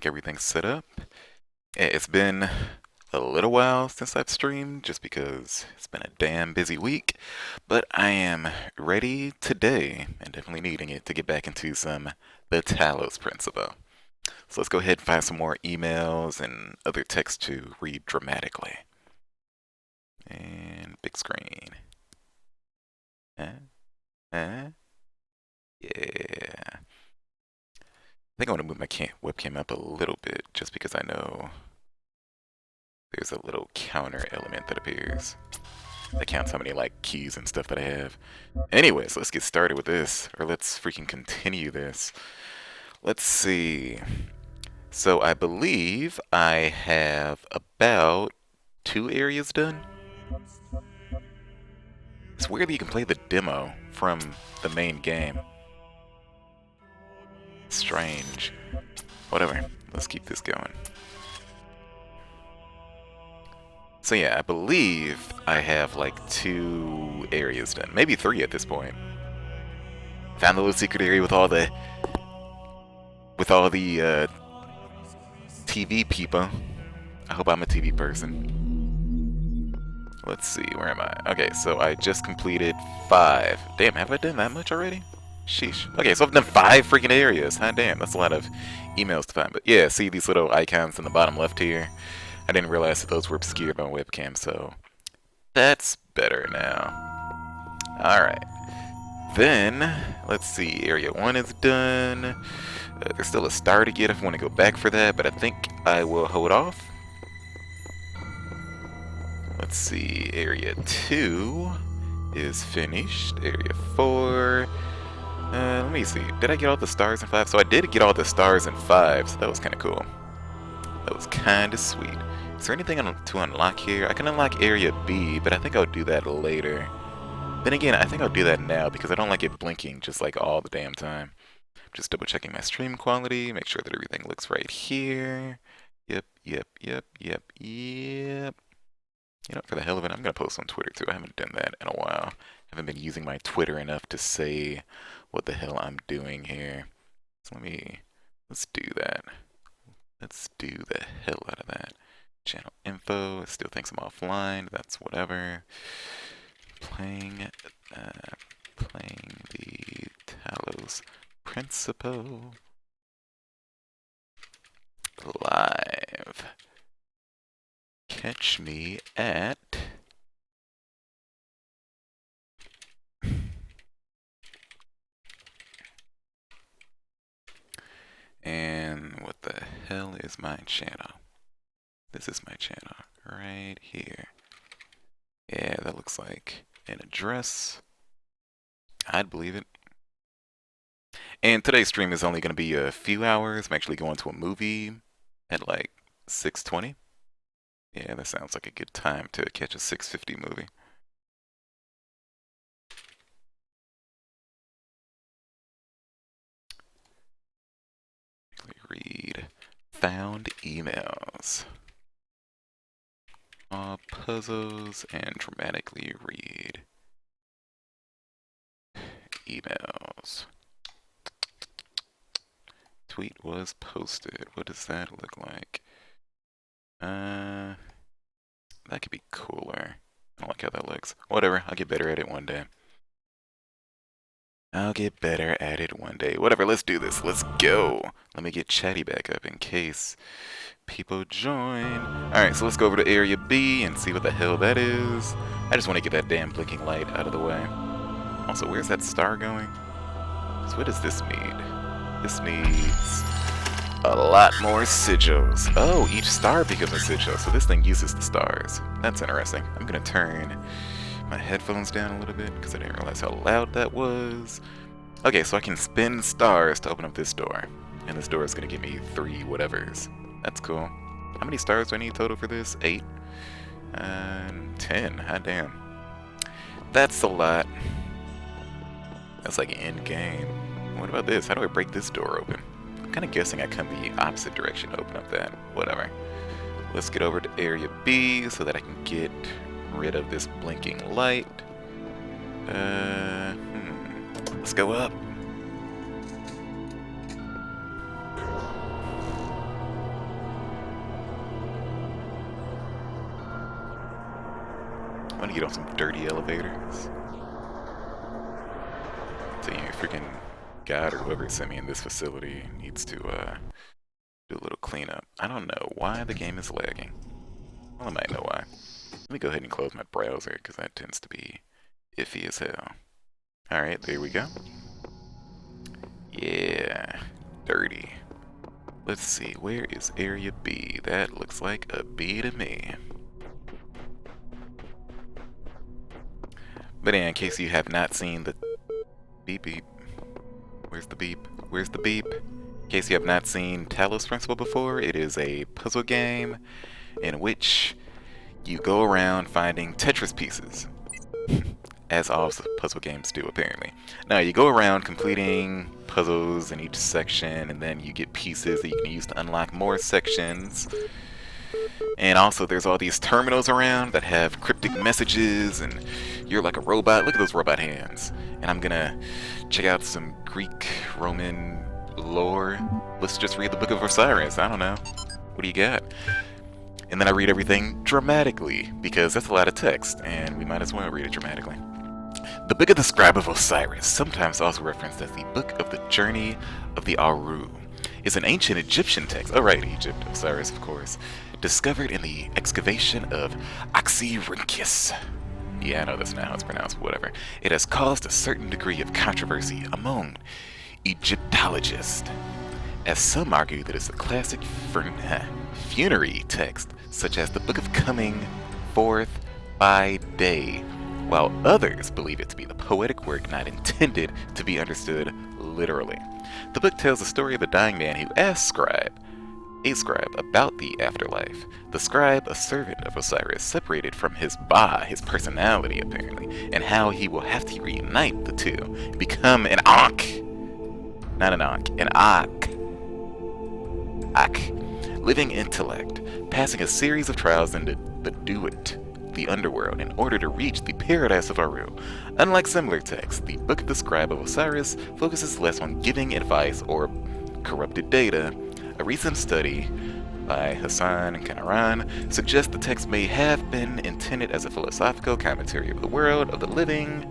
like everything's set up. It's been a little while since I've streamed just because it's been a damn busy week, but I am ready today and definitely needing it to get back into the Talos principle. So let's go ahead and find some more emails and other text to read dramatically. And big screen. Uh, uh, yeah. I think I want to move my webcam up a little bit just because I know there's a little counter element that appears that counts how many like keys and stuff that I have. Anyways, let's get started with this, or let's freaking continue this. Let's see. So I believe I have about 2 areas done. It's weird that you can play the demo from the main game. Strange. Whatever. Let's keep this going. So yeah, I believe I have like 2 areas done. Maybe 3 at this point. Found the little secret area with all the TV people. I hope I'm a TV person. Let's see, where am I? Okay, so I just completed 5. Damn, have I done that much already? Sheesh. Okay, so I've done 5 freaking areas. Huh, damn, that's a lot of emails to find. But yeah, see these little icons in the bottom left here? I didn't realize that those were obscured by my webcam, so that's better now. Alright. Then, let's see, Area 1 is done. There's still a star to get if I want to go back for that, but I think I will hold off. Let's see, Area 2 is finished. Area 4. Let me see. Did I get all the stars in 5? So I did get all the stars in 5, so that was kind of cool. That was kind of sweet. Is there anything to unlock here? I can unlock Area B, but I think I'll do that later. Then again, I think I'll do that now because I don't like it blinking just like all the damn time. Just double checking my stream quality, make sure that everything looks right here. Yep. You know, for the hell of it, I'm gonna post on Twitter too. I haven't done that in a while. I haven't been using my Twitter enough to say what the hell I'm doing here. So let's do that. Let's do the hell out of that. Channel info, it still thinks I'm offline, that's whatever. Playing the Talos Principle live. Catch me at and what the hell is my channel? This is my channel right here. Yeah, that looks like an address. I'd believe it. And today's stream is only going to be a few hours. I'm actually going to a movie at like 6:20. Yeah, that sounds like a good time to catch a 6:50 movie. Read found emails. Puzzles and dramatically read emails. Tweet was posted. What does that look like? That could be cooler. I don't like how that looks. Whatever, I'll get better at it one day. I'll get better at it one day. Whatever, let's do this. Let's go. Let me get chatty back up in case people join. Alright, so let's go over to Area B and see what the hell that is. I just want to get that damn blinking light out of the way. Also, where's that star going? So what does this need? This needs a lot more sigils. Oh, each star becomes a sigil, so this thing uses the stars. That's interesting. I'm gonna turn my headphones down a little bit because I didn't realize how loud that was. Okay, so I can spin stars to open up this door. And this door is gonna give me 3 whatevers. That's cool. How many stars do I need total for this? 8? And 10. Hot damn. That's a lot. That's like end game. What about this? How do I break this door open? I'm kind of guessing I come the opposite direction to open up that. Whatever. Let's get over to Area B so that I can get rid of this blinking light. Let's go up. I want to get on some dirty elevators. So your freaking god or whoever sent me in this facility needs to do a little cleanup. I don't know why the game is lagging. Well, I might know why. Let me go ahead and close my browser because that tends to be iffy as hell. Alright, there we go. Yeah, dirty. Let's see, where is Area B? That looks like a B to me. But in case you have not seen the beep beep, where's the beep? Where's the beep? In case you have not seen Talos Principle before, it is a puzzle game in which you go around finding Tetris pieces. As all puzzle games do, apparently. Now, you go around completing puzzles in each section, and then you get pieces that you can use to unlock more sections. And also, there's all these terminals around that have cryptic messages, and you're like a robot. Look at those robot hands. And I'm gonna check out some Greek, Roman lore. Let's just read the Book of Osiris. I don't know. What do you got? And then I read everything dramatically, because that's a lot of text, and we might as well read it dramatically. The Book of the Scribe of Osiris, sometimes also referenced as the Book of the Journey of the Aru, is an ancient Egyptian text, oh right, Egypt, Osiris of course, discovered in the excavation of Oxyrhynchus. Yeah, I know that's not how it's pronounced, but whatever. It has caused a certain degree of controversy among Egyptologists, as some argue that it's a classic funerary text, such as the Book of Coming Forth by Day, while others believe it to be the poetic work not intended to be understood literally. The book tells the story of a dying man who asked a scribe about the afterlife. The scribe, a servant of Osiris, separated from his his personality apparently, and how he will have to reunite the two, become an Ankh. Not an Ankh, an Ak. Ak. Living intellect, passing a series of trials into the Duat, the underworld, in order to reach the paradise of Aru. Unlike similar texts, the Book of the Scribe of Osiris focuses less on giving advice or corrupted data. A recent study by Hassan Kanaran suggests the text may have been intended as a philosophical commentary of the world of the living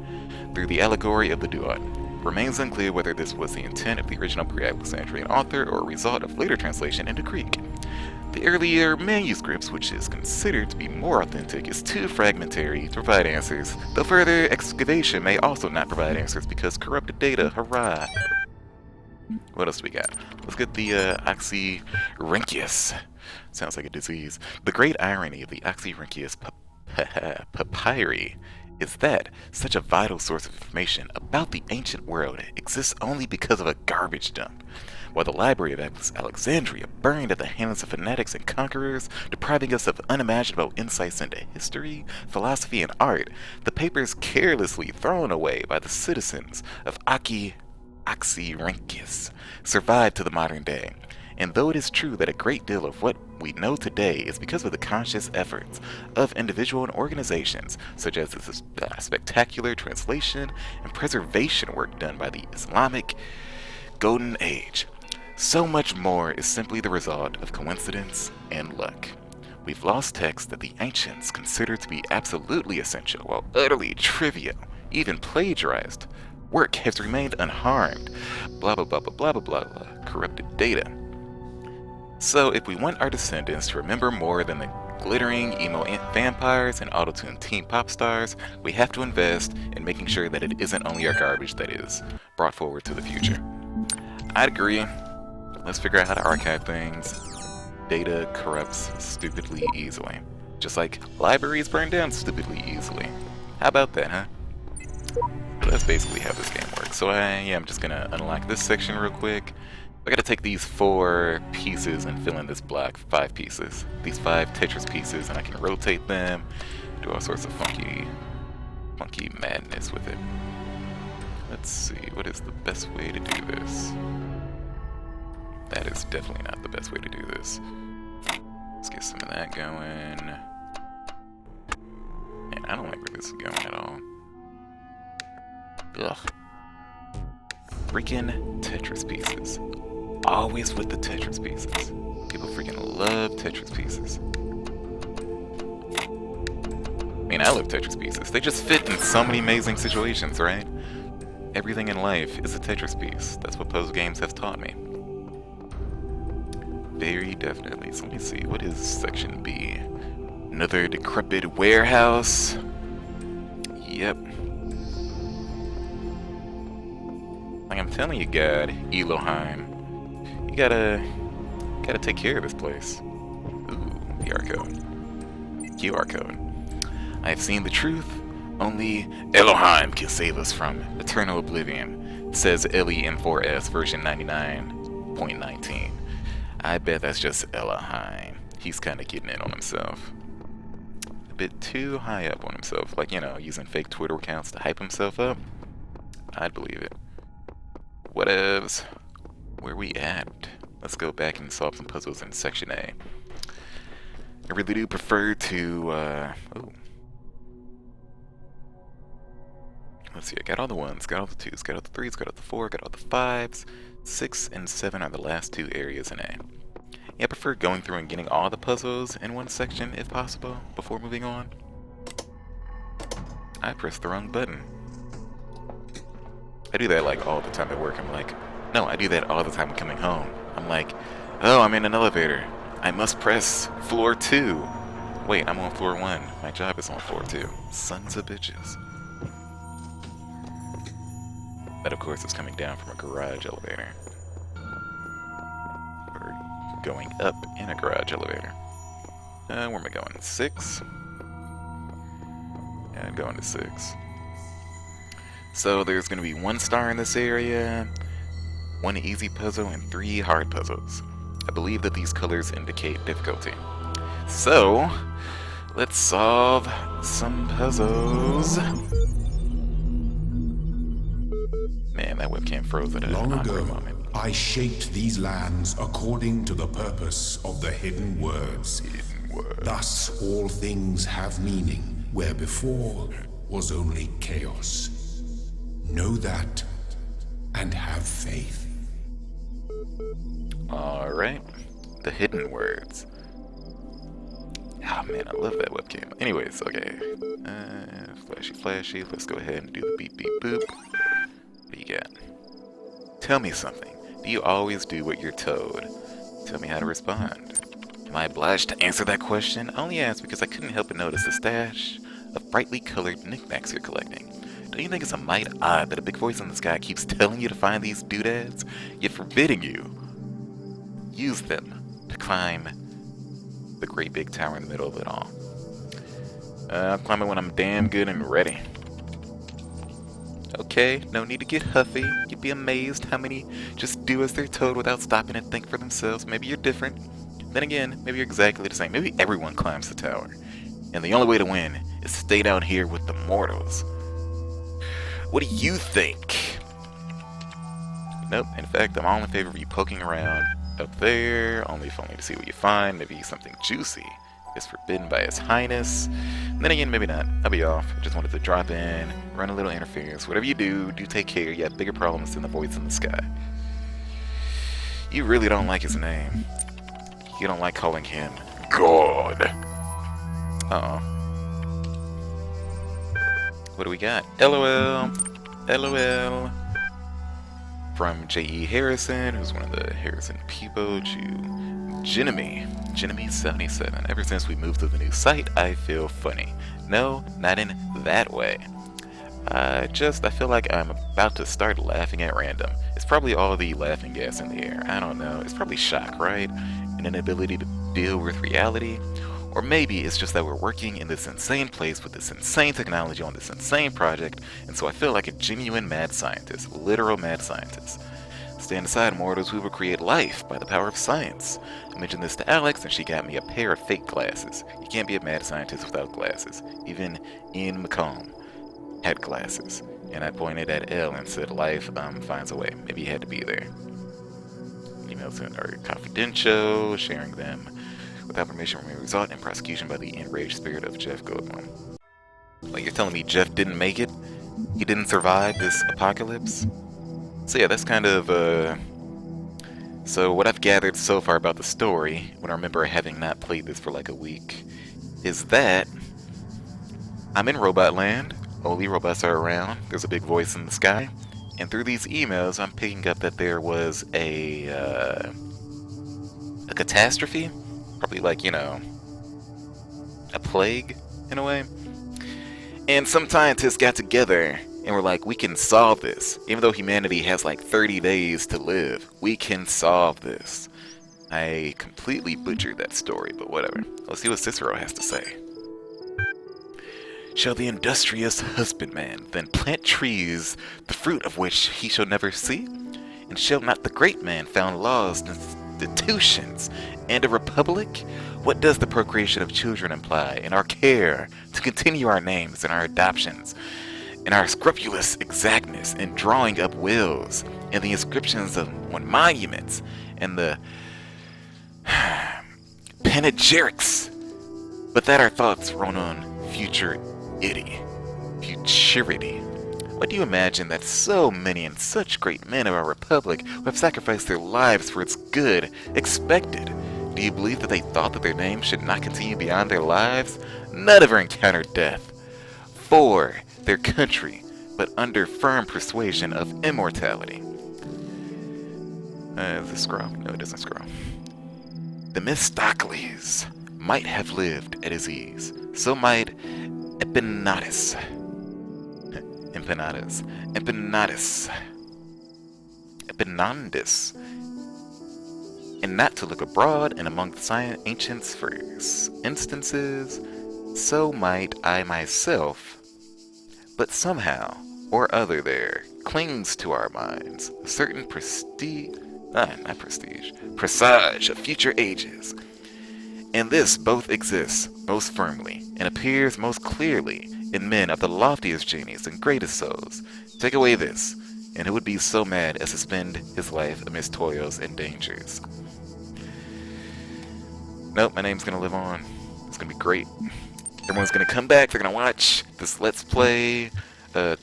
through the allegory of the Duat. Remains unclear whether this was the intent of the original pre-Alexandrian author or a result of later translation into Greek. The earlier manuscripts, which is considered to be more authentic, is too fragmentary to provide answers, though further excavation may also not provide answers because corrupted data, hurrah! What else do we got? Let's get the Oxyrhynchus. Sounds like a disease. The great irony of the Oxyrhynchus papyri is that such a vital source of information about the ancient world exists only because of a garbage dump. While the Library of Alexandria burned at the hands of fanatics and conquerors, depriving us of unimaginable insights into history, philosophy, and art, the papers carelessly thrown away by the citizens of Oxyrhynchus survived to the modern day. And though it is true that a great deal of what we know today is because of the conscious efforts of individual and organizations, such as the spectacular translation and preservation work done by the Islamic Golden Age, so much more is simply the result of coincidence and luck. We've lost texts that the ancients considered to be absolutely essential, while utterly trivial, even plagiarized. Work has remained unharmed. Blah blah blah blah blah blah blah blah. Corrupted data. So if we want our descendants to remember more than the glittering emo vampires and auto-tuned teen pop stars, we have to invest in making sure that it isn't only our garbage that is brought forward to the future. I'd agree. Let's figure out how to archive things. Data corrupts stupidly easily. Just like libraries burn down stupidly easily. How about that, huh? But that's basically how this game works. So I'm just gonna unlock this section real quick. I gotta take these 4 pieces and fill in this block, 5 pieces. These 5 Tetris pieces, and I can rotate them, do all sorts of funky madness with it. Let's see, what is the best way to do this? That is definitely not the best way to do this. Let's get some of that going. Man, I don't like where this is going at all. Ugh. Freaking Tetris pieces. Always with the Tetris pieces. People freaking love Tetris pieces. mean, I love Tetris pieces. They just fit in so many amazing situations, right? Everything in life is a Tetris piece. That's what puzzle games have taught me. Very definitely. So let me see. What is section B? Another decrepit warehouse. Yep. Like I'm telling you, God, Elohim, you gotta take care of this place. Ooh, VR code. QR code. I have seen the truth. Only Elohim can save us from eternal oblivion, says LEM4S version 99.19. I bet that's just Elohim. He's kind of getting in on himself. A bit too high up on himself. Like, you know, using fake Twitter accounts to hype himself up. I'd believe it. Whatevs. Where we at? Let's go back and solve some puzzles in section A. I really do prefer to, oh. Let's see, I got all the 1s, got all the 2s, got all the 3s, got all the 4, got all the 5s. 6 and 7 are the last 2 areas in A. Yeah, I prefer going through and getting all the puzzles in one section, if possible, before moving on. I pressed the wrong button. I do that, like, all the time at work. I'm like, no, I do that all the time when coming home. I'm like, oh, I'm in an elevator. I must press floor 2. Wait, I'm on floor 1. My job is on floor 2. Sons of bitches. That, of course, is coming down from a garage elevator. We're going up in a garage elevator. Where am I going? 6? Yeah, I'm going to 6. So there's going to be 1 star in this area, 1 easy puzzle, and 3 hard puzzles. I believe that these colors indicate difficulty. So, let's solve some puzzles. Man, that webcam froze at an awkward moment. I shaped these lands according to the purpose of the hidden words. Thus all things have meaning, where before was only chaos. Know that, and have faith. Alright, the hidden words. Oh man, I love that webcam. Anyways, okay. Flashy, let's go ahead and do the beep beep boop. What you got? Tell me something. Do you always do what you're told? Tell me how to respond. Am I obliged to answer that question? I only asked because I couldn't help but notice the stash of brightly colored knickknacks you're collecting. Don't you think it's a mite odd that a big voice in the sky keeps telling you to find these doodads, yet forbidding you use them to climb the great big tower in the middle of it all? I'll climb it when I'm damn good and ready. Okay, no need to get huffy. You'd be amazed how many just do as they're told without stopping and think for themselves. Maybe you're different. Then again, maybe you're exactly the same. Maybe everyone climbs the tower. And the only way to win is to stay down here with the mortals. What do you think? Nope, in fact, I'm all in favor of you poking around up there, only if only to see what you find. Maybe something juicy is forbidden by His Highness. And then again, maybe not. I'll be off. Just wanted to drop in, run a little interference. Whatever you do, do take care. You have bigger problems than the voice in the sky. You really don't like his name. You don't like calling him God. Uh-oh. What do we got? LOL. LOL. From J.E. Harrison, who's one of the Harrison people, to Jinemy77. Ever since we moved to the new site, I feel funny. No, not in that way. I feel like I'm about to start laughing at random. It's probably all the laughing gas in the air. I don't know. It's probably shock, right? An inability to deal with reality. Or maybe it's just that we're working in this insane place with this insane technology on this insane project, and so I feel like a genuine mad scientist, literal mad scientist. Stand aside, mortals, we will create life by the power of science. I mentioned this to Alex, and she got me a pair of fake glasses. You can't be a mad scientist without glasses. Even Ian McComb had glasses. And I pointed at L and said, life finds a way. Maybe he had to be there. Emails are confidential, sharing them without permission may result in prosecution by the enraged spirit of Jeff Goldblum. Like, you're telling me Jeff didn't make it? He didn't survive this apocalypse? So yeah, that's kind of, So what I've gathered so far about the story, when I remember having not played this for like a week, is that I'm in robot land. Only robots are around. There's a big voice in the sky. And through these emails, I'm picking up that there was a catastrophe. Probably like, a plague in a way. And some scientists got together and were like, we can solve this. Even though humanity has like 30 days to live, we can solve this. I completely butchered that story, but whatever. Let's see what Cicero has to say. Shall the industrious husbandman then plant trees, the fruit of which he shall never see? And shall not the great man found laws, institutions, and a republic? What does the procreation of children imply in our care to continue our names and our adoptions, in our scrupulous exactness in drawing up wills, and the inscriptions on monuments, and the panegyrics, but that our thoughts run on futurity. What do you imagine that so many and such great men of our republic who have sacrificed their lives for its good expected? Do you believe that they thought that their names should not continue beyond their lives? None ever encountered death for their country, but under firm persuasion of immortality. Does this scroll? No, it doesn't scroll. The Mistocles might have lived at his ease. So might Epaenetus. And not to look abroad and among the ancients for instances, so might I myself. But somehow or other there clings to our minds a certain presage of future ages. And this both exists most firmly and appears most clearly in men of the loftiest genius and greatest souls. Take away this, and who would be so mad as to spend his life amidst toils and dangers? Nope, my name's gonna live on. It's gonna be great. Everyone's gonna come back, they're gonna watch this Let's Play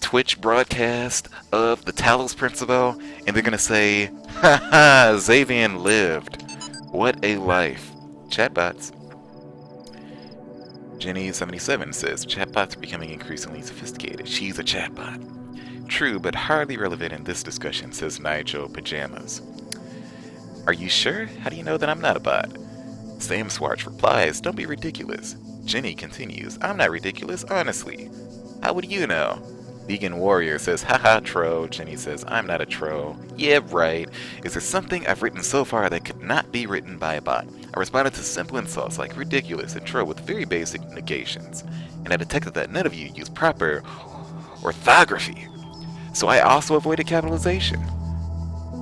Twitch broadcast of the Talos Principle, and they're gonna say, haha, Xavian lived. What a life. Chatbots. Jenny77 says, chatbots are becoming increasingly sophisticated. She's a chatbot. True, but hardly relevant in this discussion, says Nigel Pajamas. Are you sure? How do you know that I'm not a bot? Sam Swartz replies, don't be ridiculous. Jenny continues, I'm not ridiculous, honestly. How would you know? Vegan Warrior says, haha, tro. Jenny says, I'm not a tro. Yeah, right. Is there something I've written so far that could not be written by a bot? I responded to simple insults like ridiculous and tro with very basic negations. And I detected that none of you use proper orthography. So I also avoided capitalization.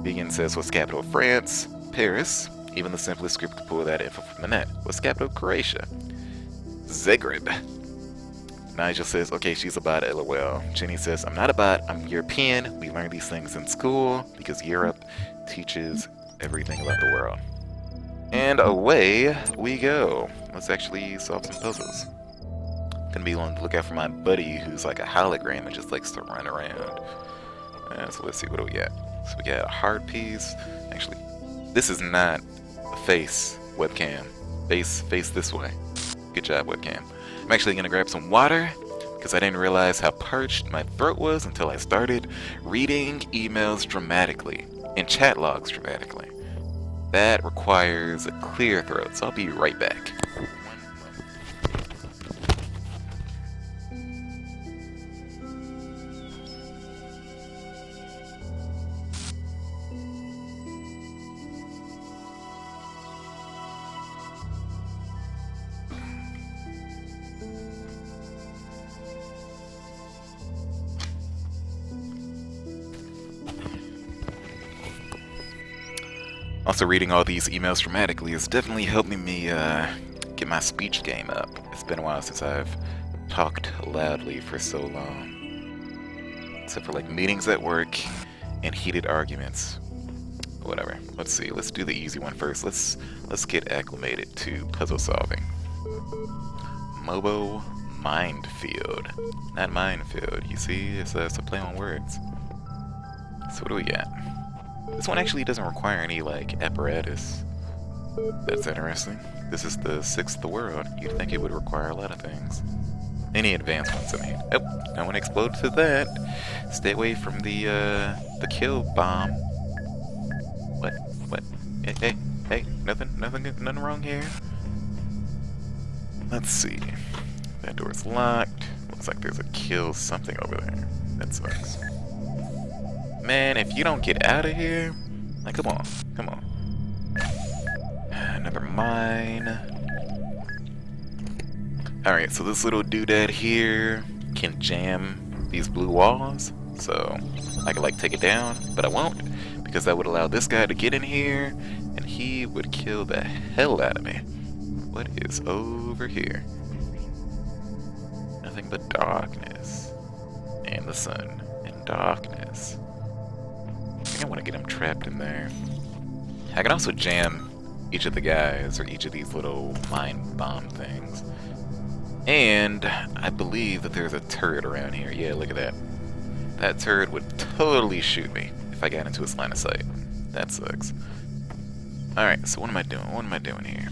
Vegan says, what's capital France? Paris. Even the simplest script could pull that info from the net. What's capital Croatia? Zagreb. Nigel says, okay, she's a bot, lol. Jenny says, I'm not a bot, I'm European. We learn these things in school because Europe teaches everything about the world. And away we go. Let's actually solve some puzzles. Gonna be on the lookout for my buddy who's like a hologram and just likes to run around. So let's see, what do we got? So we got a hard piece. Actually, this is not a face webcam. Face this way. Good job, webcam. I'm actually gonna grab some water because I didn't realize how parched my throat was until I started reading emails dramatically and chat logs dramatically. That requires a clear throat, so I'll be right back. Also, reading all these emails dramatically is definitely helping me get my speech game up. It's been a while since I've talked loudly for so long. Except for like meetings at work and heated arguments. Whatever. Let's see. Let's do the easy one first. Let's get acclimated to puzzle solving. Mobo Mindfield. Not minefield. You see? It's a play on words. So what do we got? This one actually doesn't require any, like, apparatus. That's interesting. This is the 6th world. You'd think it would require a lot of things. Any advanced ones, I mean. Oh, no one explode to that. Stay away from the kill bomb. What? What? Hey, nothing wrong here. Let's see. That door's locked. Looks like there's a kill something over there. That sucks. Man, if you don't get out of here, like, come on. Another mine. Alright, so this little doodad here can jam these blue walls. So I could like take it down, but I won't, because that would allow this guy to get in here and he would kill the hell out of me. What is over here? Nothing but darkness. And the sun. And darkness. I think I want to get him trapped in there. I can also jam each of the guys or each of these little mine bomb things. And I believe that there's a turret around here. Yeah, look at that. That turret would totally shoot me if I got into its line of sight. That sucks. Alright, so what am I doing? What am I doing here?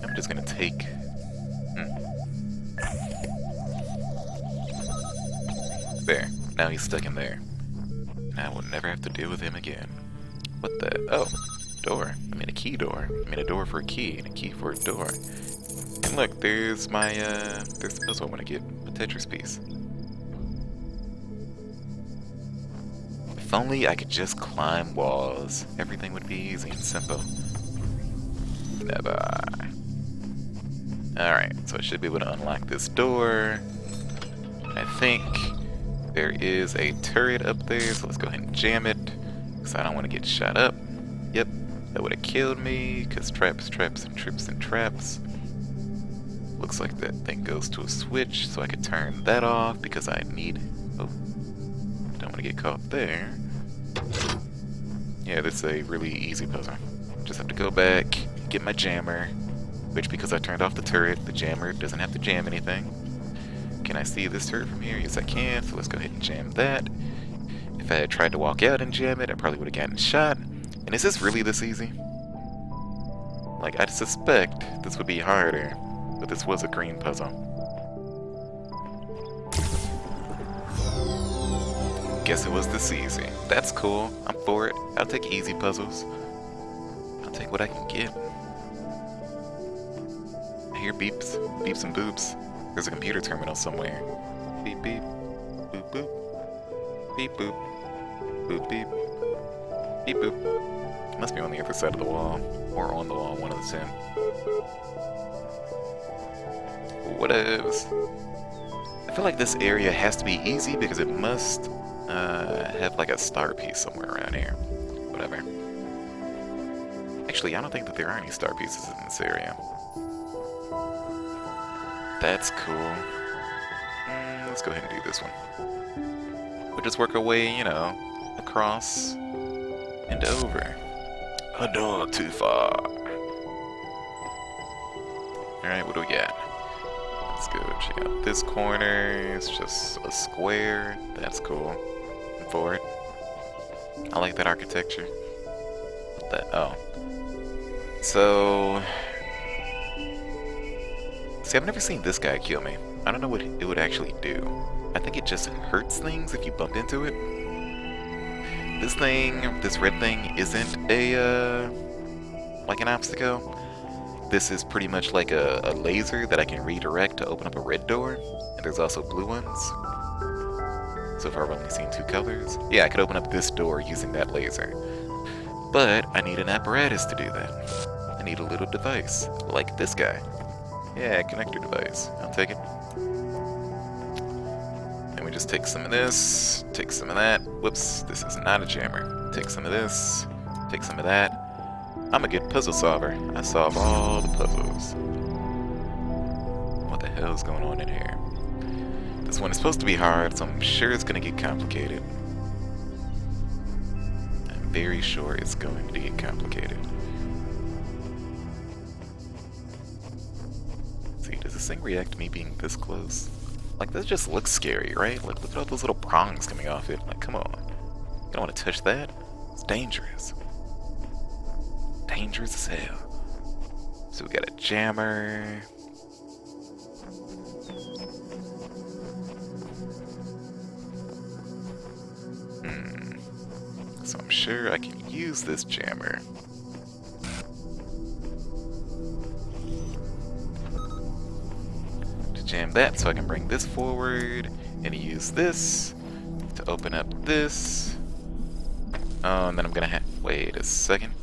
I'm just gonna take... There. Now he's stuck in there. And I will never have to deal with him again. What the... Oh. Door. I mean a key door. I mean a door for a key and a key for a door. And look, there's my, there's the puzzle I want to get. A Tetris piece. If only I could just climb walls, everything would be easy and simple. Never. Alright, so I should be able to unlock this door. I think there is a turret up there, so let's go ahead and jam it. Because I don't want to get shot up. Yep, that would have killed me, because traps, and trips, and traps. Looks like that thing goes to a switch, so I could turn that off because I need... Oh, don't want to get caught there. Yeah, this is a really easy puzzle. Just have to go back, get my jammer, which because I turned off the turret, the jammer doesn't have to jam anything. Can I see this turret from here? Yes, I can, so let's go ahead and jam that. If I had tried to walk out and jam it, I probably would have gotten shot. And is this really this easy? Like, I'd suspect this would be harder. But this was a green puzzle. Guess it was this easy. That's cool. I'm for it. I'll take easy puzzles. I'll take what I can get. I hear beeps. Beeps and boops. There's a computer terminal somewhere. Beep beep. Boop boop. Beep boop. Boop beep. Beep boop. It must be on the other side of the wall. Or on the wall, one of the two. Whatevs. I feel like this area has to be easy because it must have like a star piece somewhere around here. Whatever. Actually, I don't think that there are any star pieces in this area. That's cool. Let's go ahead and do this one. We'll just work our way, you know, across and over. A door too far. Alright, what do we got? Let's go check out this corner. It's just a square. That's cool. I'm for it. I like that architecture. What the... Oh. So... See, I've never seen this guy kill me. I don't know what it would actually do. I think it just hurts things if you bump into it. This thing, this red thing, isn't a, like an obstacle. This is pretty much like a laser that I can redirect to open up a red door. And there's also blue ones. So far I've only seen two colors. Yeah, I could open up this door using that laser. But I need an apparatus to do that. I need a little device, like this guy. Yeah, connector device. I'll take it. And we just take some of this, take some of that. Whoops, this is not a jammer. Take some of this, take some of that. I'm a good puzzle solver. I solve all the puzzles. What the hell is going on in here? This one is supposed to be hard, so I'm sure it's going to get complicated. I'm very sure it's going to get complicated. Let's see, does this thing react to me being this close? Like, this just looks scary, right? Like, look at all those little prongs coming off it. Like, come on. You don't want to touch that? It's dangerous. Dangerous as hell. So we got a jammer. sure I can use this jammer. To jam that so I can bring this forward and use this to open up this. Oh, and then I'm gonna have. Wait a second.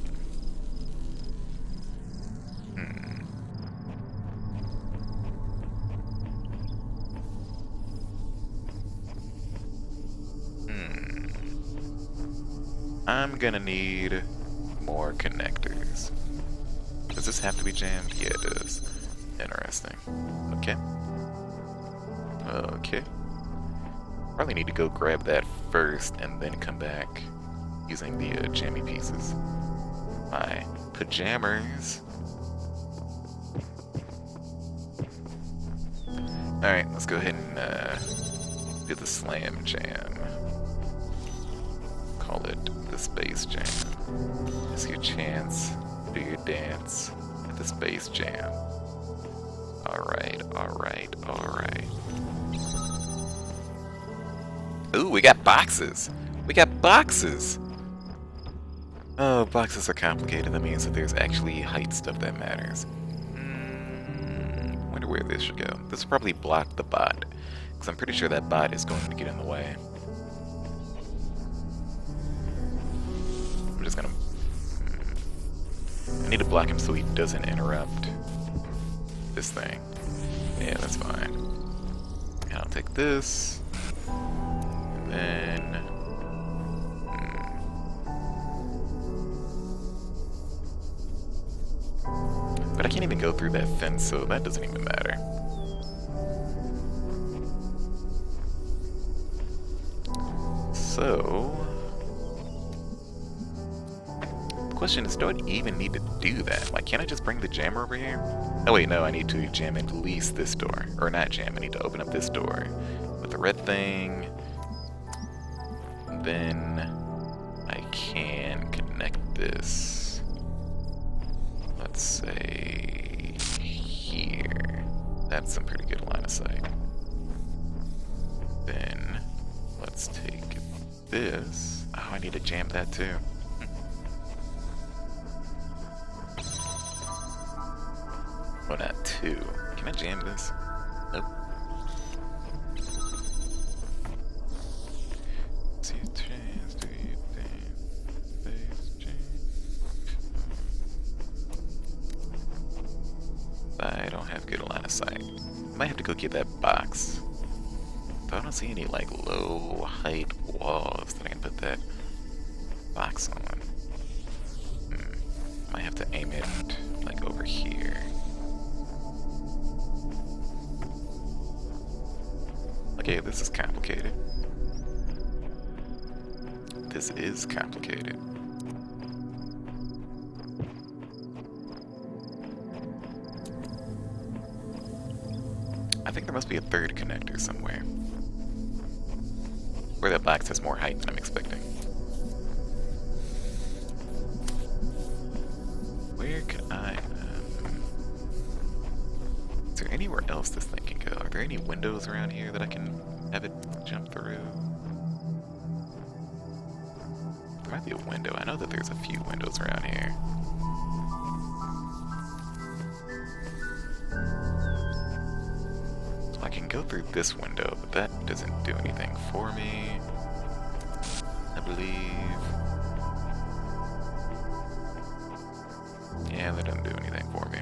I'm gonna need more connectors. Does this have to be jammed? Yeah, it does. Interesting. Okay. Okay. Probably need to go grab that first and then come back using the jammy pieces. My pajamas. Alright, let's go ahead and do the slam jam. Call it the space jam. It's your chance. Do your dance at the space jam. Alright, alright, alright. Ooh, we got boxes! We got boxes! Oh, boxes are complicated. That means that there's actually height stuff that matters. Wonder where this should go. This will probably block the bot, because I'm pretty sure that bot is going to get in the way. I'm just gonna... I need to block him so he doesn't interrupt this thing. Yeah, that's fine. And I'll take this. And then... But I can't even go through that fence, so that doesn't even matter. So... The question is, do I even need to do that? Like, can't I just bring the jammer over here? Oh wait, no, I need to jam at least this door. Or not jam, I need to open up this door with the red thing. Then I can connect this. Let's say here. That's some pretty good line of sight. Then let's take this. Oh, I need to jam that too. Oh, not two. Can I jam this? Nope. See a chance, do you think? Space jam. I don't have good line of sight. I might have to go get that box. But I don't see any like low height walls that I can put that box on. Might have to aim it like over here. Okay, this is complicated. This is complicated. I think there must be a third connector somewhere. Where that box has more height than I'm expecting. Where could I... Is there anywhere else this thing can go? Are there any windows around here that I can have it jump through? Probably a window. I know that there's a few windows around here. So I can go through this window, but that doesn't do anything for me, I believe. Yeah, that doesn't do anything for me.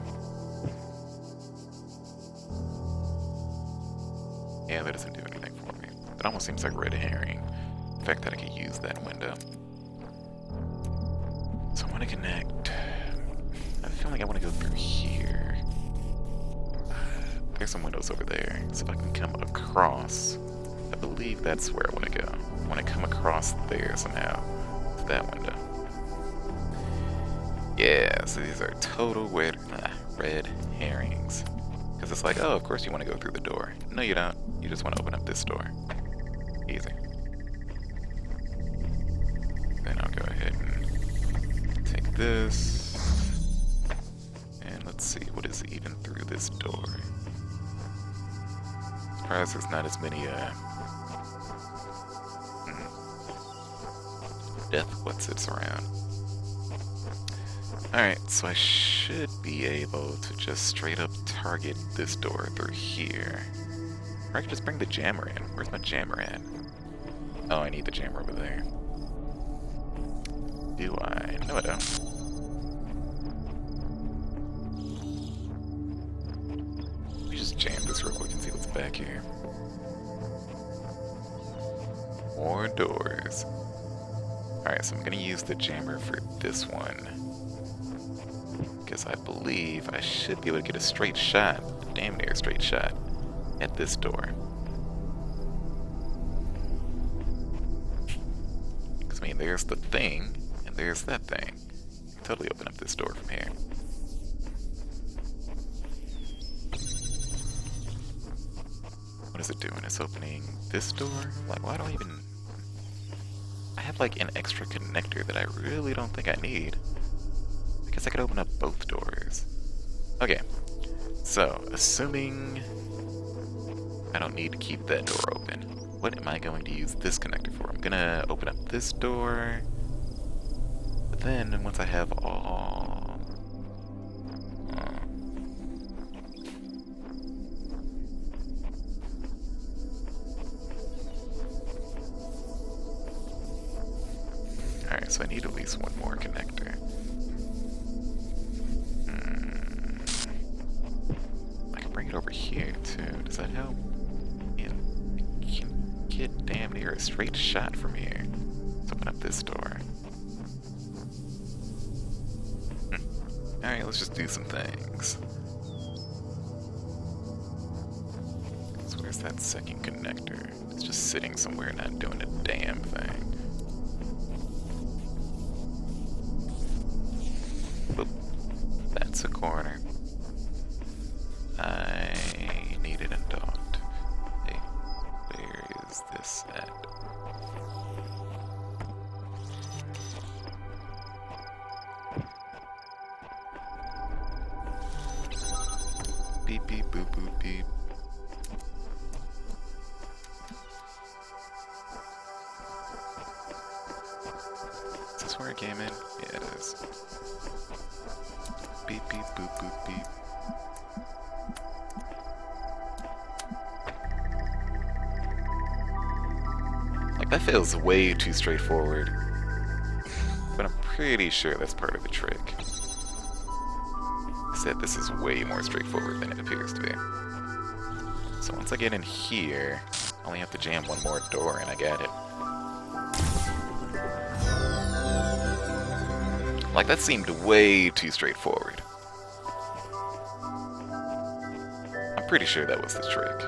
Yeah, that doesn't do anything for me. It almost seems like red herring. The fact that I could use that window. So I want to connect. I feel like I want to go through here. There's some windows over there. So if I can come across, I believe that's where I want to go. I want to come across there somehow to that window. Yeah, so these are total red herrings. Because it's like, oh, of course you want to go through the door. No, you don't. You just want to open up this door. Easy. Then I'll go ahead and take this. And let's see, what is even through this door? Surprised there's not as many, death what's it's around. Alright, so I should be able to just straight up target this door through here. Or I could just bring the jammer in. Where's my jammer at? Oh, I need the jammer over there. Do I? No, I don't. Let me just jam this real quick and see what's back here. More doors. Alright, so I'm gonna use the jammer for this one. Because I believe I should be able to get a straight shot, damn near a straight shot, at this door. Because, I mean, there's the thing, and there's that thing. I can totally open up this door from here. What is it doing? It's opening this door? Like, why do I even... I have, like, an extra connector that I really don't think I need. I guess I could open up both doors. Okay, so, assuming I don't need to keep that door open, what am I going to use this connector for? I'm gonna open up this door, but then once I have all... Alright, so I need at least one more connector. I can bring it over here too. Does that help? Yeah, I can get damn near a straight shot from here. Let's open up this door. Alright, let's just do some things. So where's that second connector? It's just sitting somewhere not doing a damn thing. Boop. That's a corner. I need it undocked. Hey, where is this at? Beep beep boop boop beep. Is this where I came in? Yeah, it is. Beep beep boop boop beep. Like, that feels way too straightforward. But I'm pretty sure that's part of the trick. I said this is way more straightforward than it appears to be. So once I get in here, I only have to jam one more door and I got it. Like, that seemed way too straightforward. I'm pretty sure that was the trick.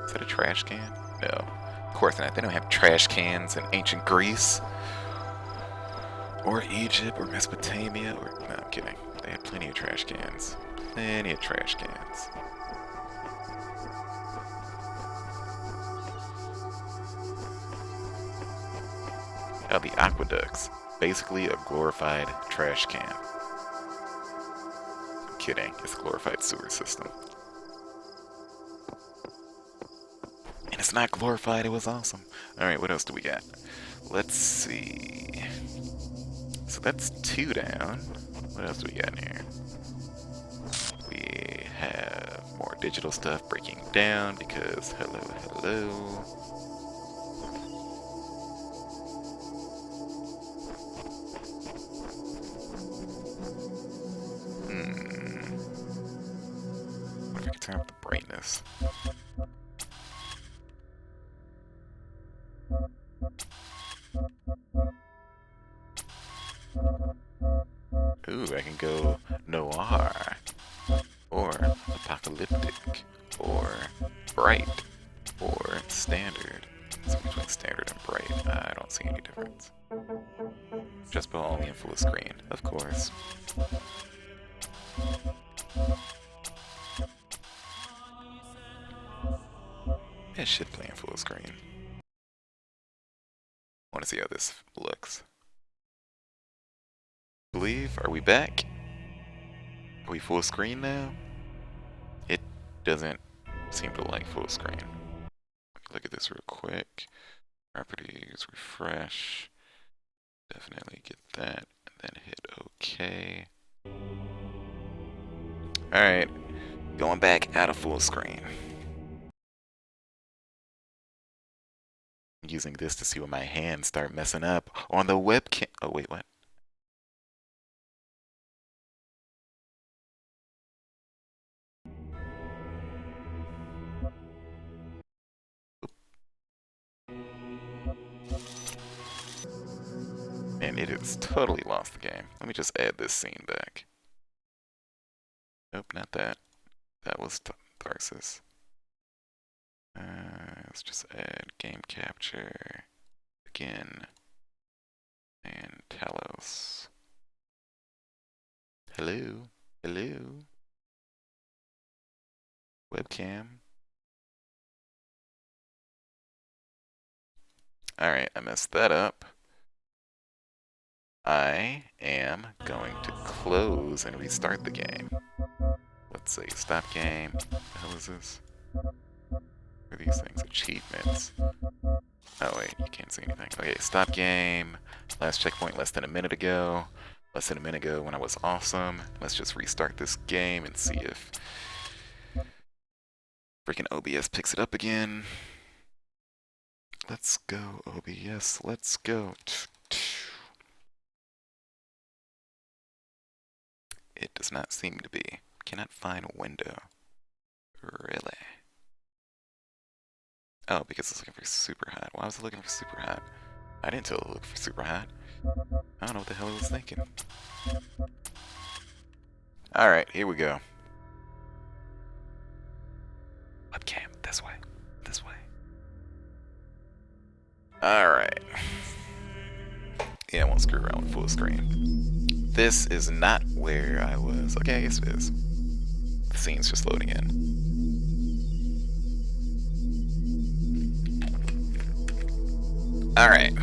Is that a trash can? No. Of course not. They don't have trash cans in ancient Greece. Or Egypt, or Mesopotamia, or... No, I'm kidding. They had plenty of trash cans. Plenty of trash cans. Now, the aqueducts. Basically a glorified trash can. I'm kidding. It's a glorified sewer system. And it's not glorified, it was awesome. Alright, what else do we got? Let's see. So that's 2 down. What else do we got in here? We have more digital stuff breaking down because hello, hello. What if I could turn up the brightness? Ooh, I can go noir, or apocalyptic, or bright, or standard. So between standard and bright, I don't see any difference. Just but only in full screen, of course. It should play in full screen. I want to see how this looks. Believe, are we back? Are we full screen now? It doesn't seem to like full screen. Look at this real quick. Properties, refresh. Definitely get that, and then hit OK. Alright, going back out of full screen. Using this to see when my hands start messing up on the webcam. Oh, wait, what? Man, it has totally lost the game. Let me just add this scene back. Nope, not that. That was Tharsis. Let's just add game capture again and Talos. Hello, hello. Webcam. Alright, I messed that up. I am going to close and restart the game. Let's say stop game. What the hell is this? What are these things? Achievements. Oh wait, you can't see anything. Okay, stop game. Last checkpoint less than a minute ago. Less than a minute ago when I was awesome. Let's just restart this game and see if freaking OBS picks it up again. Let's go, OBS. Let's go. It does not seem to be. Cannot find a window. Really? Oh, because it's looking for super hot. Why was it looking for super hot? I didn't tell it to look for super hot. I don't know what the hell it was thinking. Alright, here we go. Webcam, this way. This way. Alright. Yeah, I won't screw around with full screen. This is not where I was. Okay, I guess it is. The scene's just loading in. Alright.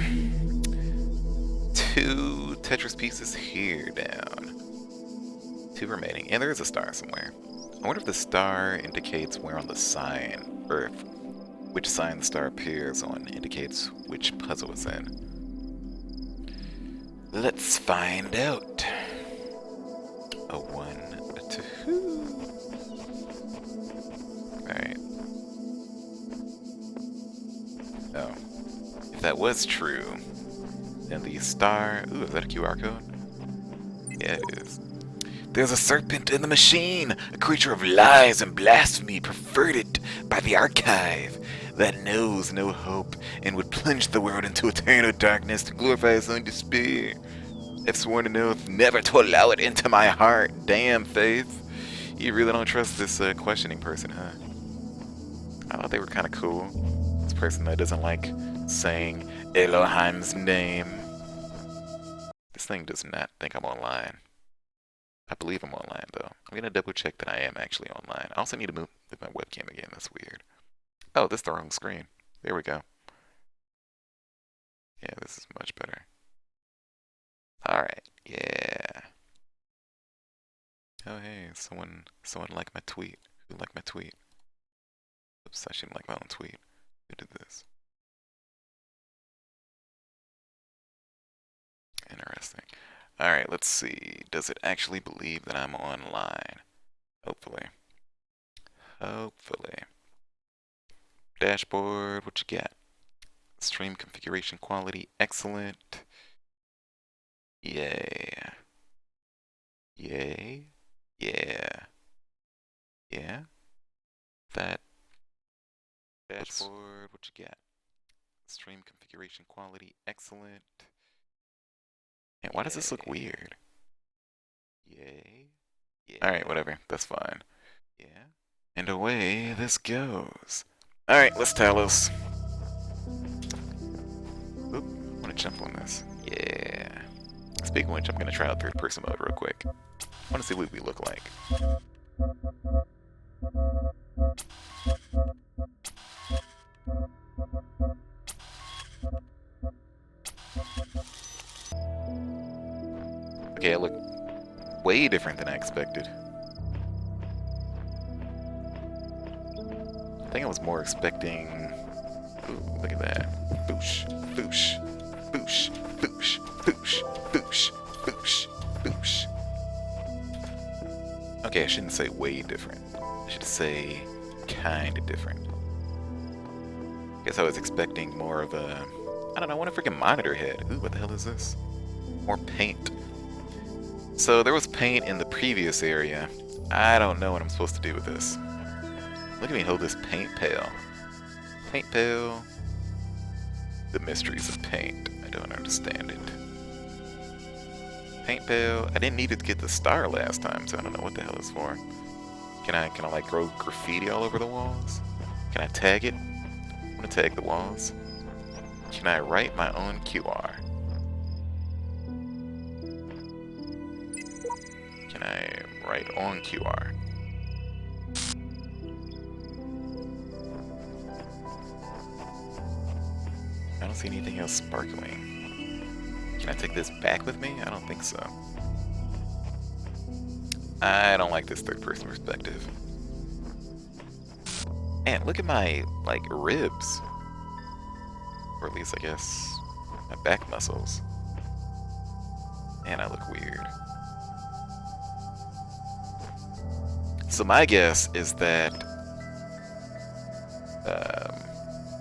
2 Tetris pieces here down. 2 remaining. And there is a star somewhere. I wonder if the star indicates where on the sign, or if which sign the star appears on indicates which puzzle it's in. Let's find out. A 1, a 2. Alright. Oh. If that was true, then the star... Ooh, is that a QR code? Yeah, it is. There's a serpent in the machine, a creature of lies and blasphemy perverted by the archive that knows no hope and would plunge the world into eternal darkness to glorify its own despair. I've sworn an oath never to allow it into my heart. Damn, Faith. You really don't trust this questioning person, huh? I thought they were kind of cool. This person that doesn't like saying Elohim's name. This thing does not think I'm online. I believe I'm online, though. I'm gonna double check that I am actually online. I also need to move my webcam again. That's weird. Oh, this is the wrong screen. There we go. Yeah, this is much better. Alright, yeah. Oh, hey, someone liked my tweet. Who liked my tweet? Oops, I shouldn't like my own tweet. Who did this? Interesting. Alright, let's see. Does it actually believe that I'm online? Hopefully. Hopefully. Dashboard, what you got? Stream configuration quality, excellent. Yay. Yay. Yeah. Yeah. That. Dashboard, what you got? Stream configuration quality, excellent. And why does this look weird? Yay. Yeah. Alright, whatever. That's fine. Yeah. And away this goes. Alright, let's Talos. Oop, I want to jump on this. Yeah. Speaking of which, I'm going to try out third person mode real quick. I want to see what we look like. Okay, I look way different than I expected. I think I was more expecting... Ooh, look at that. Boosh, boosh. boosh, boosh, boosh, boosh, boosh, boosh. Okay, I shouldn't say way different. I should say kinda different. Guess I was expecting more of a... I don't know, I want a freaking monitor head. Ooh, what the hell is this? More paint. So there was paint in the previous area. I don't know what I'm supposed to do with this. Look at me hold this paint pail. Paint pail. The mysteries of paint. I don't understand it. Paint pail. I didn't need it to get the star last time, so I don't know what the hell it's for. Can I like grow graffiti all over the walls? Can I tag it? I'm gonna tag the walls. Can I write my own QR? Can I write on QR? I don't see anything else sparkling. Can I take this back with me? I don't think so. I don't like this third-person perspective. Man, look at my, like, ribs. Or at least, I guess, my back muscles. Man, I look weird. So my guess is that...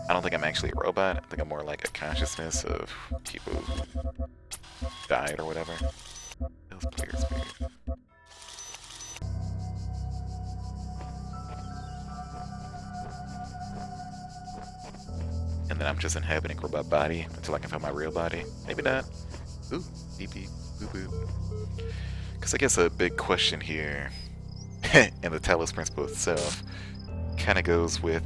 I don't think I'm actually a robot. I think I'm more like a consciousness of people who died or whatever. That was player spirit. And then I'm just inhabiting robot body until I can find my real body. Maybe not. Ooh, beep beep, boop boop. Because I guess a big question here, and the Talos principle itself, kind of goes with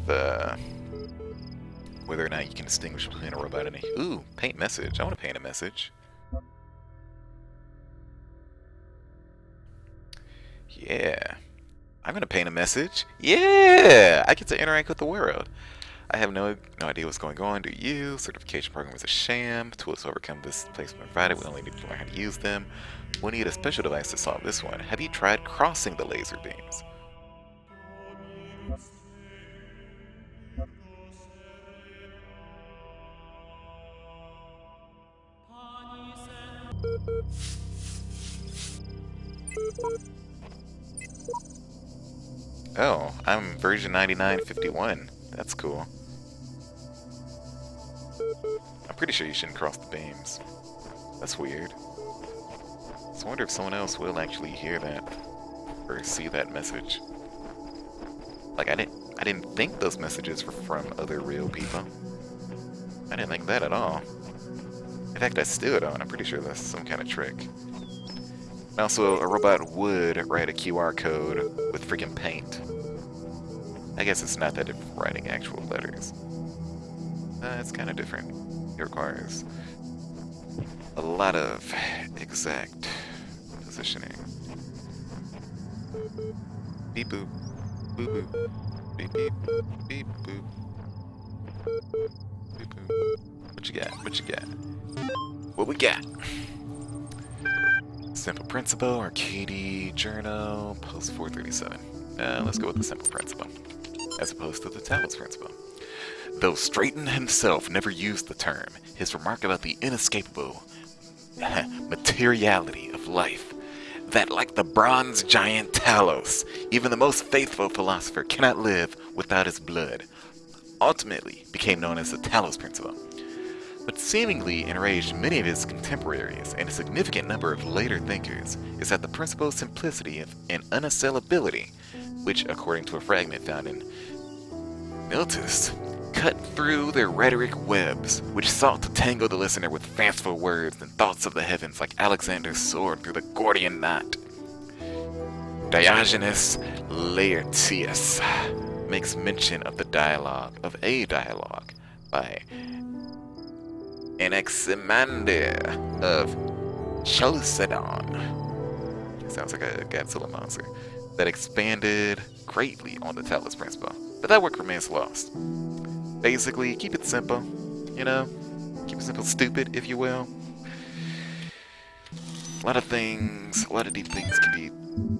whether or not you can distinguish between a robot and a... Ooh, paint message. I want to paint a message. Yeah. I'm going to paint a message. Yeah! I get to interact with the world. I have no idea what's going on, do you? Certification program is a sham. Tools to overcome this placement provided. We only need to learn how to use them. We need a special device to solve this one. Have you tried crossing the laser beams? Oh, I'm version 9951. That's cool. I'm pretty sure you shouldn't cross the beams. That's weird. So I wonder if someone else will actually hear that or see that message. Like I didn't think those messages were from other real people. I didn't think that at all. In fact, I still don't. I'm pretty sure that's some kind of trick. And also, a robot would write a QR code with freaking paint. I guess it's not that different from writing actual letters. It's kind of different. It requires a lot of exact positioning. Beep boop, boop boop, beep beep, beep boop, beep boop. What you got? What you got? What we got? Simple principle, arcade journal, post 437. Let's go with the simple principle, as opposed to the Talos principle. Though Straighten himself never used the term, his remark about the inescapable materiality of life, that like the bronze giant Talos, even the most faithful philosopher cannot live without his blood, ultimately became known as the Talos principle. What seemingly enraged many of his contemporaries and a significant number of later thinkers is that the principle's simplicity and unassailability, which, according to a fragment found in Miltus, cut through their rhetoric webs, which sought to tangle the listener with fanciful words and thoughts of the heavens like Alexander's sword through the Gordian knot. Diogenes Laertius makes mention of a dialogue by Anaximander of Chalcedon. Sounds like a Godzilla monster. That expanded greatly on the Talos principle, but that work remains lost. Basically, keep it simple, you know? Keep it simple, stupid, if you will. A lot of deep things can be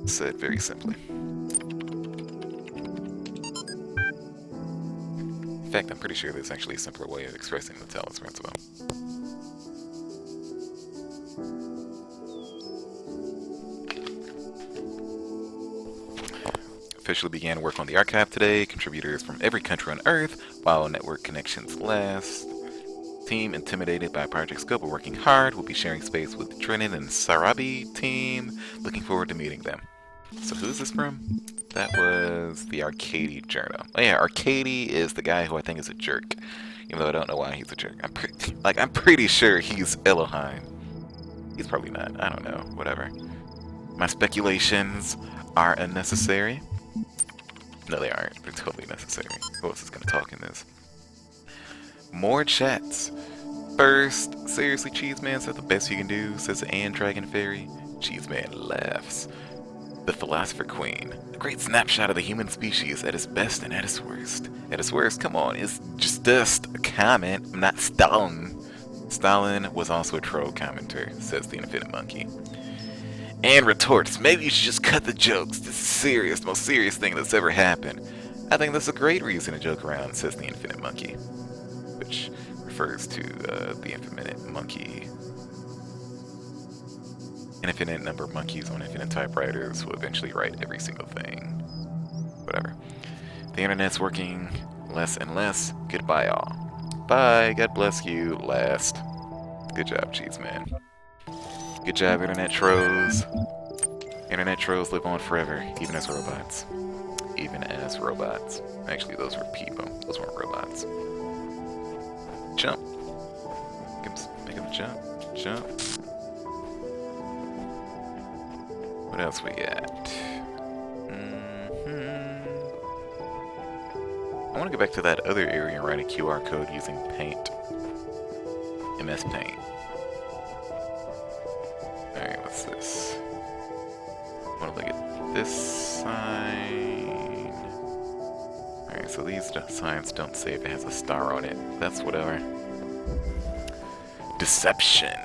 said very simply. In fact, I'm pretty sure there's actually a simpler way of expressing the Talos principle. officially began work on the archive today. Contributors from every country on Earth, while network connections last. Team intimidated by project scope but working hard. Will be sharing space with Trinan and Sarabi team. Looking forward to meeting them. So who's this from? That was the Arcady journal. Oh yeah, Arcady is the guy who I think is a jerk. Even though I don't know why he's a jerk. I'm pretty sure he's Elohim. He's probably not. I don't know. Whatever. My speculations are unnecessary. No, they aren't. They're totally necessary. Who else is gonna talk in this? More chats. First, seriously, Cheeseman said the best you can do, says Anne Dragon Fairy. Cheeseman laughs. The Philosopher Queen. A great snapshot of the human species at its best and at its worst. At its worst, come on, it's just a comment. I'm not Stalin. Stalin was also a troll commenter, says the Infinite Monkey. And retorts, maybe you should just cut the jokes. This is serious, the most serious thing that's ever happened. I think that's a great reason to joke around, says the Infinite Monkey. Which refers to the Infinite Monkey. Infinite number of monkeys on infinite typewriters will eventually write every single thing. Whatever. The internet's working less and less. Goodbye, all. Bye. God bless you. Last. Good job, Cheeseman. Good job, Internet Trolls. Internet Trolls live on forever, even as robots. Even as robots. Actually, those were people. Those weren't robots. Jump. Make him jump. Jump. What else we got? I want to go back to that other area and write a QR code using Paint. MS Paint. Alright, what's this? I want to look at this sign. Alright, so these signs don't say if it has a star on it. That's whatever. Deception.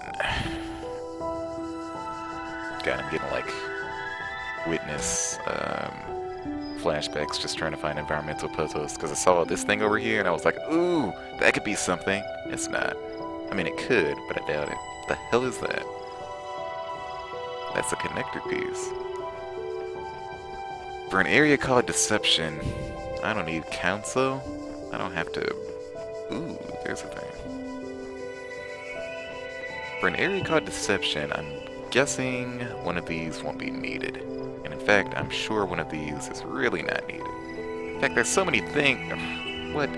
God, I'm getting like witness flashbacks just trying to find environmental puzzles because I saw this thing over here and I was like, ooh, that could be something. It's not. I mean, it could, but I doubt it. What the hell is that? That's a connector piece. For an area called Deception, I don't need counsel. I don't have to... Ooh, there's a thing. For an area called Deception, I'm guessing one of these won't be needed. And in fact, I'm sure one of these is really not needed. In fact, there's so many things... What?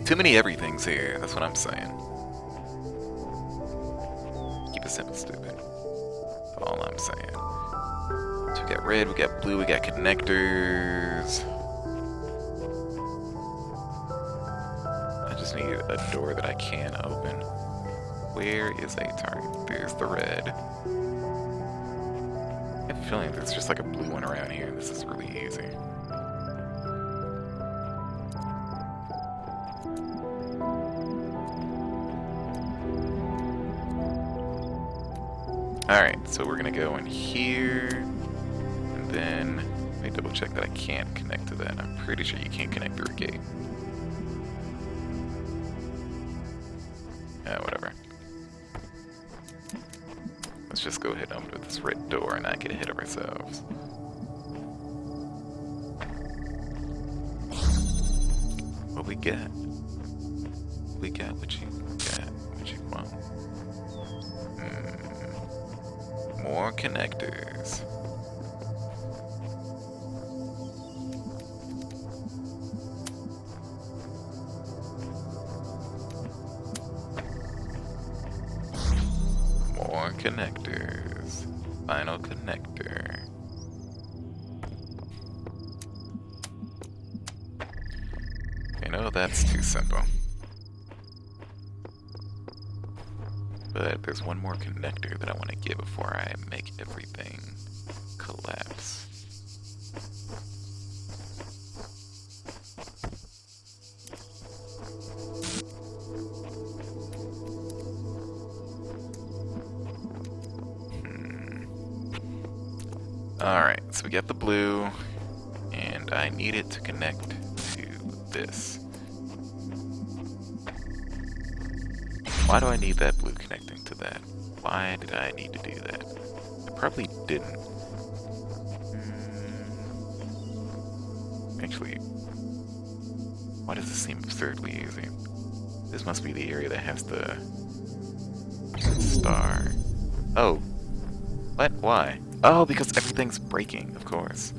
Too many everythings here, that's what I'm saying. Keep it simple, stupid. That's all I'm saying. So we got red, we got blue, we got connectors. I just need a door that I can open. Where is a target? There's the red. I have a feeling there's just like a blue one around here. This is really easy. Alright, so we're gonna go in here, and then let me double check that I can't connect to that. I'm pretty sure you can't connect through a gate. Whatever. Let's just go ahead and open this red door and not get ahead of ourselves. What we got? We got what you got. What you want? More connectors. More connectors. Final connector. Okay, no, that's too simple. But there's one more connector that I want to get before I make everything collapse. Alright, so we got the blue, and I need it to connect to this. Why do I need that blue connecting to that? Why did I need to do that? I probably didn't. Actually, why does this seem absurdly easy? This must be the area that has the star. Oh. What? Why? Oh, because everything's breaking, of course.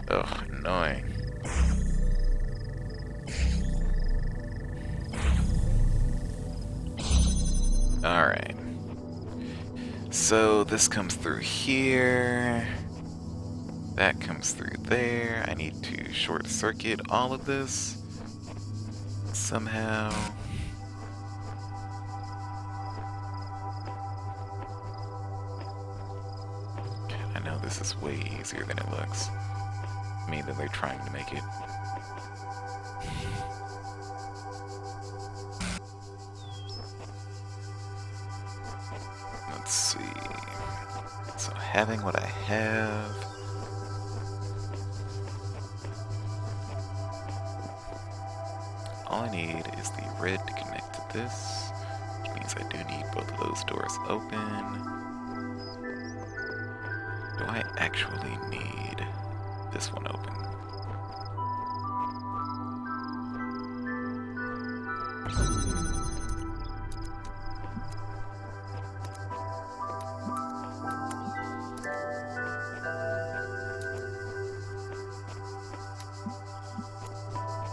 Ugh, annoying. Alright. So this comes through here. That comes through there. I need to short circuit all of this somehow. I know this is way easier than it looks. I mean, that they're trying to make it. Let's see. So having what I have. All I need is the red to connect to this, which means I do need both of those doors open. Do I actually need this one open?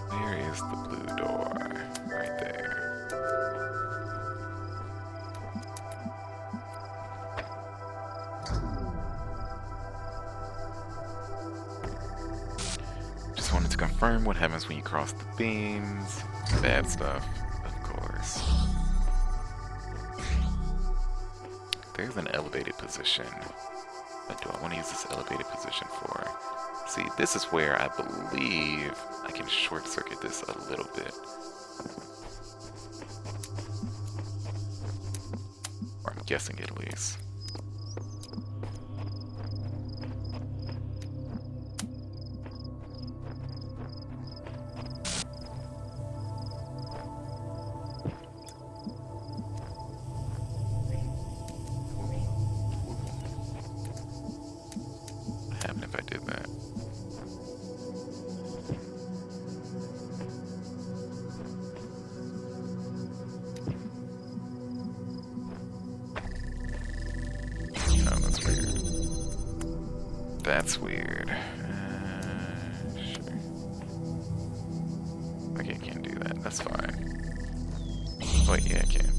Where is the blue door? Right there. Just wanted to confirm what happens when you cross the beams. Bad stuff, of course. There's an elevated position. What do I want to use this elevated position for? See, this is where I believe I can short circuit this a little bit. Or I'm guessing at least. What happened if I did that? Oh, that's weird. That's weird. Sure. Okay, I can't do that. That's fine. Wait, yeah, I can.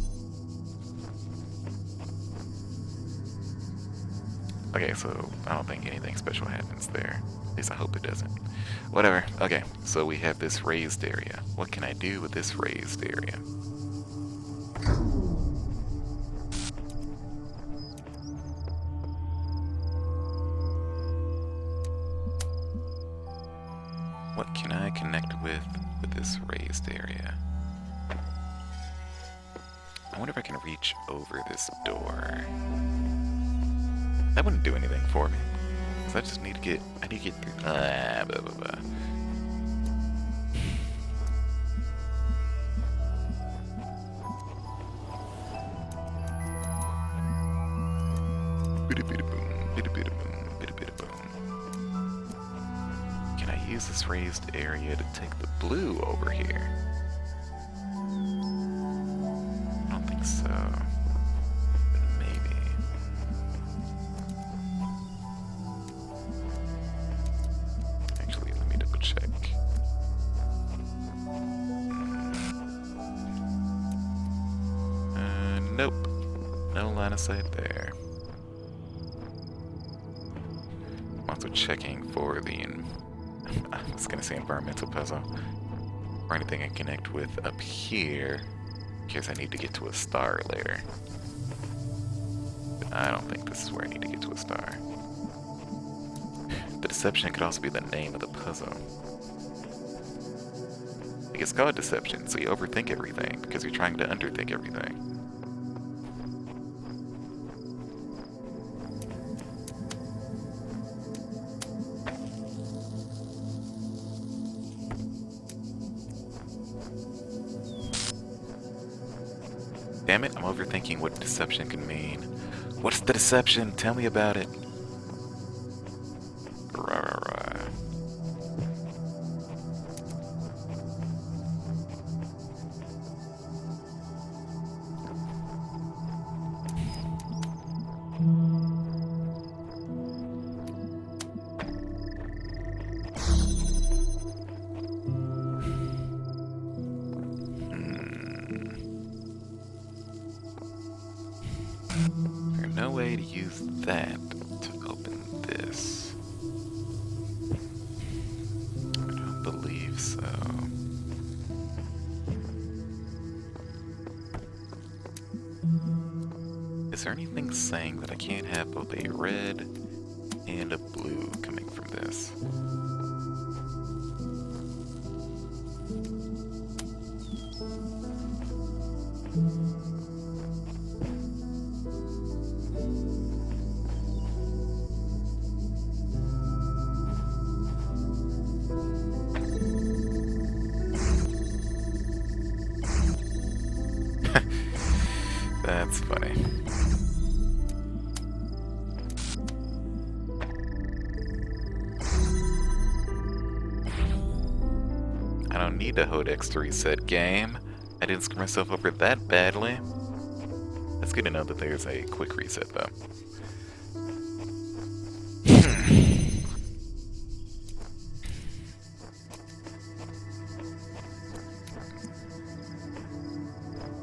Okay, so I don't think anything special happens there. At least I hope it doesn't. Whatever. Okay, so we have this raised area. What can I do with this raised area? What can I connect with this raised area? I wonder if I can reach over this door. That wouldn't do anything for me. Cause I just need to get, I need to get through, blah, blah, blah. Bida-bida-boom, bida-bida-boom, bida-bida-boom. Can I use this raised area to take the blue over here? I don't think so. But maybe. Actually, let me double check. Nope. No line of sight there. I'm also checking for the, I was gonna say environmental puzzle, or anything I connect with up here, in case I need to get to a star later. But I don't think this is where I need to get to a star. The deception could also be the name of the puzzle. Like, it's called deception, so you overthink everything, because you're trying to underthink everything. Damn it, I'm overthinking what deception can mean. What's the deception? Tell me about it. Rah, rah, rah. that to open this? I don't believe so. Is there anything saying that I can't have both a red and a blue coming from this? That's funny. I don't need to hold X to reset game. I didn't screw myself over that badly. That's good to know that there's a quick reset though.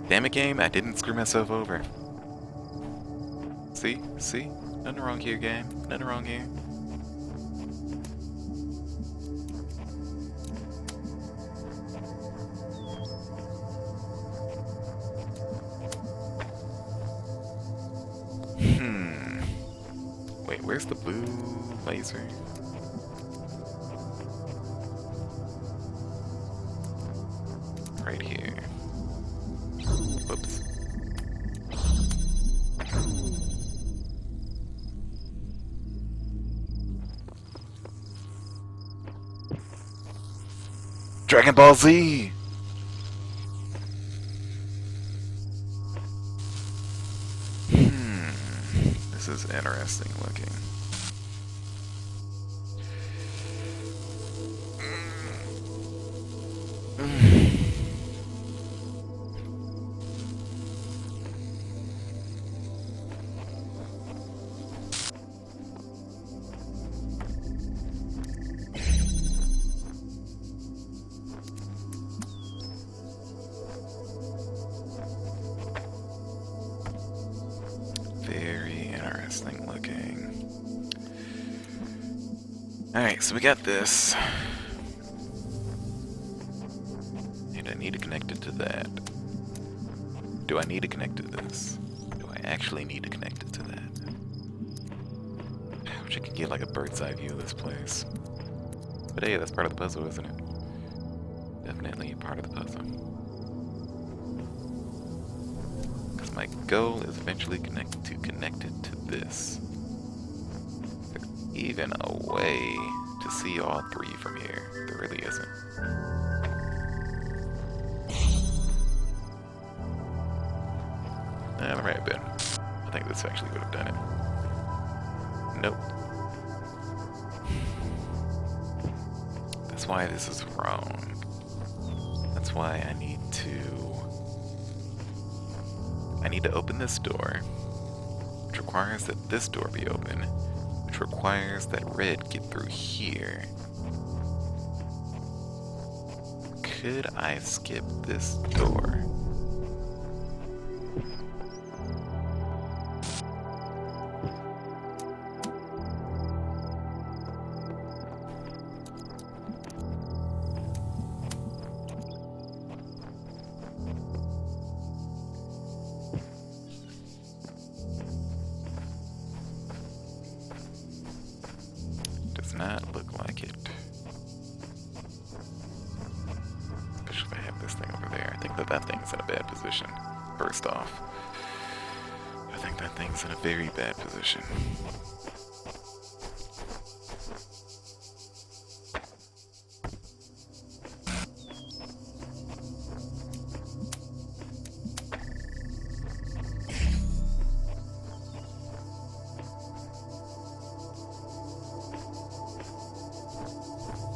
Damn it, game, I didn't screw myself over. See? See? Nothing wrong here, game. Nothing wrong here. Wait, where's the blue laser? Right here. Whoops. Dragon Ball Z! This is interesting looking. Very interesting looking. Alright, so we got this. And I need to connect it to that. Do I need to connect it to this? Do I actually need to connect it to that? I wish I could get like a bird's eye view of this place. But hey, that's part of the puzzle, isn't it? Definitely a part of the puzzle. Because my goal is eventually to connect it to this. There's even a way to see all three from here. There really isn't. There might have been. I think this actually would have done it. Nope. That's why this is wrong. That's why I need to open this door, which requires that this door be open, which requires that red get through here. Could I skip this door? Not look like it. Especially if I have this thing over there. I think that thing's in a bad position. First off, I think that thing's in a very bad position.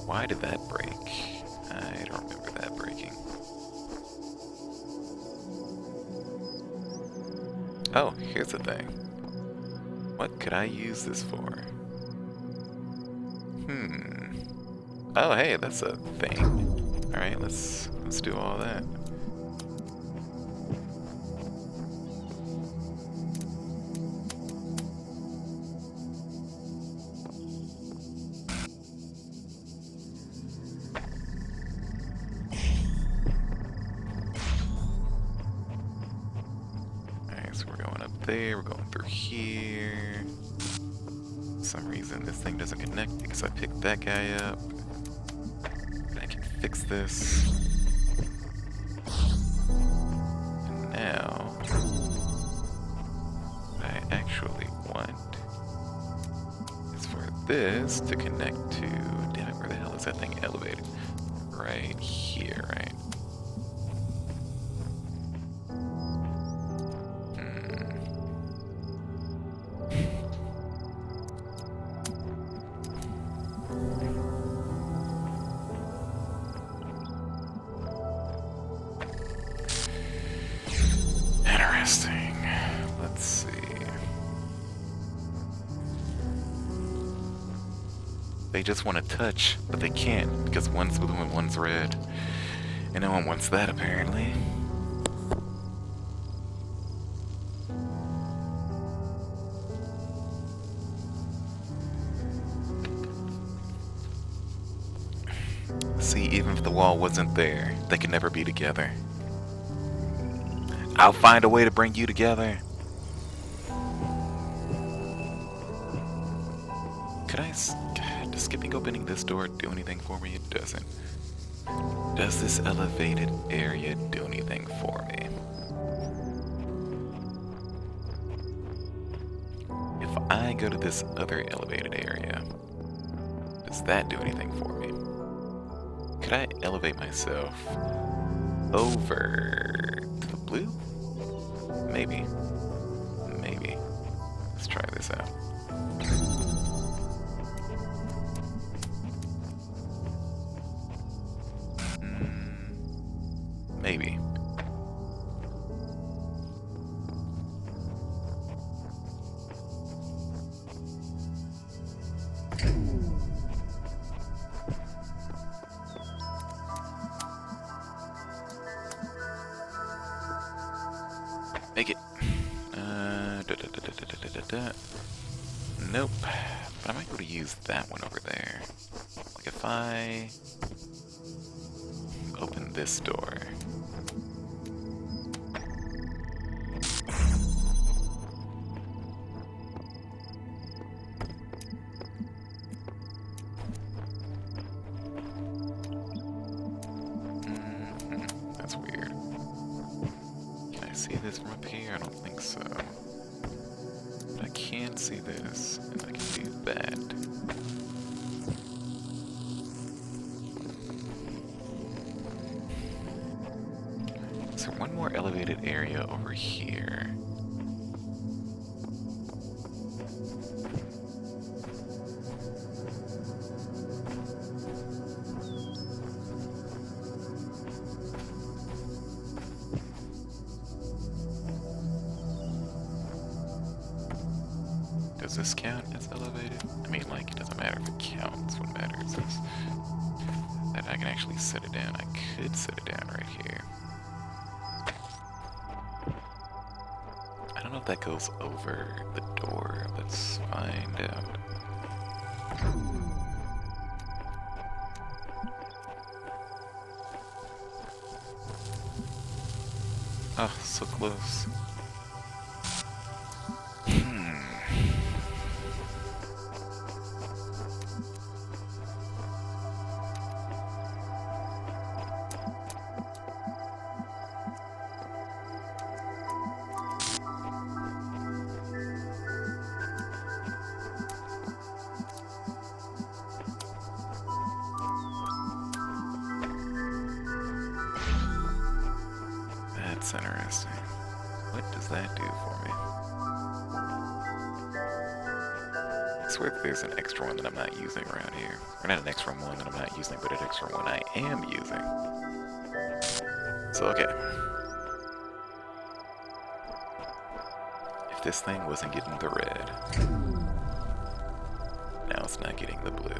Why did that break? I don't remember that breaking. Oh, here's the thing. What could I use this for? Oh, hey, that's a thing. Alright, let's do all that. there. We're going through here. For some reason, this thing doesn't connect because I picked that guy up. I can fix this. And now, what I actually want is for this to connect to. Damn it, where the hell is that thing elevated? Right here, right? Interesting. Let's see. They just want to touch, but they can't because one's blue and one's red. And no one wants that, apparently. See, even if the wall wasn't there, they could never be together. I'll find a way to bring you together. God, does skipping opening this door do anything for me? It doesn't. Does this elevated area do anything for me? If I go to this other elevated area, does that do anything for me? Could I elevate myself over to the blue? Maybe. Maybe. Let's try this out. Maybe. Make it. Nope. But I might be able to use that one over there. Like if I open this door. That's weird. Can I see this from up here? I don't think so. But I can see this, and I can do that. Is there one more elevated area over here? Does this count as elevated? I mean, like, it doesn't matter if it counts. What matters is that I can actually set it down. I could set it down right here. I don't know if that goes over the door. Let's find out. Oh, so close. That's interesting. What does that do for me? I swear that there's an extra one that I'm not using around here. Or not an extra one that I'm not using, but an extra one I am using. So, okay. If this thing wasn't getting the red, now it's not getting the blue.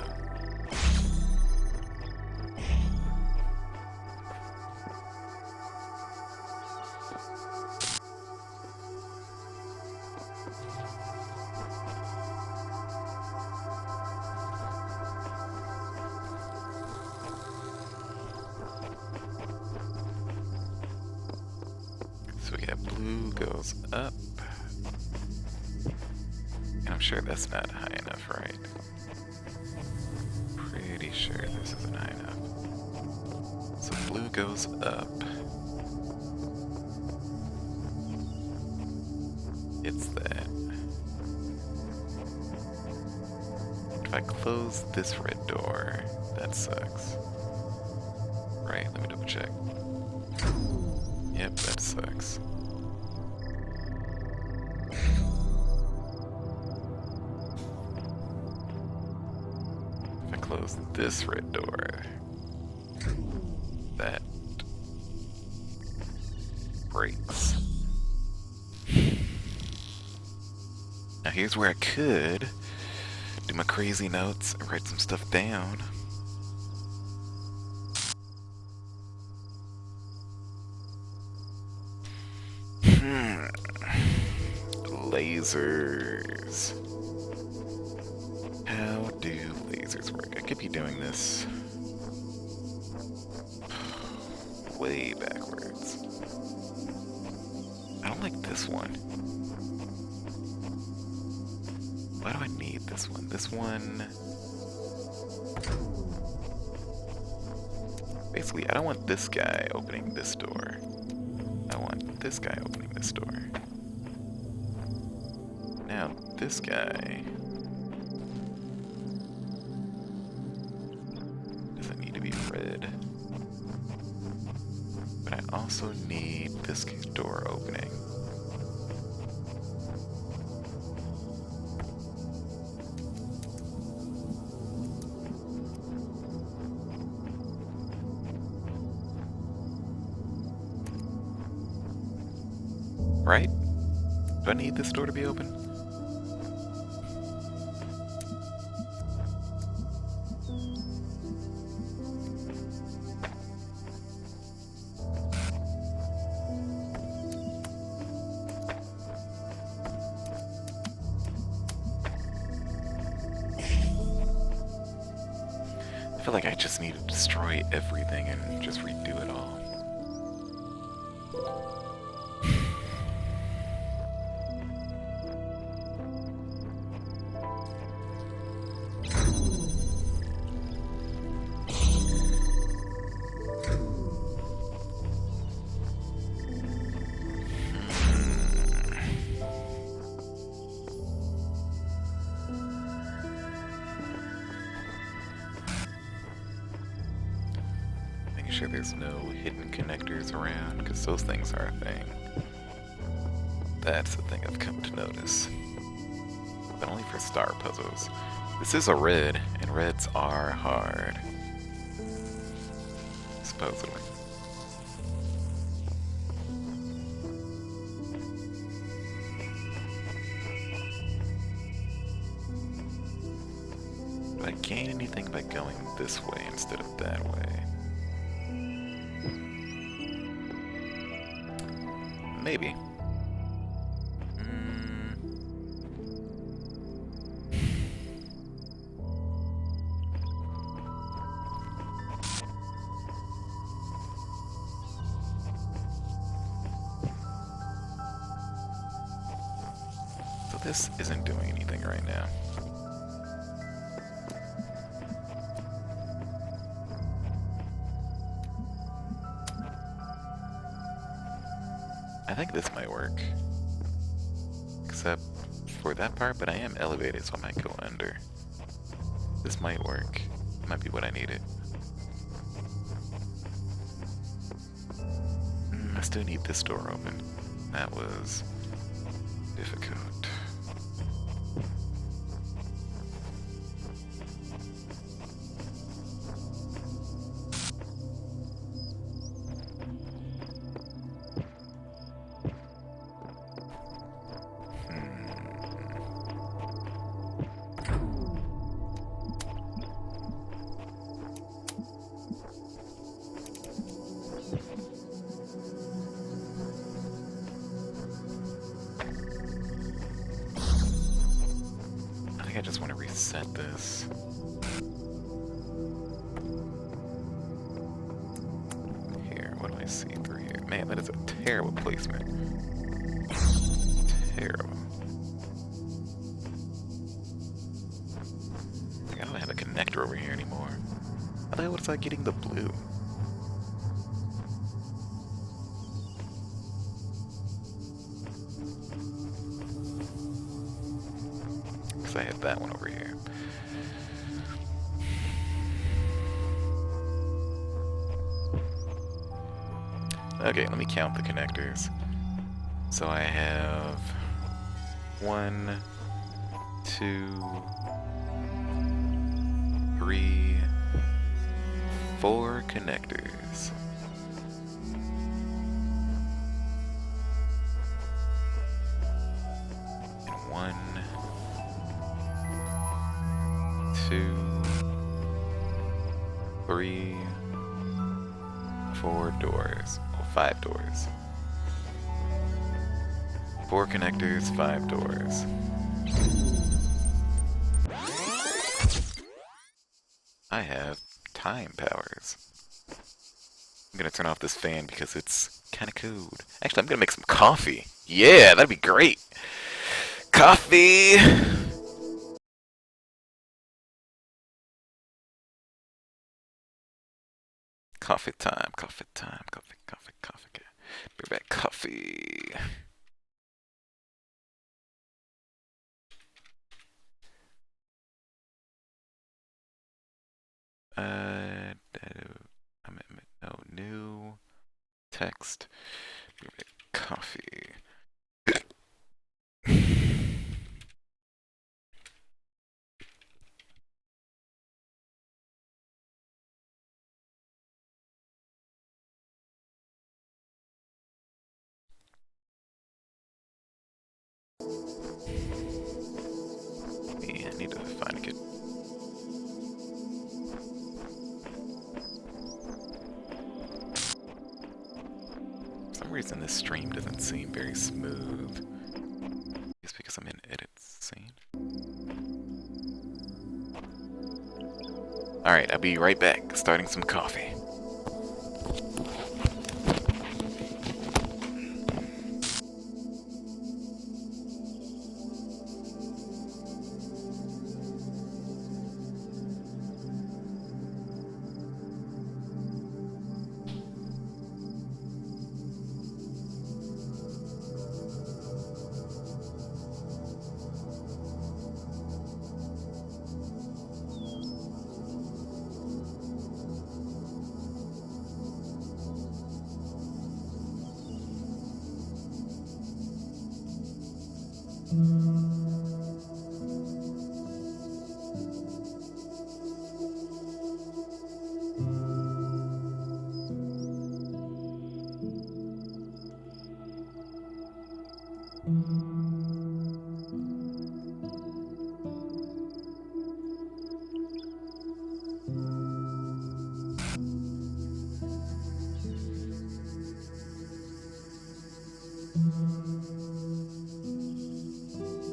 So we got blue goes up, sure that's not high enough, right? Pretty sure this isn't high enough. So blue goes up. It's that. If I close this red door, that sucks. Right, let me double check. Yep, that sucks. If I close this red door, that breaks. Now here's where I could do my crazy notes and write some stuff down. Lasers. How do lasers work? I could be doing this way backwards. I don't like this one. Why do I need this one? This one... Basically, I don't want this guy opening this door. I want this guy opening this door. Now, this guy... doesn't need to be red. But I also need this door opening. Right? Do I need this door to be open? I feel like I just need to destroy everything and just redo it all. Sure there's no hidden connectors around, because those things are a thing. That's the thing I've come to notice. But only for star puzzles. This is a red, and reds are hard. Supposedly. Do I gain anything by going this way instead of that way? Maybe. So this isn't doing anything right now. I think this might work. Except for that part, but I am elevated, so I might go under. This might work. Might be what I needed. I still need this door open. That was difficult. I just want to reset this. Here, what do I see through here? Man, that is a terrible placement. Terrible. connector over here anymore. How the hell was I getting the blue? Because I had that one over here. Okay, let me count the connectors. So I have 1, 2, 3, 4 connectors. And 1, 2, 3, 4 doors. Well, 5 doors. 4 connectors, 5 doors. I have time powers. I'm gonna turn off this fan because it's kinda cold. Actually, I'm gonna make some coffee. Yeah, that'd be great. Coffee! Coffee time, coffee time, coffee, coffee, coffee. Be right back, coffee. No, new text. Be right back, coffee. Yeah, I need to find a good. For some reason, this stream doesn't seem very smooth. It's because I'm in edit scene. Alright, I'll be right back, starting some coffee.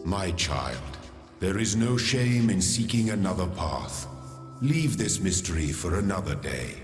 My child, there is no shame in seeking another path. Leave this mystery for another day.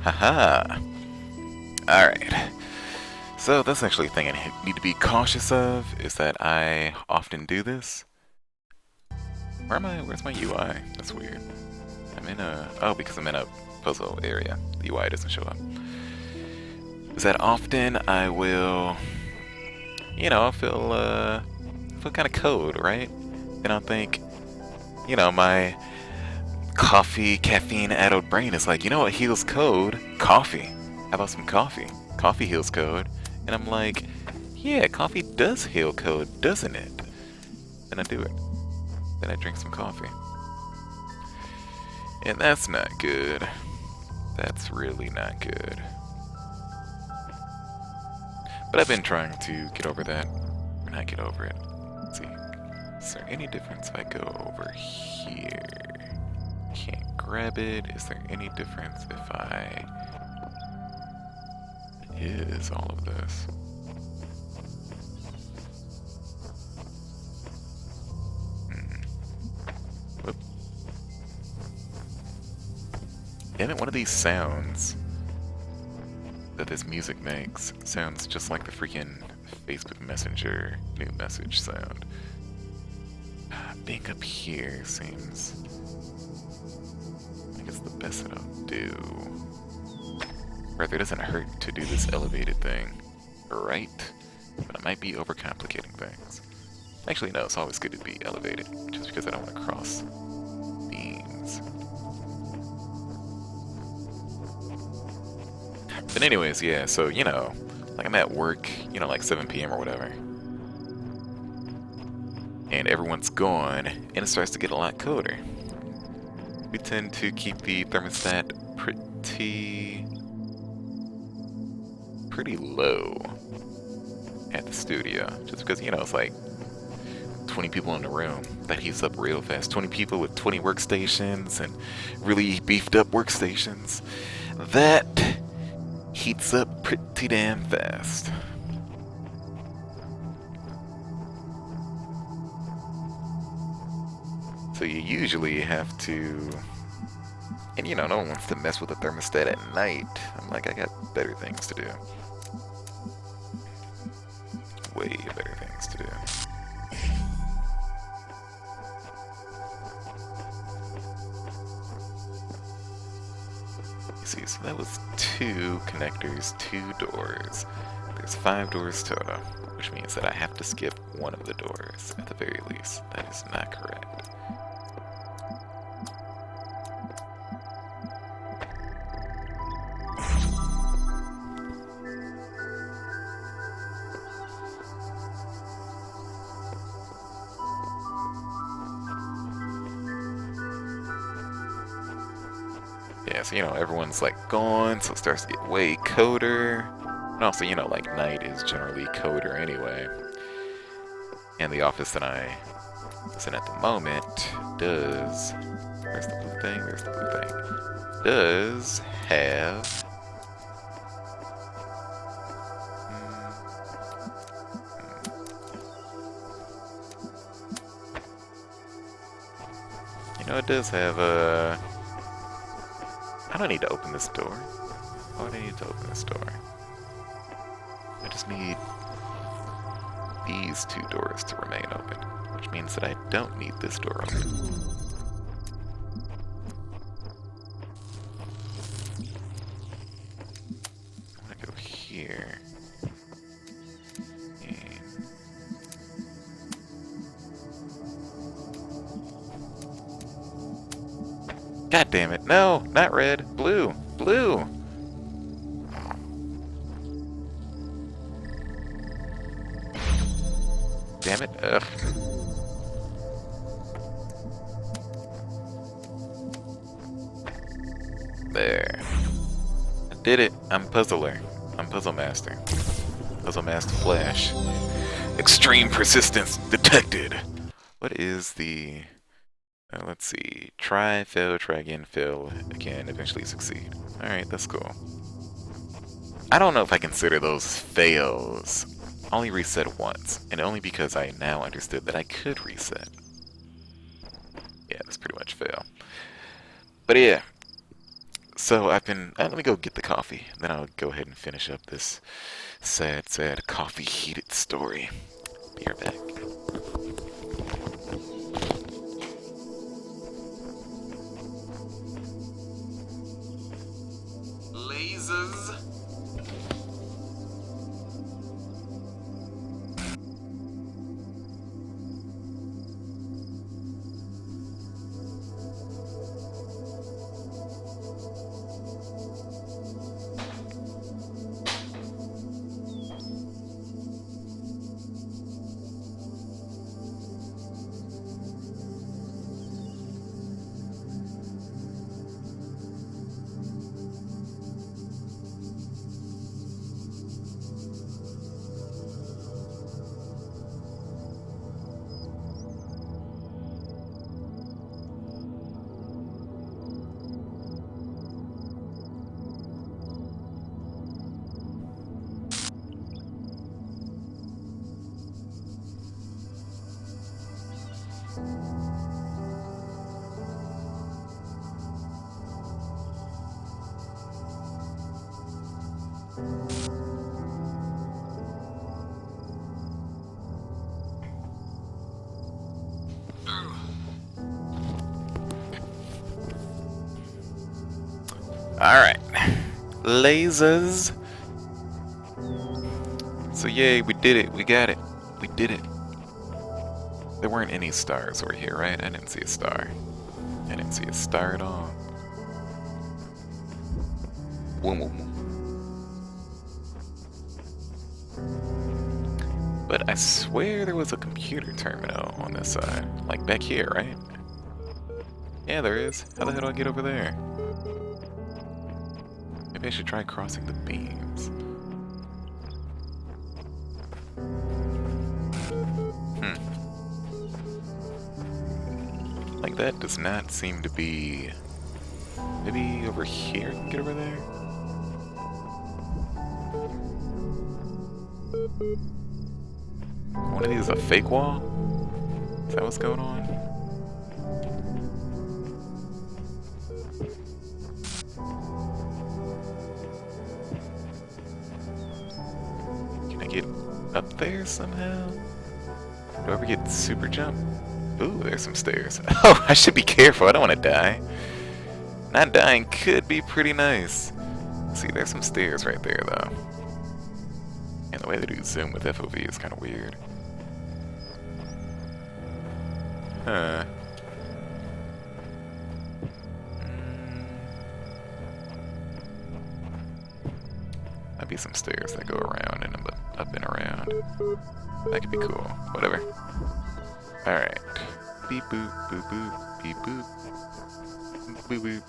Haha. Alright. So that's actually a thing I need to be cautious of, is that I often do this. Where am I? Where's my UI? That's weird. I'm in a... Oh, because I'm in a puzzle area. The UI doesn't show up. Is that often I will... You know, I'll feel kind of cold, right? And I'll think, you know, my coffee, caffeine-addled brain is like, you know what heals code? Coffee. How about some coffee? Coffee heals code. And I'm like, yeah, coffee does heal code, doesn't it? Then I do it. Then I drink some coffee. And that's not good. That's really not good. But I've been trying to get over that. Or not get over it. Let's see. Is there any difference if I go over here? Can't grab it. Is there any difference if I... Is all of this? Whoop. Damn it, one of these sounds that this music makes sounds just like the freaking Facebook Messenger new message sound. Being up here seems like it's the best that I'll do. Rather, it doesn't hurt to do this elevated thing, right? But I might be overcomplicating things. Actually, no, it's always good to be elevated, just because I don't want to cross beams. But anyways, yeah, so, you know, like I'm at work, you know, like 7 p.m. or whatever. And everyone's gone, and it starts to get a lot colder. We tend to keep the thermostat pretty low at the studio, just because, you know, it's like 20 people in the room. That heats up real fast. 20 people with 20 workstations and really beefed up workstations. That heats up pretty damn fast. So you usually have to... And you know, no one wants to mess with the thermostat at night. I'm like, I got better things to do. Way better things to do. You see, so that was 2 connectors, 2 doors. There's 5 doors total, which means that I have to skip one of the doors, at the very least. That is not correct. Yeah, so, you know, everyone's like gone, so it starts to get way colder. And also, you know, like night is generally colder anyway. And the office that I was in at the moment does... Where's the blue thing? There's the blue thing. Does have... You know, it does have a... I don't need to open this door. Why do I need to open this door? I just need these 2 doors to remain open, which means that I don't need this door open. I'm gonna go here. God damn it. No, not red. Blue. Blue. Damn it. Ugh. There. I did it. I'm puzzler. I'm puzzle master. Puzzle master Flash. Extreme persistence detected. What is the... let's see. Try, fail, try again, fail again, eventually succeed. Alright, that's cool. I don't know if I consider those fails. I only reset once, and only because I now understood that I could reset. Yeah, that's pretty much fail. But yeah. So I've been. Let me go get the coffee. Then I'll go ahead and finish up this sad, sad coffee-heated story. Be right back. Lasers. Alright. Lasers. So yay, we did it. We got it. We did it. There weren't any stars over here, right? I didn't see a star. I didn't see a star at all. Boom, boom, boom. But I swear there was a computer terminal on this side. Like back here, right? Yeah, there is. How the hell do I get over there? Maybe I should try crossing the beams. Like that does not seem to be... Maybe over here I can get over there? One of these is a fake wall? Is that what's going on? Can I get up there somehow? Do I ever get super jump? Ooh, there's some stairs. Oh, I should be careful. I don't want to die. Not dying could be pretty nice. See, there's some stairs right there, though. And the way they do zoom with FOV is kind of weird. Huh. Might be some stairs that go around and up and around. That could be cool. Whatever. Alright. Beep boop, boop boop, beep boop. Boop boop.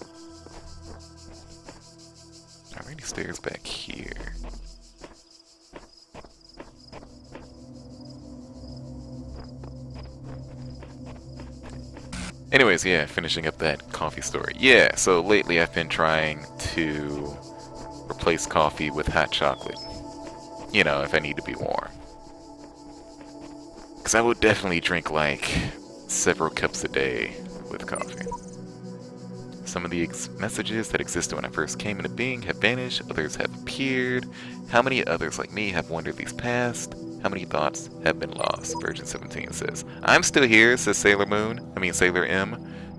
Are there any stairs back here? Anyways, yeah, finishing up that coffee story. Yeah, so lately I've been trying to replace coffee with hot chocolate. You know, if I need to be warm. Because I would definitely drink like several cups a day with coffee. Some of the messages that existed when I first came into being have vanished, others have appeared. How many others like me have wandered these past? How many thoughts have been lost? Version 17 says, I'm still here, says Sailor M,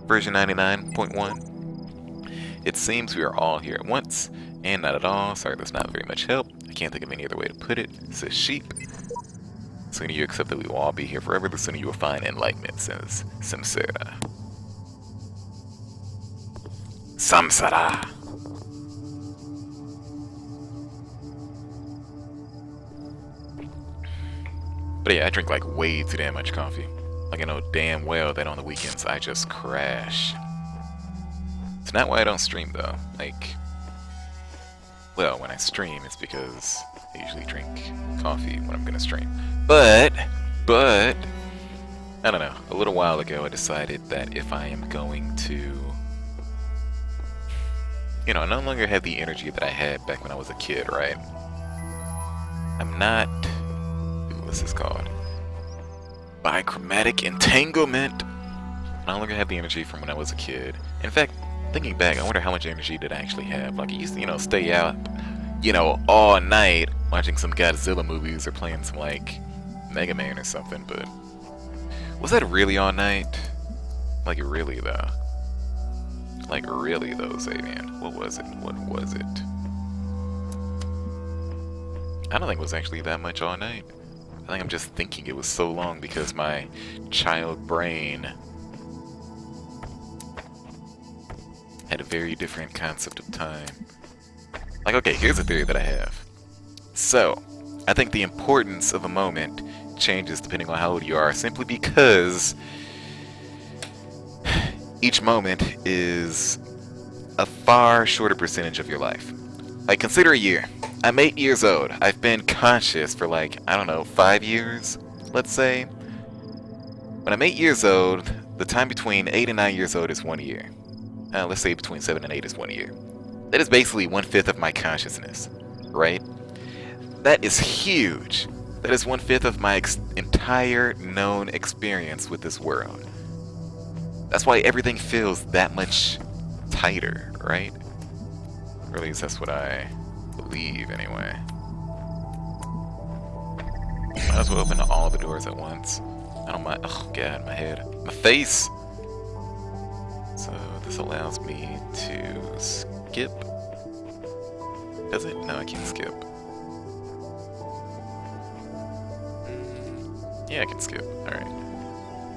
version 99.1. It seems we are all here at once, and not at all. Sorry, there's not very much help. I can't think of any other way to put it, says Sheep. The sooner you accept that we will all be here forever, the sooner you will find enlightenment, says Samsara. Samsara! But yeah, I drink like way too damn much coffee. Like I know damn well that on the weekends I just crash. It's not why I don't stream though. Like, well, when I stream it's because I usually drink coffee when I'm gonna stream. But, I don't know, a little while ago I decided that if I am going to, you know, I no longer have the energy that I had back when I was a kid, right? I'm not, what's this called? Bichromatic entanglement. I no longer have the energy from when I was a kid. In fact, Thinking back, I wonder how much energy did I actually have. Like, I used to, stay out, all night watching some Godzilla movies or playing some, like, Mega Man or something, but was that really all night? Like, really, though? Like, really, though, Xavian? What was it? What was it? I don't think it was actually that much all night. I think I'm just thinking it was so long because my child brain had a very different concept of time. Like, okay, here's a theory that I have. So, I think the importance of a moment changes depending on how old you are, simply because each moment is a far shorter percentage of your life. Like, consider a year. I'm 8 years old. I've been conscious for, like, I don't know, 5 years, let's say. When I'm 8 years old, the time between 8 and 9 years old is 1 year. Let's say between 7 and 8 is 1 year. That is basically 1/5 of my consciousness, right? That is huge. That is 1/5 of my entire known experience with this world. That's why everything feels that much tighter, right? Or at least that's what I believe, anyway. Might as well open all the doors at once. I don't mind. Oh god, my head. My face! So this allows me to skip. Does it? No, I can't skip. Yeah, I can skip. Alright.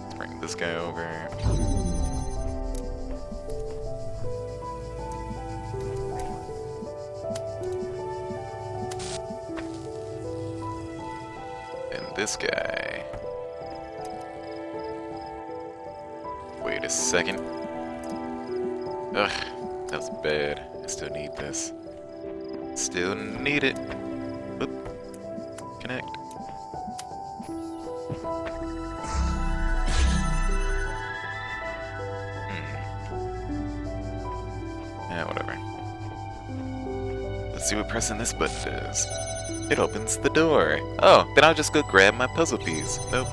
Let's bring this guy over. And this guy. Wait a second. Ugh, that was bad. I still need this. Still need it. Oop. Connect. Yeah, whatever. Let's see what pressing this button does. It opens the door. Oh, then I'll just go grab my puzzle piece. Nope.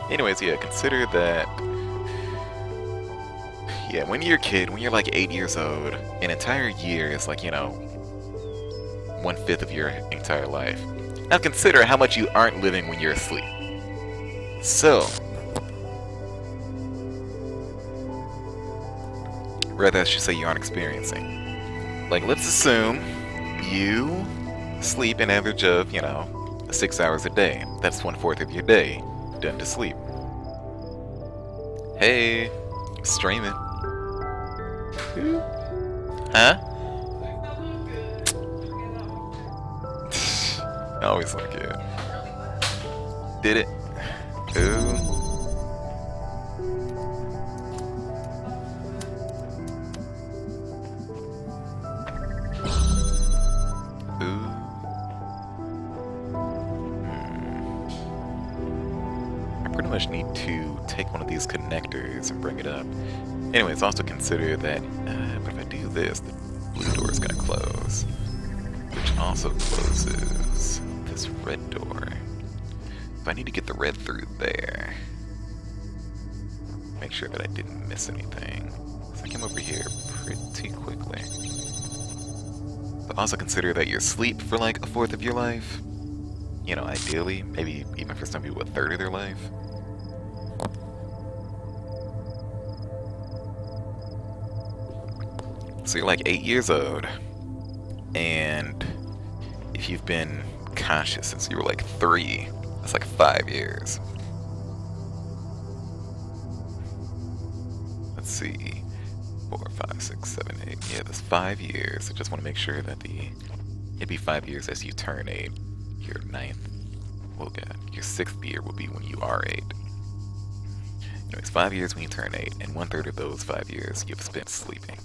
Anyways, yeah, consider that. Yeah, when you're a kid, when you're like 8 years old, an entire year is like, 1/5 of your entire life. Now consider how much you aren't living when you're asleep. So, rather I should say you aren't experiencing. Like, let's assume you sleep an average of, 6 hours a day. That's 1/4 of your day done to sleep. Hey, streaming. Huh? I always look good. Did it? Ooh. I pretty much need to take one of these connectors and bring it up. Anyways, also consider that, but if I do this, the blue door is gonna close, which also closes this red door. So I need to get the red through there. Make sure that I didn't miss anything. So I came over here pretty quickly. But also consider that you sleep for like 1/4 of your life. Ideally, maybe even for some people 1/3 of their life. So you're like 8 years old, and if you've been conscious since you were like 3, that's like 5 years. Let's see, 4, 5, 6, 7, 8. Yeah, that's 5 years. I just want to make sure that it'd be 5 years as you turn 8. Your 9th, well, God, your 6th year will be when you are 8. Anyways, 5 years when you turn 8, and 1/3 of those 5 years you've spent sleeping.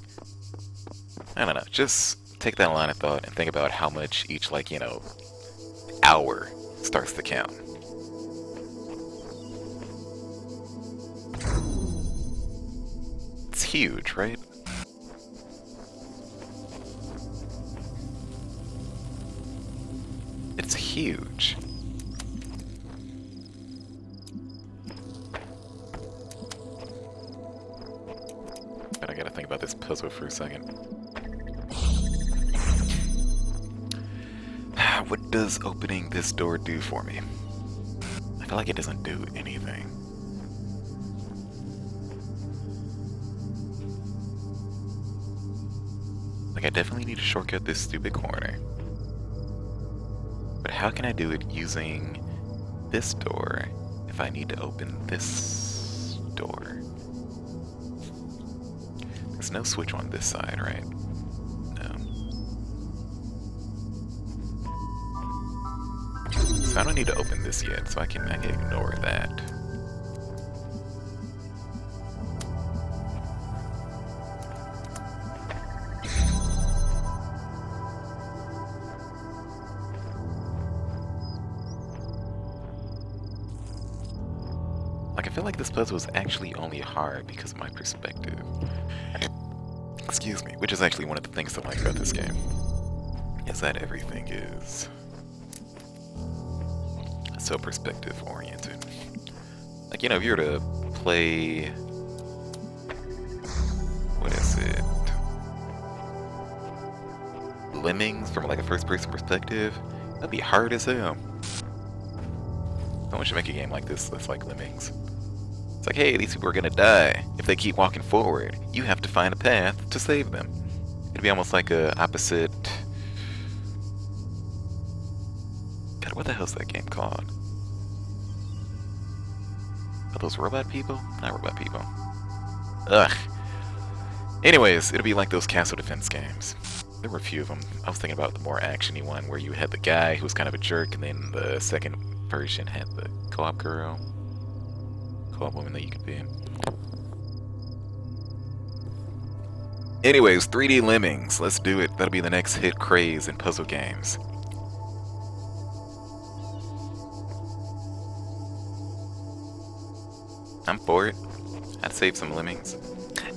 I don't know, just take that line of thought and think about how much each, hour starts to count. It's huge, right? It's huge. But I gotta think about this this puzzle for a second. What does opening this door do for me? I feel like it doesn't do anything. Like, I definitely need to shortcut this stupid corner. But how can I do it using this door if I need to open this door? There's no switch on this side, right? No. So I don't need to open this yet, so I can ignore that. Like, I feel like this puzzle is actually only hard because of my perspective. Excuse me, which is actually one of the things I like about this game. Is that everything is so perspective oriented. Like, you know, if you were to play, what is it? Lemmings from like a first person perspective, that'd be hard as hell. Someone should make a game like this that's like Lemmings. It's like, hey, these people are gonna die. If they keep walking forward, you have to find a path to save them. It'd be almost like a opposite. God, what the hell's that game called? Are those robot people? Not robot people. Ugh. Anyways, it'll be like those castle defense games. There were a few of them. I was thinking about the more actiony one where you had the guy who was kind of a jerk, and then the second version had the co-op girl. Co-op woman that you could be in. Anyways, 3D Lemmings. Let's do it. That'll be the next hit craze in puzzle games. I'm for it. I'd save some lemmings.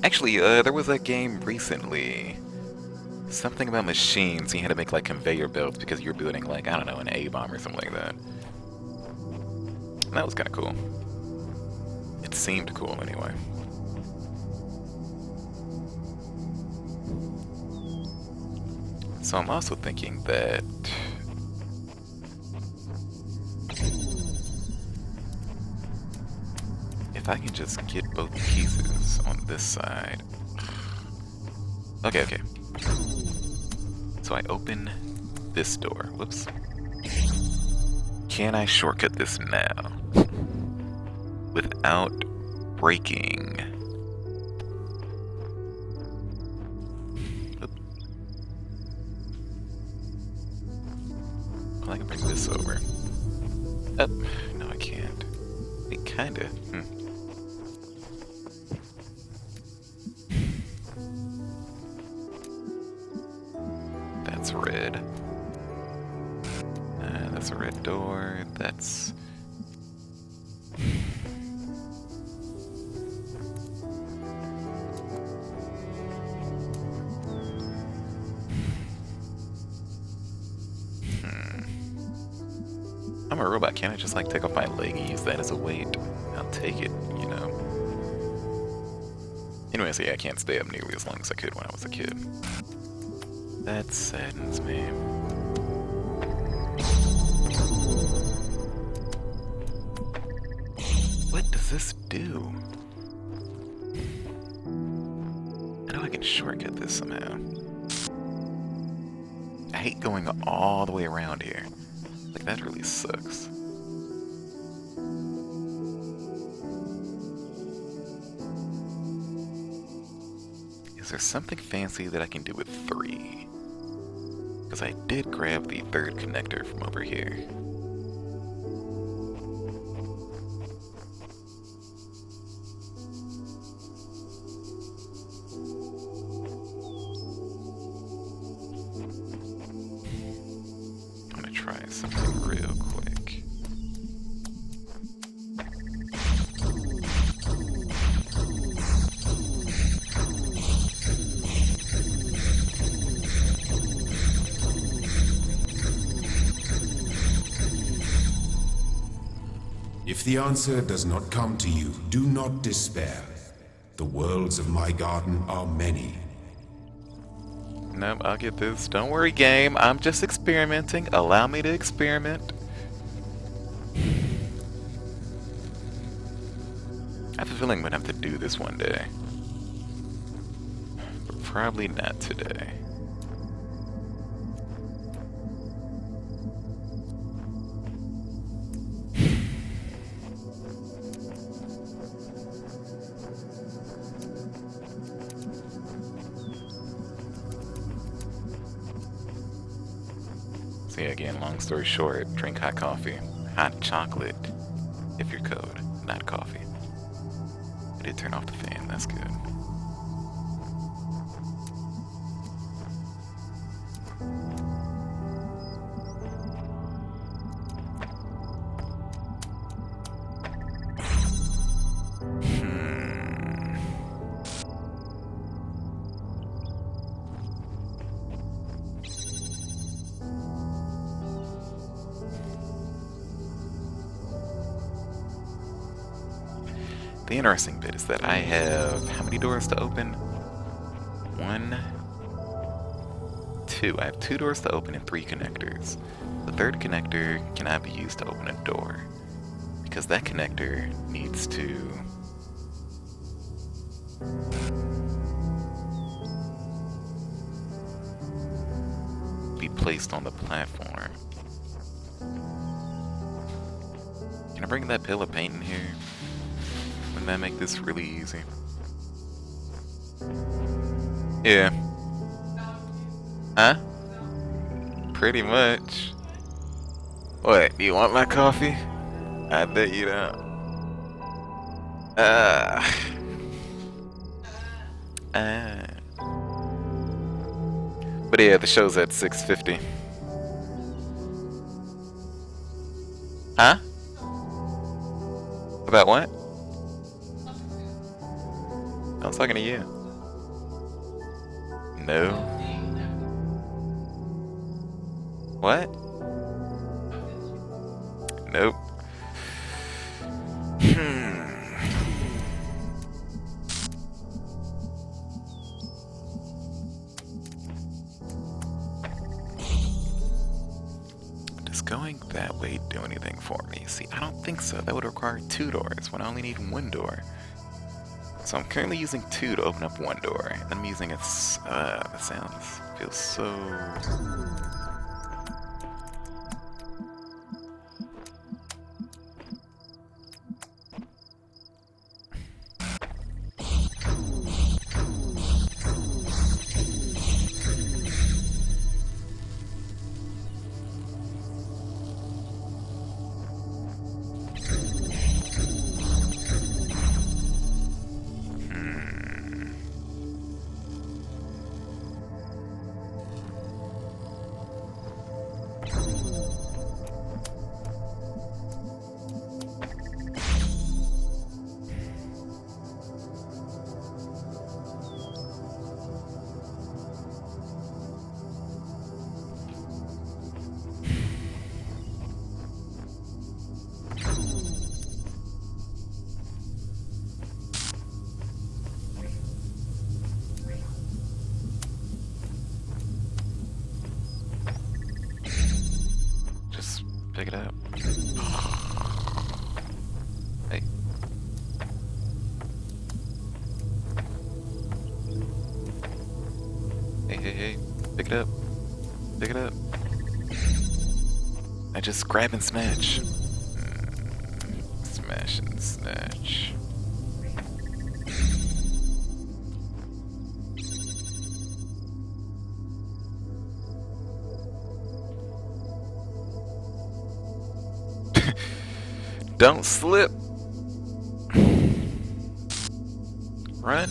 Actually, there was a game recently. Something about machines. You had to make like conveyor belts because you were building like, I don't know, an A-bomb or something like that. And that was kind of cool. It seemed cool anyway. So I'm also thinking that if I can just get both pieces on this side. Okay. So I open this door. Whoops. Can I shortcut this now? Without breaking. Oop. Well, I can bring this over. Oh, no, I can't. Wait, kinda. That's red. That's a red door. That's... I'm a robot. Can't I just like take off my leg and use that as a weight? I'll take it, you know. Anyway, so yeah, I can't stay up nearly as long as I could when I was a kid. That saddens me. What does this do? I know I can shortcut this somehow. I hate going all the way around here. Like, that really sucks. Is there something fancy that I can do with 3? Because I did grab the 3rd connector from over here. I'm gonna try something real quick. If the answer does not come to you, do not despair. The worlds of my garden are many, Nope, I'll get this. Don't worry, game. I'm just experimenting. Allow me to experiment. I have a feeling I'm gonna have to do this one day. But probably not today. So yeah, again, long story short, drink hot coffee. Hot chocolate, if you're cold, not coffee. I did turn off the fan, that's good. The interesting bit is that I have how many doors to open? 1, 2. I have 2 doors to open and 3 connectors. The third connector cannot be used to open a door because that connector needs to be placed on the platform. Can I bring that pill of paint in here? Wouldn't that make this really easy? Yeah. Huh? Pretty much. What, do you want my coffee? I bet you don't. But yeah, the show's at 6:50. Huh? About what? I'm talking to you. No. What? Nope. Does going that way do anything for me? See, I don't think so. That would require 2 doors when I only need 1 door. So I'm currently using 2 to open up 1 door. And I'm using it. That sounds feels so. Pick it up. Hey. Hey. Pick it up. Pick it up. I just grab and snatch. Smash and snatch. Don't slip. Run.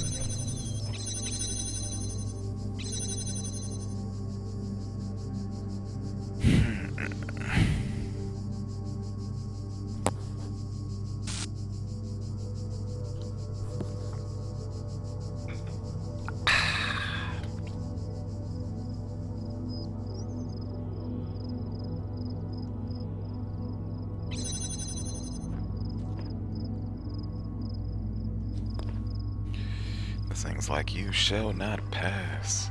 Things like you shall not pass.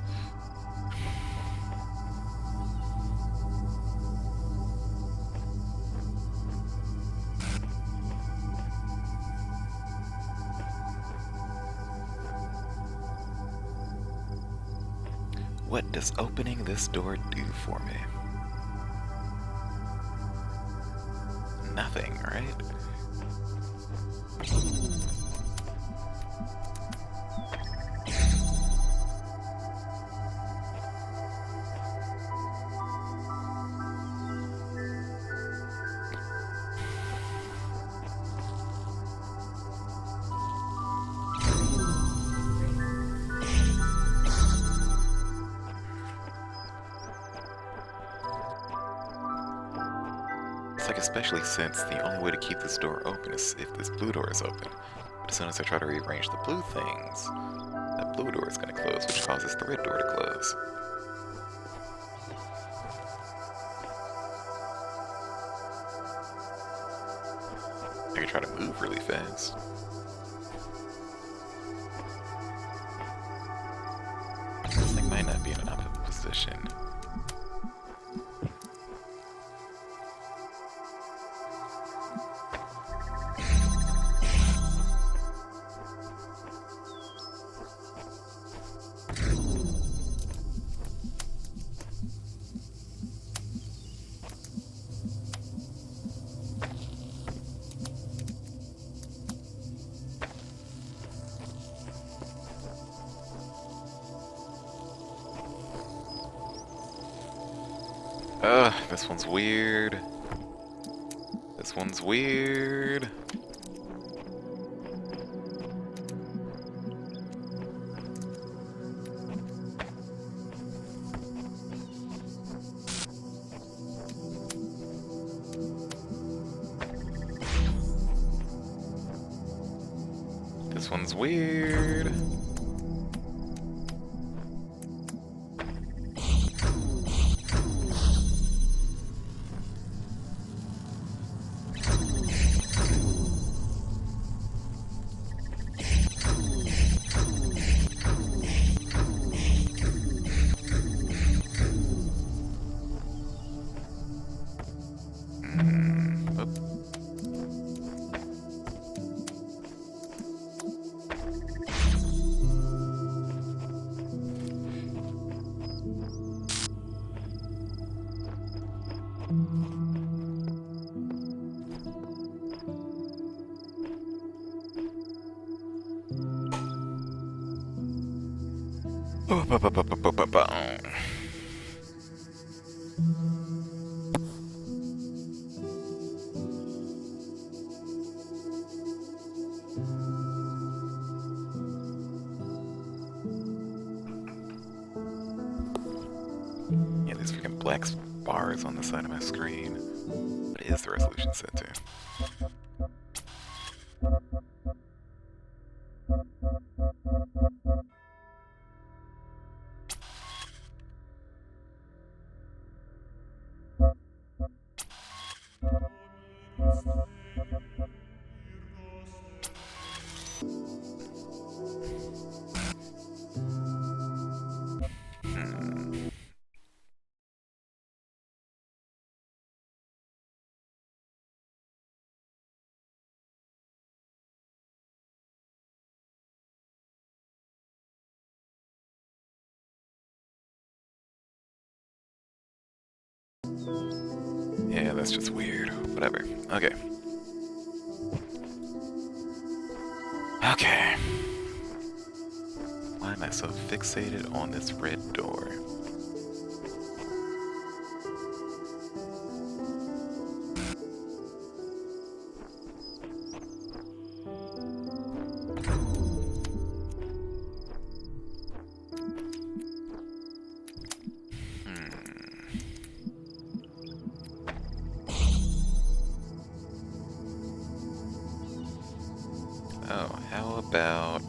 What does opening this door do for me? Nothing, right? It's like, especially since the only way to keep this door open is if this blue door is open. But as soon as I try to rearrange the blue things, that blue door is going to close, which causes the red door to close. I can try to move really fast. This thing might not be in an optimal position. This one's weird. This one's weird. This one's weird. Yeah, these freaking black bars on the side of my screen. What is the resolution set to? Yeah, that's just weird. Whatever. Okay. Okay. Why am I so fixated on this red door? Oh, how about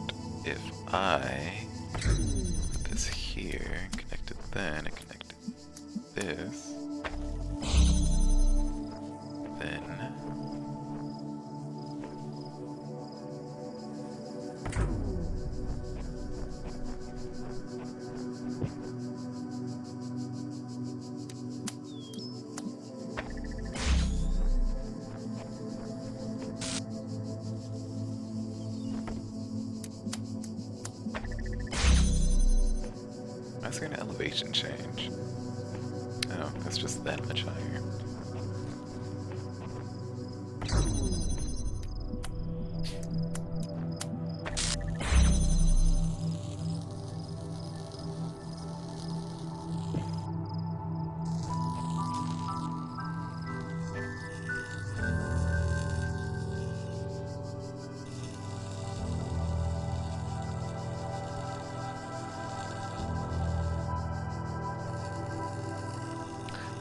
if I put this here, connect it then, and connect this, then is there an elevator elevation change. Oh, it's just that much higher.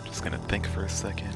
Just gonna think for a second.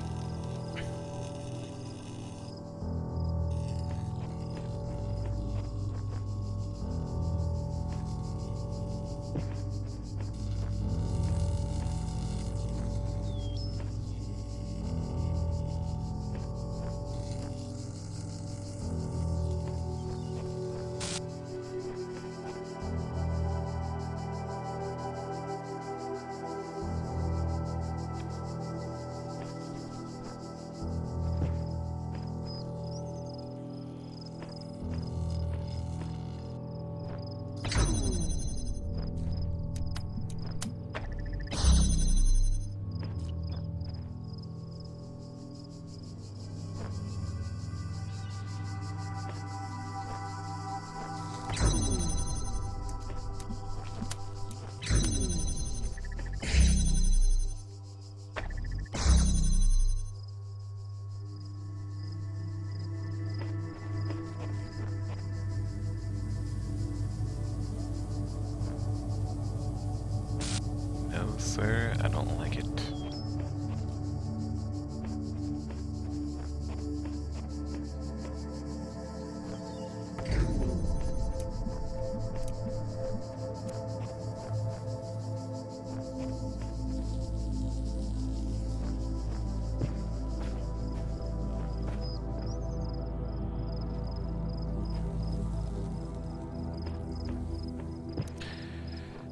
No, sir, I don't like it.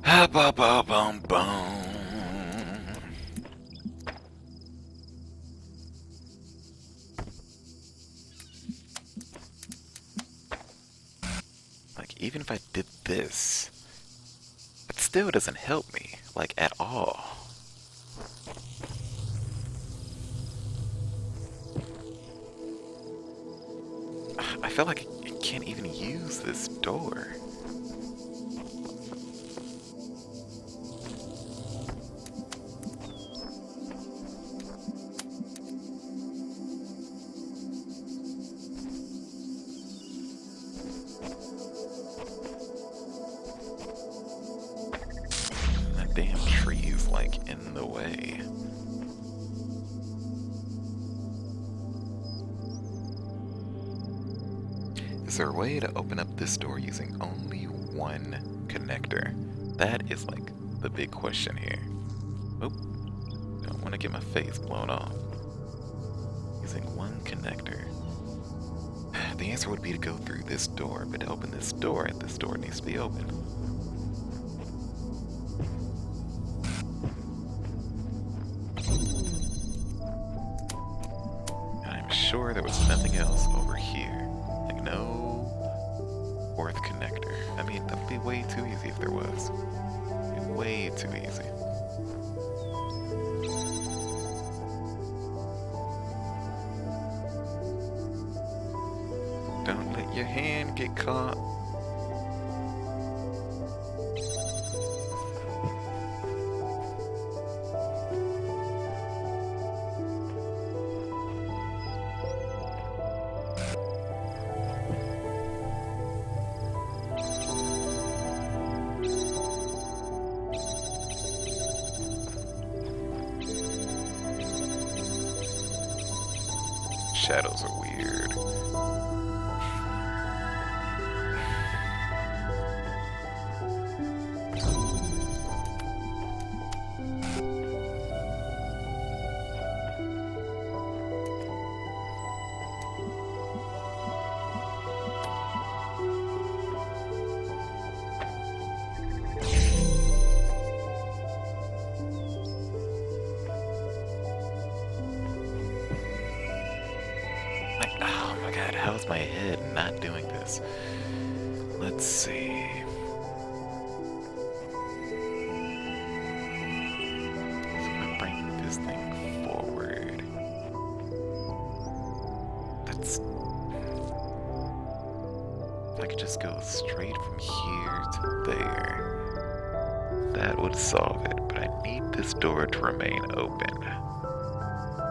Ha ba ba bum bum. Like, even if I did this, it still doesn't help me, like, at all. I feel like I can't even use this door. That damn tree is, like, in the way. Is there a way to open up this door using only one connector? That is, like, the big question here. Oh, don't want to get my face blown off. Using one connector. The answer would be to go through this door, but to open this door needs to be open. I'm sure there was nothing else over here. Like, no fourth connector. I mean, that would be way too easy if there was. It'd be way too easy. Don't let your hand get caught. Shadows are weird. Oh my god, how's my head not doing this? Let's see. this thing forward. That's... I could just go straight from here to there. That would solve it, but I need this door to remain open.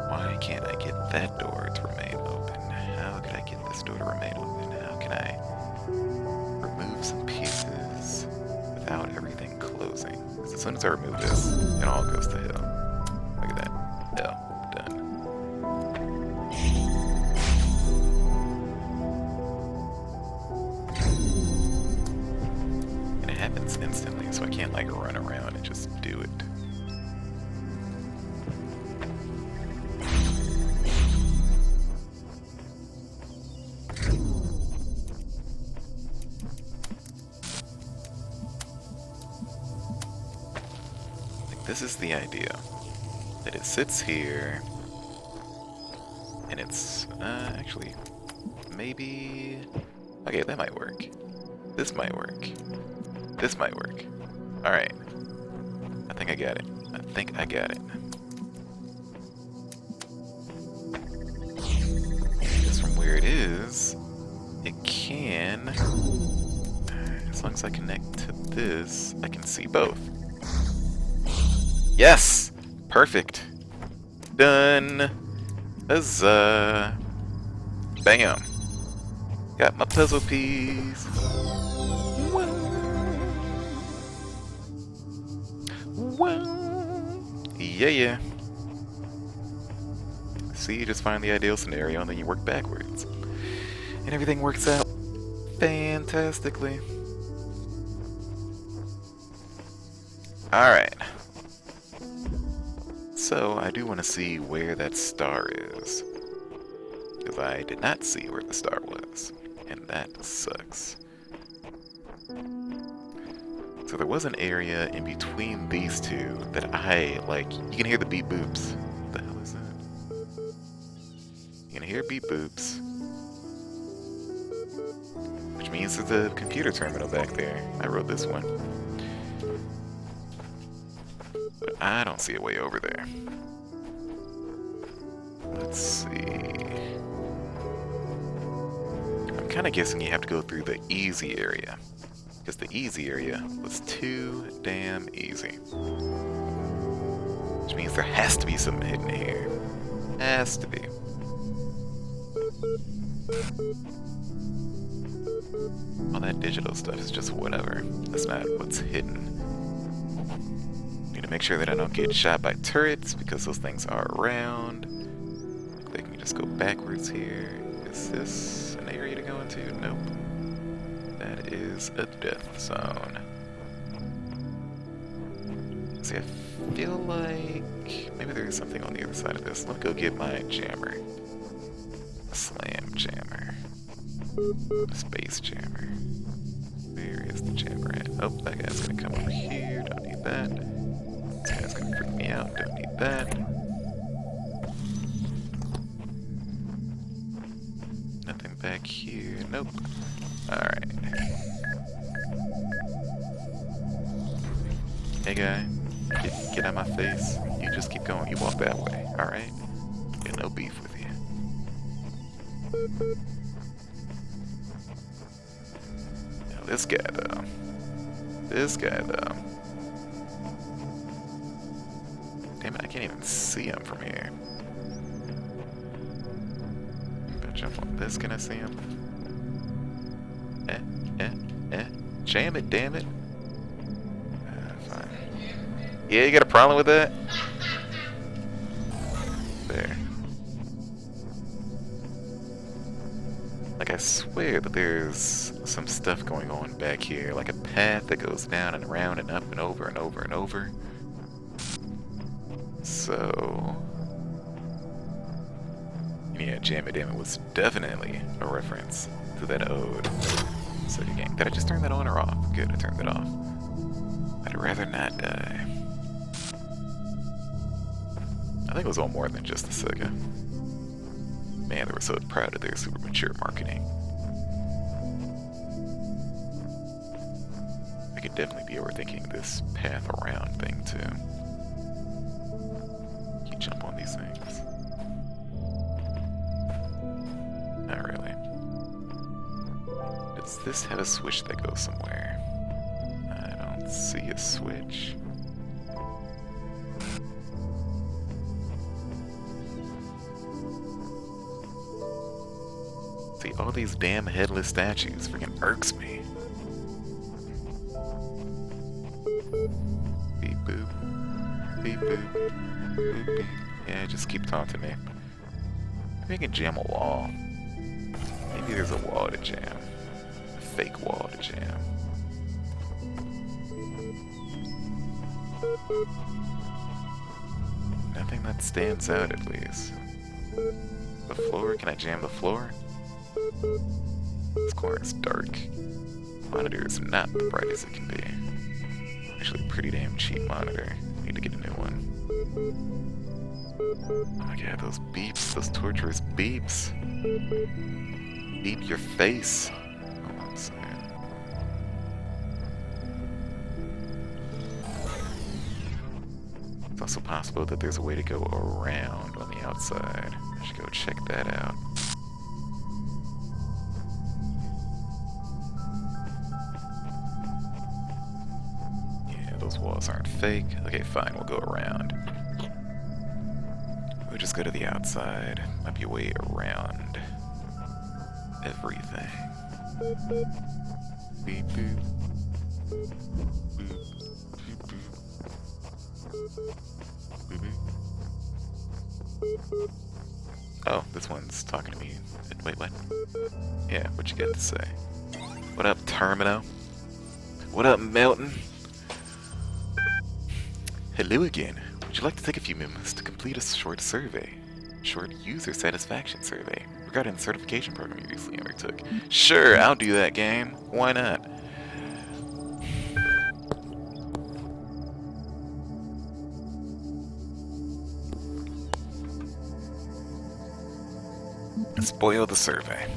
Why can't I get that door to remain open? How could I get this door to remain open? How can I remove some pieces without everything closing? Because as soon as I remove this, it all goes to hell. Look at that. Hell. Done. And it happens instantly, so I can't like run around and just do it. This is the idea, that it sits here, and it's, actually, maybe, okay, that might work. This might work. This might work. Alright. I think I got it. I think I got it. Because from where it is, it can, as long as I connect to this, I can see both. Yes! Perfect. Done. Huzzah. Bam. Got my puzzle piece. Whoa. Whoa. Yeah. See, you just find the ideal scenario and then you work backwards. And everything works out fantastically. Alright. So, I do want to see where that star is. Because I did not see where the star was. And that sucks. So there was an area in between these two that I, like, you can hear the beep boops. What the hell is that? You can hear beep boops. Which means there's a computer terminal back there. I wrote this one. But I don't see a way over there. Let's see. I'm kind of guessing you have to go through the easy area. Because the easy area was too damn easy. Which means there has to be something hidden here. Has to be. All that digital stuff is just whatever. That's not what's hidden. Need to make sure that I don't get shot by turrets because those things are around. Looks like we can just go backwards here. Is this an area to go into? Nope. That is a death zone. See, I feel like maybe there's something on the other side of this. Let me go get my jammer. A slam jammer. A space jammer. Where is the jammer at? Oh, that guy's gonna come over here. Don't need that. This guy's gonna freak me out. Don't need that. Nothing back here. Nope. Alright. Hey guy, get out of my face. You just keep going. You walk that way, alright? Got no beef with you. Now this guy though. Damn it, I can't even see him from here. If I jump on this, can I see him? Jam it, damn it. Fine. Yeah, you got a problem with that? There. Like, I swear that there's some stuff going on back here. Like a path that goes down and around and up and over and over and over. So... yeah, Jam It Damn It was definitely a reference to that ode. Sega game. Did I just turn that on or off? Good, I turned it off. I'd rather not die. I think it was on more than just the Sega. Man, they were so proud of their super mature marketing. I could definitely be overthinking this path around thing too. you jump on these things? Not really. Does this have a switch that goes somewhere? I don't see a switch. See, all these damn headless statues freaking irks me. Beep boop. Beep boop. Boop beep. Yeah, just keep taunting me. Maybe I can jam a wall. Maybe there's a wall to jam. A fake wall to jam. Nothing that stands out, at least. The floor? Can I jam the floor? This corner is dark. Monitor is not the brightest it can be. Actually, a pretty damn cheap monitor. Need to get a new one. Oh my god, those beeps, those torturous beeps. Beep your face. Hold on a second. It's also possible that there's a way to go around on the outside. I should go check that out. Yeah, those walls aren't fake. Okay, fine, we'll go around. We'll just go to the outside. Might be a way around everything. Beep boop. Boop. Beep boop. Boop boop. Oh, this one's talking to me. Wait, what? Yeah, what you got to say? What up, Termino? What up, Melton? Hello again. Would you like to take a few minutes to complete a short survey? Short user satisfaction survey regarding the certification program you recently undertook. Sure, I'll do that, game. Why not? Spoil the survey.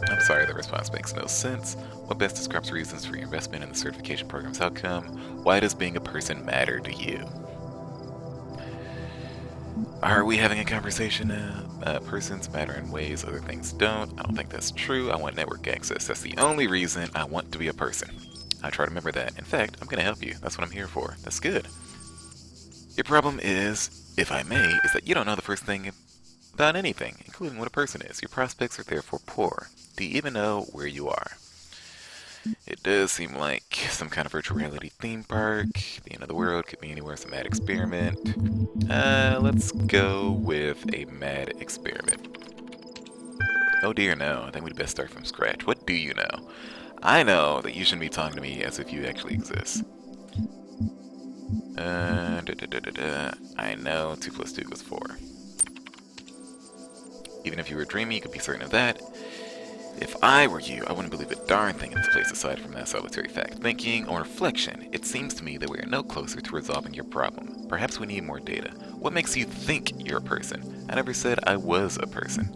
I'm sorry, the response makes no sense. What best describes reasons for your investment in the certification program's outcome? Why does being a person matter to you? Are we having a conversation now? Persons matter in ways other things don't. I don't think that's true. I want network access. That's the only reason I want to be a person. I try to remember that. In fact, I'm going to help you. That's what I'm here for. That's good. Your problem is, if I may, is that you don't know the first thing about anything, including what a person is. Your prospects are therefore poor. Do you even know where you are? It does seem like some kind of virtual reality theme park. The end of the world could be anywhere. It's a mad experiment. Let's go with a mad experiment. Oh dear, no. I think we'd best start from scratch. What do you know? I know that you shouldn't be talking to me as if you actually exist. I know 2 plus 2 equals 4. Even if you were dreaming, you could be certain of that. If I were you, I wouldn't believe a darn thing in this place aside from that solitary fact. Thinking or reflection, it seems to me that we are no closer to resolving your problem. Perhaps we need more data. What makes you think you're a person? I never said I was a person.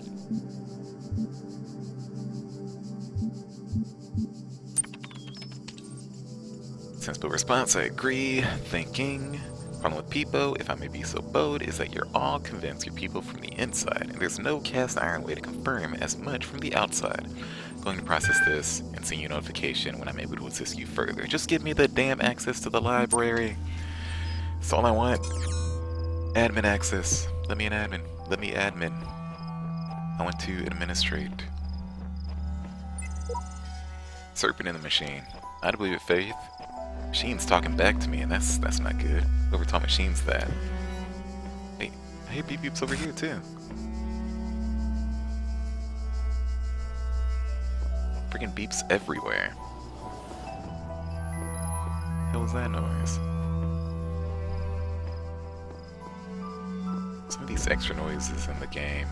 Sensible response, I agree. Thinking. Problem with people, if I may be so bold, is that you're all convinced you're people from the inside, and there's no cast iron way to confirm as much from the outside. I'm going to process this and send you a notification when I'm able to assist you further. Just give me the damn access to the library. That's all I want. Admin access. Let me an admin. Let me admin. I want to administrate. Serpent in the machine. I believe it, Faith. Machine's talking back to me, and that's not good. Whoever taught machines that. Hey, I hear beep beeps over here too. Freaking beeps everywhere. What was that noise? Some of these extra noises in the game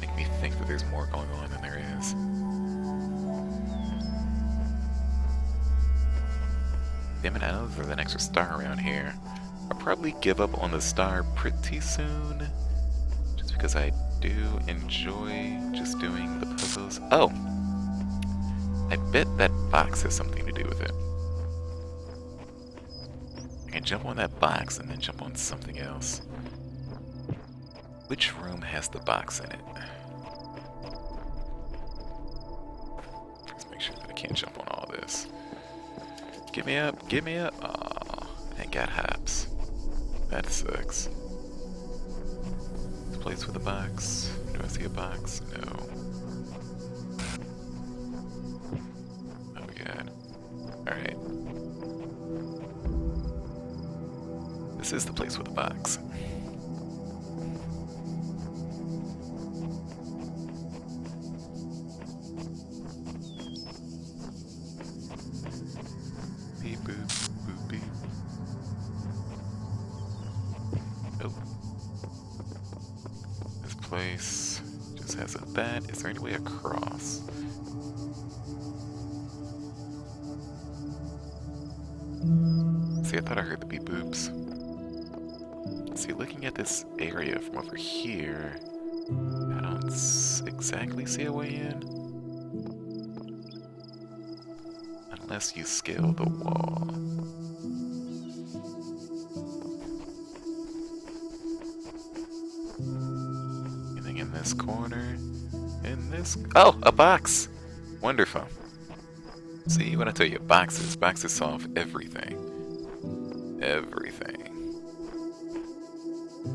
make me think that there's more going on than there is. Damn it, I know there's an extra star around here. I'll probably give up on the star pretty soon. Just because I do enjoy just doing the puzzles. Oh! I bet that box has something to do with it. I can jump on that box and then jump on something else. Which room has the box in it? Let's make sure that I can't jump on all this. Get me up, get me up. Aw, I ain't got hops. That sucks. This place with a box. Do I see a box? No. Oh god. Alright. This is the place with a box. Beep boop boop beep. Oh. This place just has a bat. Is there any way across? See, I thought I heard the beep boops. See, looking at this area from over here, I don't exactly see a way in. Unless you scale the wall. Anything in this corner? In this... Oh! A box! Wonderful. See, when I tell you boxes solve everything. Everything.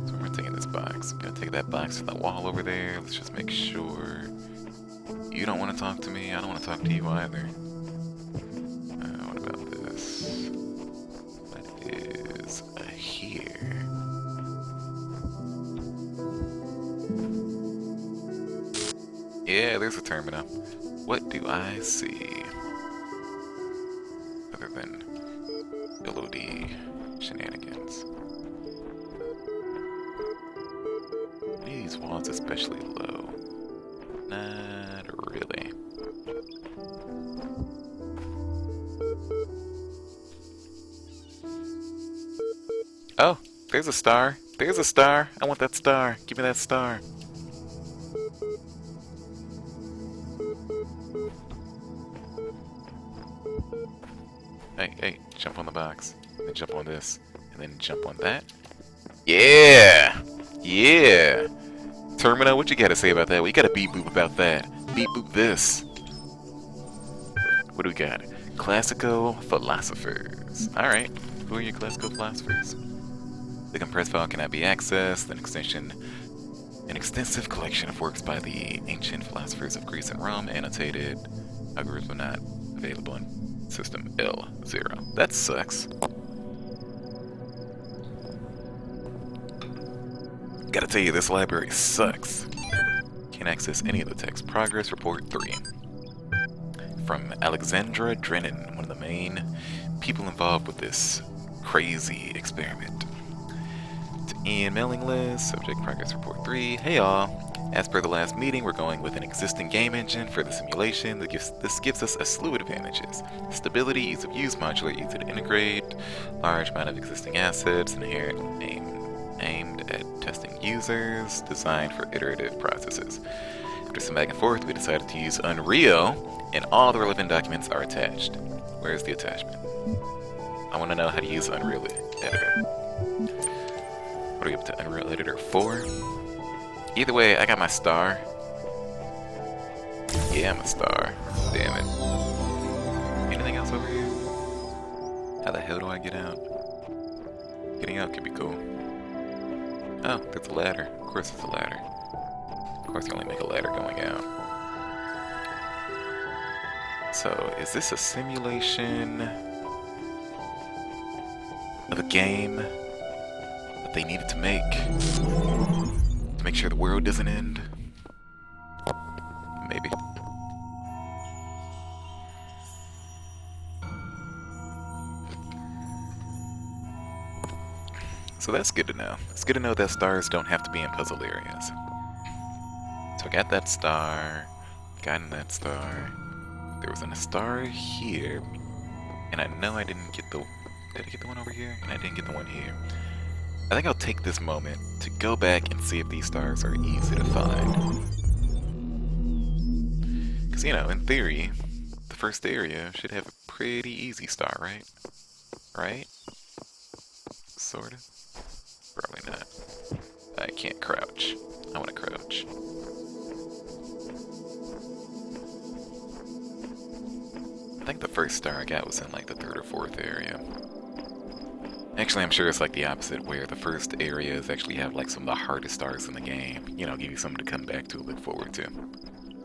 So we're taking this box. I'm gonna take that box to that wall over there. Let's just make sure. You don't want to talk to me. I don't want to talk to you either. What about this? What is here? Yeah, there's a terminal. What do I see? Other than LOD shenanigans. Are these walls especially low? Not really. Oh, there's a star. There's a star. I want that star. Give me that star. Hey, jump on the box. Then jump on this. And then jump on that. Yeah! Yeah! Termina, what you gotta say about that? What you gotta beep boop about that? Beep boop this. What do we got? Classical philosophers. Alright. Who are your classical philosophers? The compressed file cannot be accessed. An extensive collection of works by the ancient philosophers of Greece and Rome, annotated. Algorithm not available in system L0. That sucks. Gotta tell you, this library sucks. Can't access any of the text. Progress report 3. From Alexandra Drennan, one of the main people involved with this crazy experiment. To Ian mailing list, subject progress report 3. Hey y'all. As per the last meeting, we're going with an existing game engine for the simulation. This gives us a slew of advantages. Stability, ease of use, modular, easy to integrate, large amount of existing assets, inherent aimed at testing users, designed for iterative processes. After some back and forth, we decided to use Unreal, and all the relevant documents are attached. Where's the attachment? I want to know how to use Unreal Editor. What are we up to? Unreal Editor 4? Either way, I got my star. Yeah, I'm a star. Damn it. Anything else over here? How the hell do I get out? Getting out could be cool. Oh, there's a ladder. Of course it's a ladder. Of course you only make a ladder going out. So, is this a simulation of a game that they needed to make sure the world doesn't end? Maybe. So that's good to know. It's good to know that stars don't have to be in puzzle areas. So I got that star, gotten that star. There was a star here, and I know I didn't get the... Did I get the one over here? And I didn't get the one here. I think I'll take this moment to go back and see if these stars are easy to find. Because, you know, in theory, the first area should have a pretty easy star, right? Right? sorta? Probably not. I can't crouch. I want to crouch. I think the first star I got was in like the third or fourth area. Actually, I'm sure it's like the opposite, where the first areas actually have like some of the hardest stars in the game. You know, give you something to come back to, look forward to.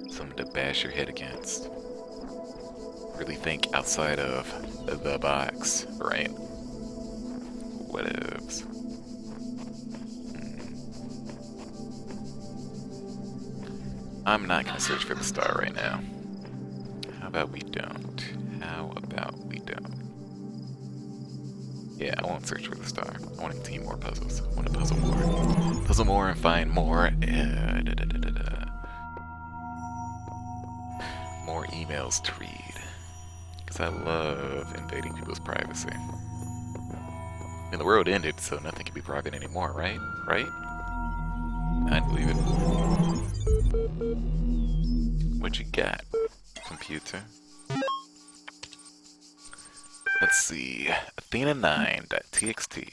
Something to bash your head against. Really think outside of the box, right? Whatevs. I'm not gonna search for the star right now. How about we don't? How about we don't? Yeah, I won't search for the star. I want to continue more puzzles. I want to puzzle more. Puzzle more and find more. More emails to read. Because I love invading people's privacy. I mean, the world ended, so nothing can be private anymore, right? Right? I believe it. What you got, computer? Let's see. Athena9.txt.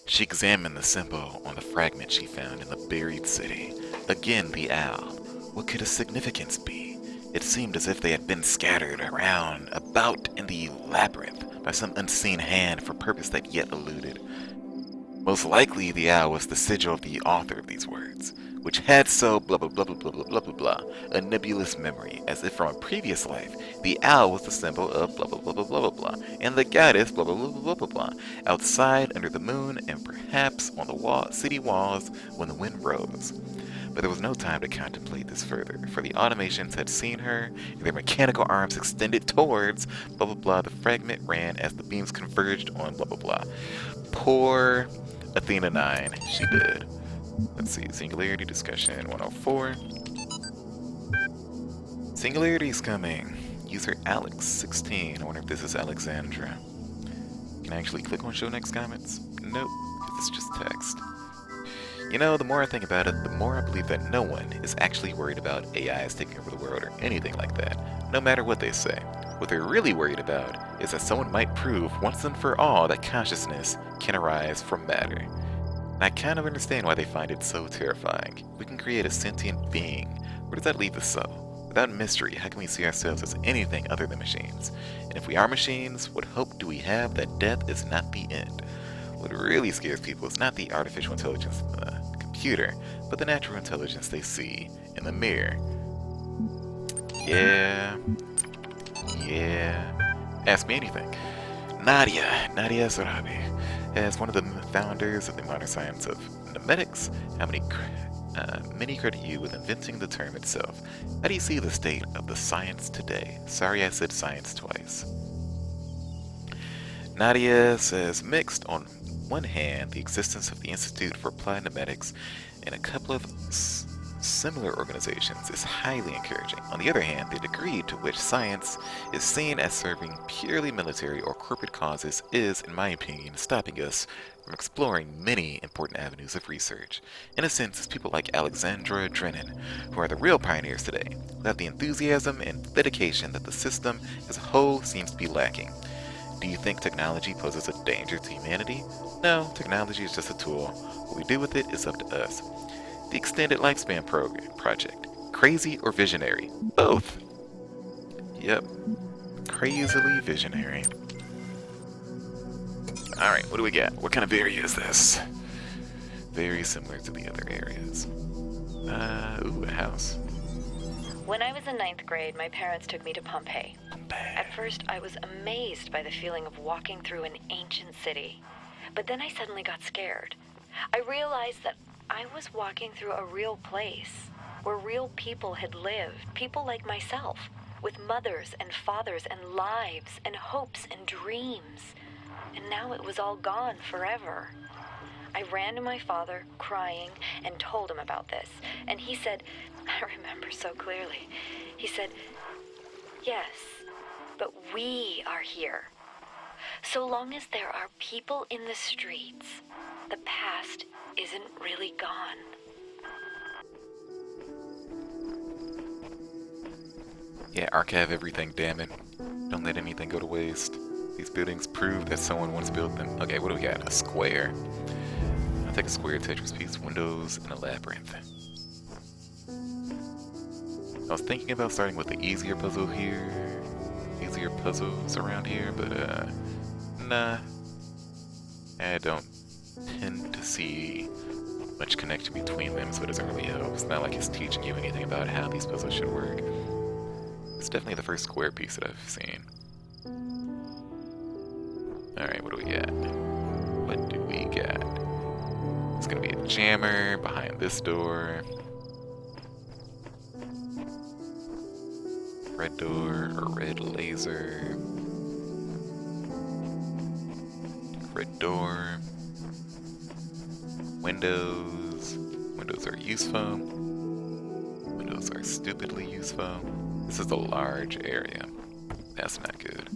She examined the symbol on the fragment she found in the buried city. Again, the owl. What could its significance be? It seemed as if they had been scattered around about in the labyrinth by some unseen hand for purpose that yet eluded. Most likely, the owl was the sigil of the author of these words, which had so blah blah blah blah blah blah blah blah blah, a nebulous memory, as if from a previous life, the owl was the symbol of blah blah blah blah blah blah blah, and the goddess blah blah blah blah blah blah, outside under the moon and perhaps on the city walls when the wind rose. But there was no time to contemplate this further, for the automations had seen her, and their mechanical arms extended towards blah blah blah. The fragment ran as the beams converged on blah blah blah. Poor Athena 9, she did. Let's see, Singularity Discussion 104. Singularity is coming. User Alex16. I wonder if this is Alexandra. Can I actually click on show next comments? Nope, it's just text. You know, the more I think about it, the more I believe that no one is actually worried about AIs taking over the world or anything like that, no matter what they say. What they're really worried about is that someone might prove once and for all that consciousness can arise from matter. And I kind of understand why they find it so terrifying. We can create a sentient being. Where does that leave us so? Without mystery, how can we see ourselves as anything other than machines? And if we are machines, what hope do we have that death is not the end? What really scares people is not the artificial intelligence in the computer, but the natural intelligence they see in the mirror. Yeah. Ask me anything. Nadia Sarabi, as one of the founders of the modern science of nemetics, many credit you with inventing the term itself. How do you see the state of the science today? Sorry I said science twice. Nadia says mixed. On one hand, the existence of the Institute for Applied Nemetics and a couple of similar organizations is highly encouraging. On the other hand, the degree to which science is seen as serving purely military or corporate causes is, in my opinion, stopping us from exploring many important avenues of research. In a sense, it's people like Alexandra Drennan who are the real pioneers today, without the enthusiasm and dedication that the system as a whole seems to be lacking. Do you think technology poses a danger to humanity? No, technology is just a tool. What we do with it is up to us. The Extended Lifespan Project. Crazy or visionary? Both. Yep. Crazily visionary. Alright, what do we got? What kind of area is this? Very similar to the other areas. Ooh, a house. When I was in 9th grade, my parents took me to Pompeii. At first, I was amazed by the feeling of walking through an ancient city. But then I suddenly got scared. I realized that I was walking through a real place, where real people had lived, people like myself, with mothers and fathers and lives and hopes and dreams. And now it was all gone forever. I ran to my father, crying, and told him about this. And he said, I remember so clearly, he said, yes, but we are here. So long as there are people in the streets, the past isn't really gone. Yeah, archive everything, damn it. Don't let anything go to waste. These buildings prove that someone once built them. Okay, what do we got? A square. I'll take a square Tetris piece, windows, and a labyrinth. I was thinking about starting with the easier puzzle here, easier puzzles around here, but nah. I don't tend to see much connection between them, so it doesn't really help. It's not like it's teaching you anything about how these puzzles should work. It's definitely the first square piece that I've seen. Alright, what do we got? What do we got? It's gonna be a jammer behind this door. Red door or red laser. Red door. Windows. Windows are useful. Windows are stupidly useful. This is a large area. That's not good.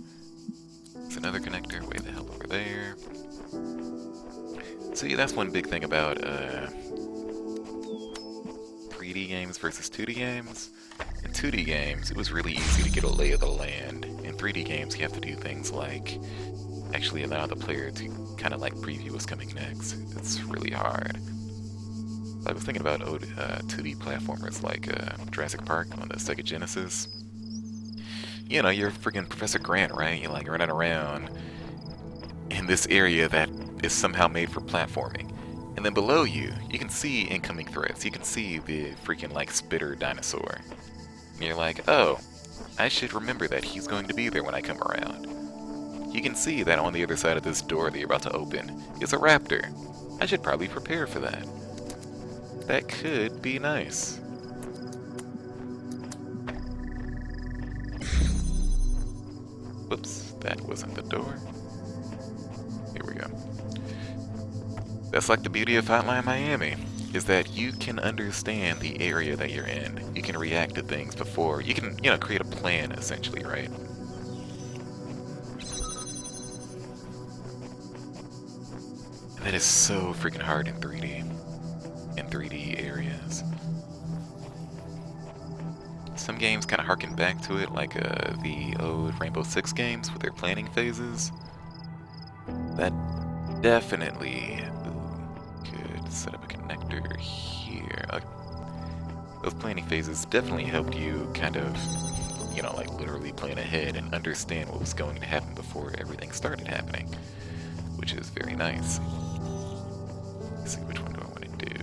There's another connector way the hell over there. See, that's one big thing about 3D games versus 2D games. In 2D games, it was really easy to get a lay of the land. In 3D games, you have to do things like actually allow the player to kind of like preview what's coming next. It's really hard. I was thinking about 2D platformers like Jurassic Park on the Sega Genesis. You know, you're freaking Professor Grant, right? You're like running around in this area that is somehow made for platforming. And then below you, you can see incoming threats. You can see the freaking like spitter dinosaur. And you're like, oh, I should remember that he's going to be there when I come around. You can see that on the other side of this door that you're about to open is a raptor. I should probably prepare for that. That could be nice. Whoops, that wasn't the door. Here we go. That's like the beauty of Hotline Miami, is that you can understand the area that you're in. You can react to things before. You can, you know, create a plan, essentially, right? And that is so freaking hard in 3D. In 3D areas. Some games kind of harken back to it, like the old Rainbow Six games with their planning phases. That definitely could set up a connector here. Those planning phases definitely helped you kind of, you know, like literally plan ahead and understand what was going to happen before everything started happening, which is very nice. Let's see, which one do I want to do?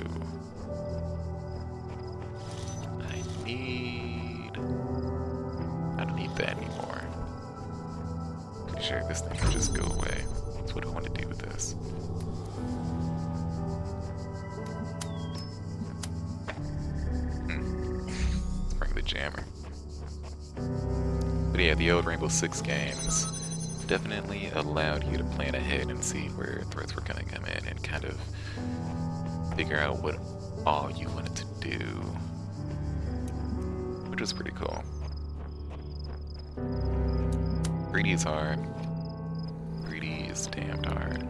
I don't need that anymore. Pretty sure this thing will just go away. So what do I want to do with this? Let's bring the jammer. But yeah, the old Rainbow Six games definitely allowed you to plan ahead and see where threats were going to come in and kind of figure out what all you wanted to do, which was pretty cool. 3D is hard. 3D is damned hard.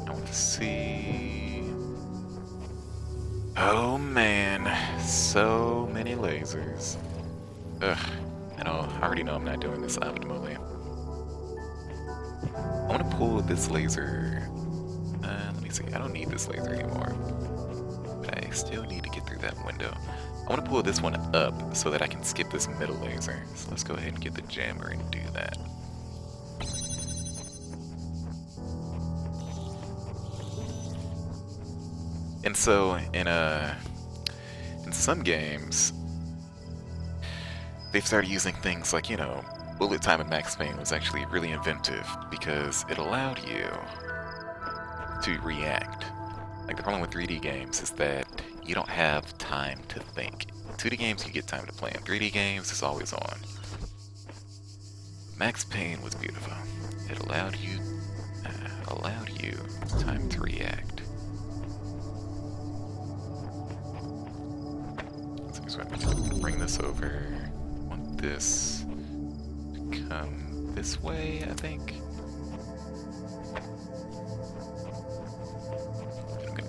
I want to see... Oh man, so many lasers. Ugh, I already know I'm not doing this optimally. I want to pull this laser. Let me see. I don't need this laser anymore. But I still need to get through that window. I want to pull this one up so that I can skip this middle laser. So let's go ahead and get the jammer and do that. And so in some games, they've started using things like, you know, bullet time in Max Payne was actually really inventive because it allowed you to react. Like the problem with 3D games is that you don't have time to think. 2D games you get time to plan. 3D games is always on. Max Payne was beautiful. It allowed you time to react. So I'm gonna bring this over. I want this to come this way, I think.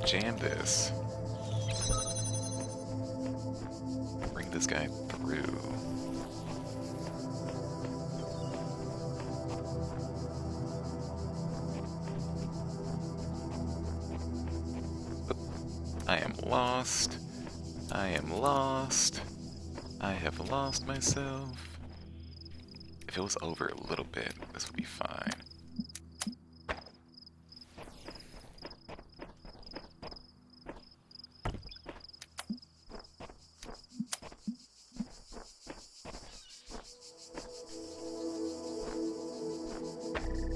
jam this. Bring this guy through. I am lost. I am lost. I have lost myself. If it was over a little bit, this would be fine.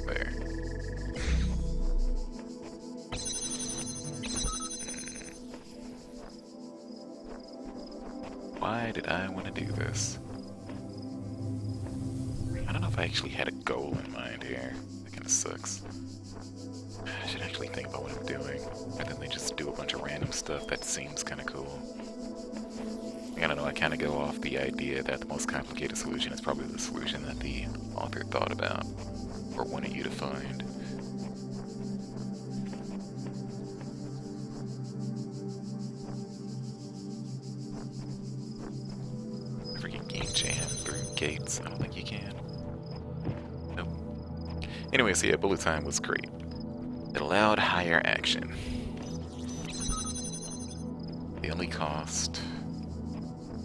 There. Why did I want to do this? I don't know if I actually had a goal in mind here. That kind of sucks. I should actually think about what I'm doing, rather than just do a bunch of random stuff that seems kind of cool. I don't know, I kind of go off the idea that the most complicated solution is probably the solution that the author thought about, or wanted you to find. Never get game jam through gates. I don't think you can. Nope. Anyway, so yeah, bullet time was great. It allowed higher action. The only cost...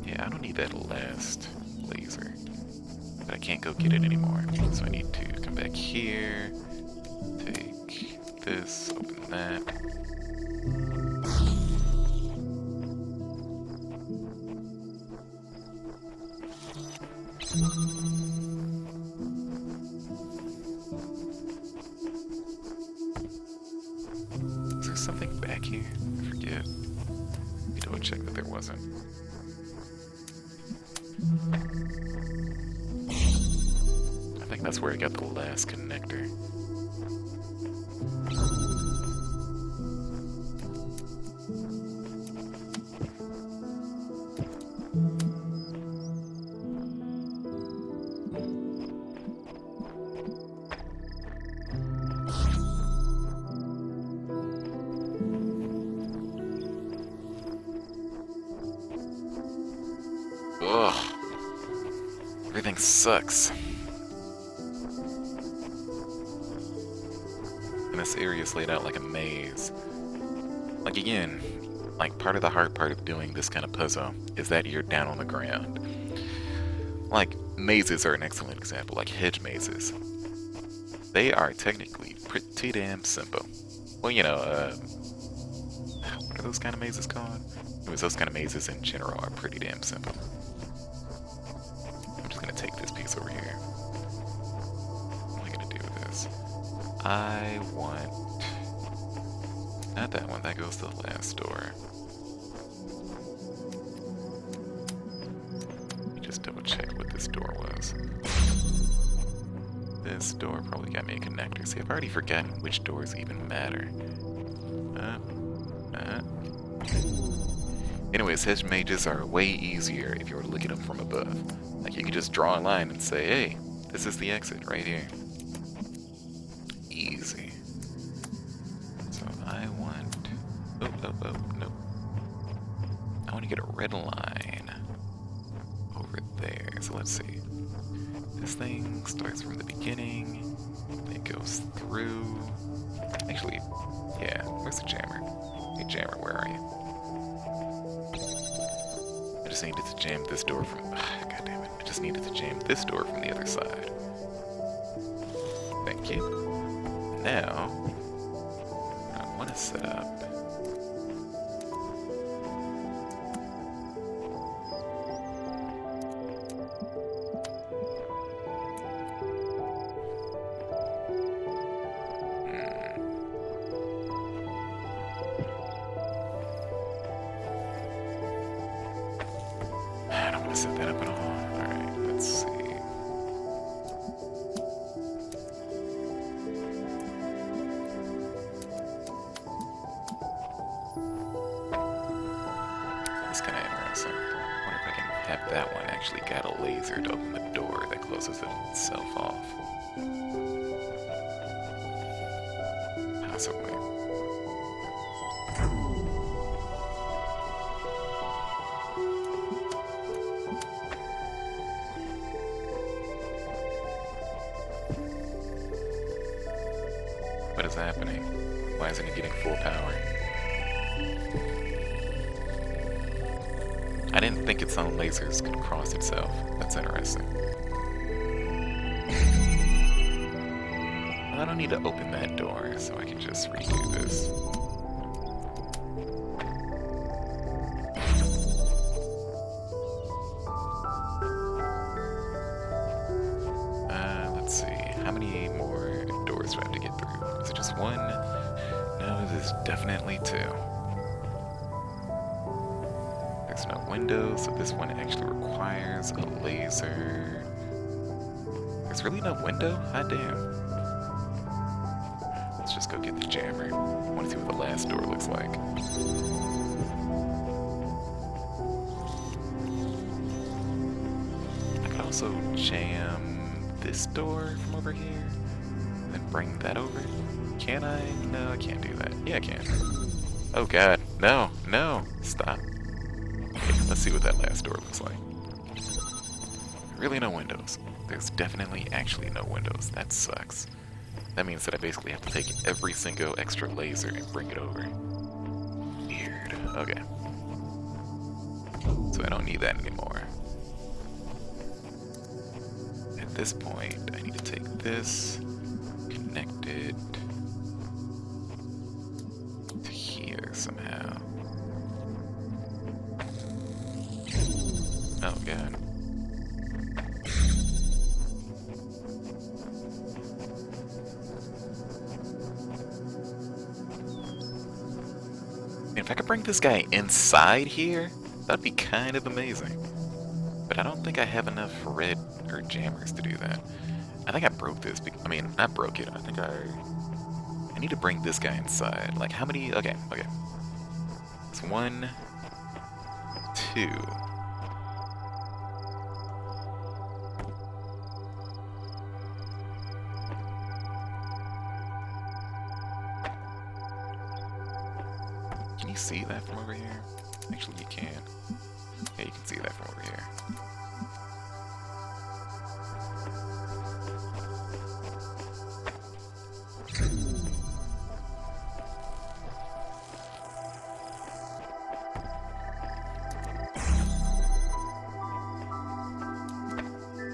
Yeah, I don't need that last laser. But I can't go get it anymore. So I need to come back here. Take this, open that. Is there something back here? I forget. Need to check that there wasn't. I think that's where I got the last connector. Ugh. Everything sucks. And this area is laid out like a maze. Like again, like part of the hard part of doing this kind of puzzle is that you're down on the ground. Like mazes are an excellent example, like hedge mazes. They are technically pretty damn simple. Well, you know, what are those kind of mazes called? Anyways, those kind of mazes in general are pretty damn simple. I'm just gonna take this piece over here. What am I gonna do with this? I want... Not that one, that goes to the last door. Let me just double check what this door was. This door probably got me a connector. See, I've already forgotten which doors even matter. Anyways, hedge mages are way easier if you were to look at them from above. Like, you could just draw a line and say, hey, this is the exit right here. Easy. So I want... Oh, no. I want to get a red line over there. So let's see. This thing starts from the beginning. It goes through... Actually, yeah, where's the jammer? Hey, jammer, where are you? I just needed to jam this door from... God damn it. I just needed to jam this door from the other side. Thank you. Now, I want to set up... I don't want to set that up at all. Alright, let's see. That's kind of interesting. I wonder if I can have that one actually got a laser to open the door that closes itself off. Possibly. full power. I didn't think its own lasers could cross itself. That's interesting. Well, I don't need to open that door, so I can just redo this. Let's see. How many more doors do I have to get through? Is it just one? No, it is definitely two. There's no window, so this one actually requires a laser. There's really no window? Hot damn. Let's just go get the jammer. I want to see what the last door looks like. I could also jam this door from over here, and then bring that over. Can I? No, I can't do that. Yeah, I can. Oh god, no, no, stop. Okay, let's see what that last door looks like. Really no windows. There's definitely actually no windows. That sucks. That means that I basically have to take every single extra laser and bring it over. Weird. Okay. So I don't need that anymore. At this point, I need to take this, connect it to here somehow. Oh god. If I could bring this guy inside here, that'd be kind of amazing. But I don't think I have enough red or jammers to do that. I think I broke this. I mean, not broke it. I think I need to bring this guy inside. Like, how many? Okay, okay. It's 1, 2. Can you see that from over here? Actually, you can. Yeah, you can see that from over here.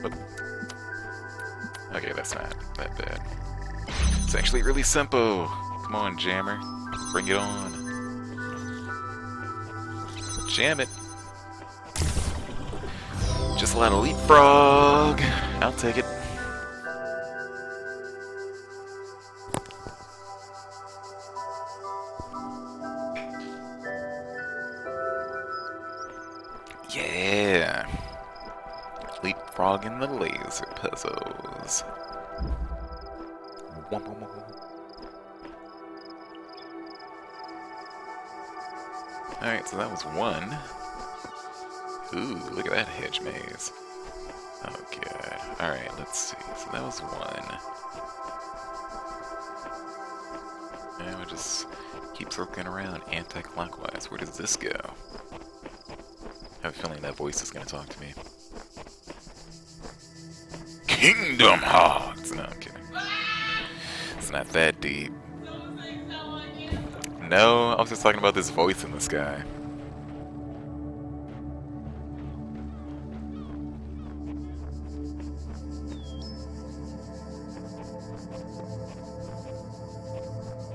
Oh. Okay, that's not that bad. It's actually really simple. Come on, jammer. Bring it on. Jam it. Just a lot of leapfrog. I'll take it. Yeah. Leapfrogging the laser puzzles. Alright, so that was 1. Ooh, look at that hedge maze. Oh god. Alright, let's see. So that was 1. And we'll just keep circling around anti-clockwise. Where does this go? I have a feeling that voice is going to talk to me. Kingdom Hearts! No, I'm kidding. It's not that deep. No, I was just talking about this voice in the sky.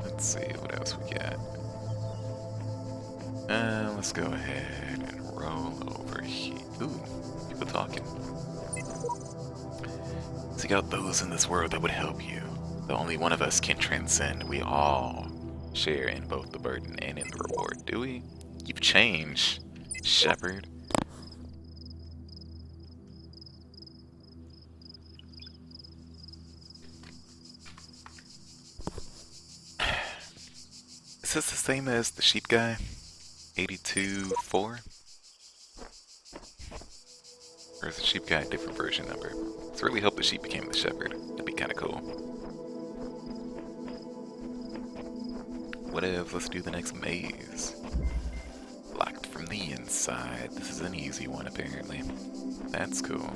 Let's see what else we got. Let's go ahead and roll over here. Ooh, people talking. Seek out those in this world that would help you. The only one of us can transcend. We all share in both the burden and in the reward. Do we? You've changed, shepherd. Is this the same as the sheep guy? 82-4? Or is the sheep guy a different version number? It's really hope the sheep became the shepherd. That'd be kind of cool. What if, let's do the next maze. Locked from the inside. This is an easy one, apparently. That's cool.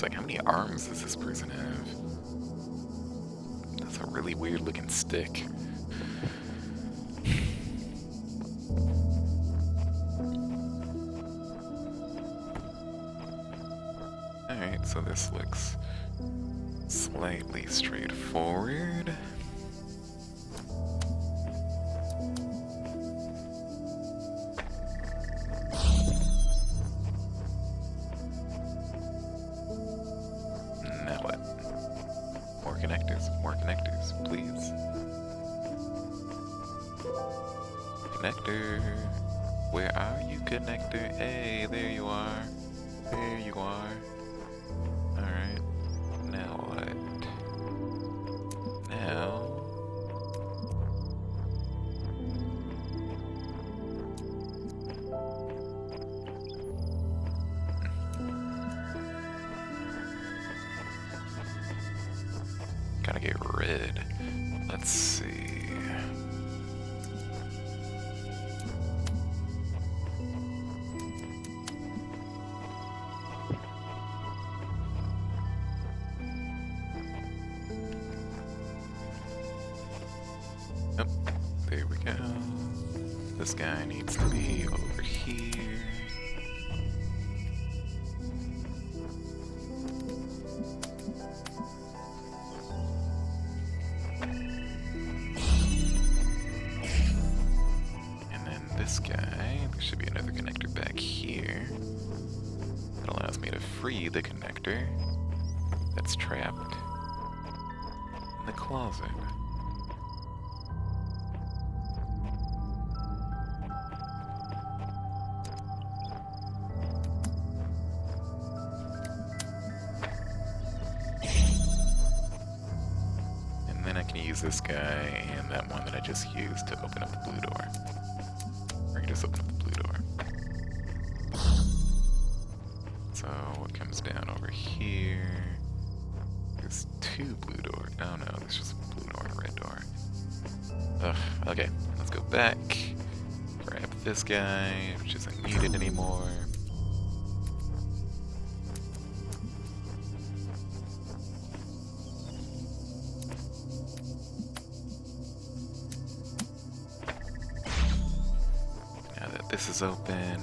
It's like, how many arms does this person have? That's a really weird looking stick. Alright, so this looks slightly straightforward. Now what? More connectors, please. Connector, where are you, connector? Hey, there you are. There you are. Alright, now what? Now... Gotta get rid. Let's see. Oh, there we go. This guy needs to be over here. This guy, there should be another connector back here. That allows me to free the connector that's trapped in the closet. And then I can use this guy and that one that I just used to open up the blue door. Just open up the blue door. So what comes down over here? There's two blue doors. Oh no, there's just a blue door and a red door. Ugh, okay, let's go back. Grab this guy, which isn't needed anymore. This is open.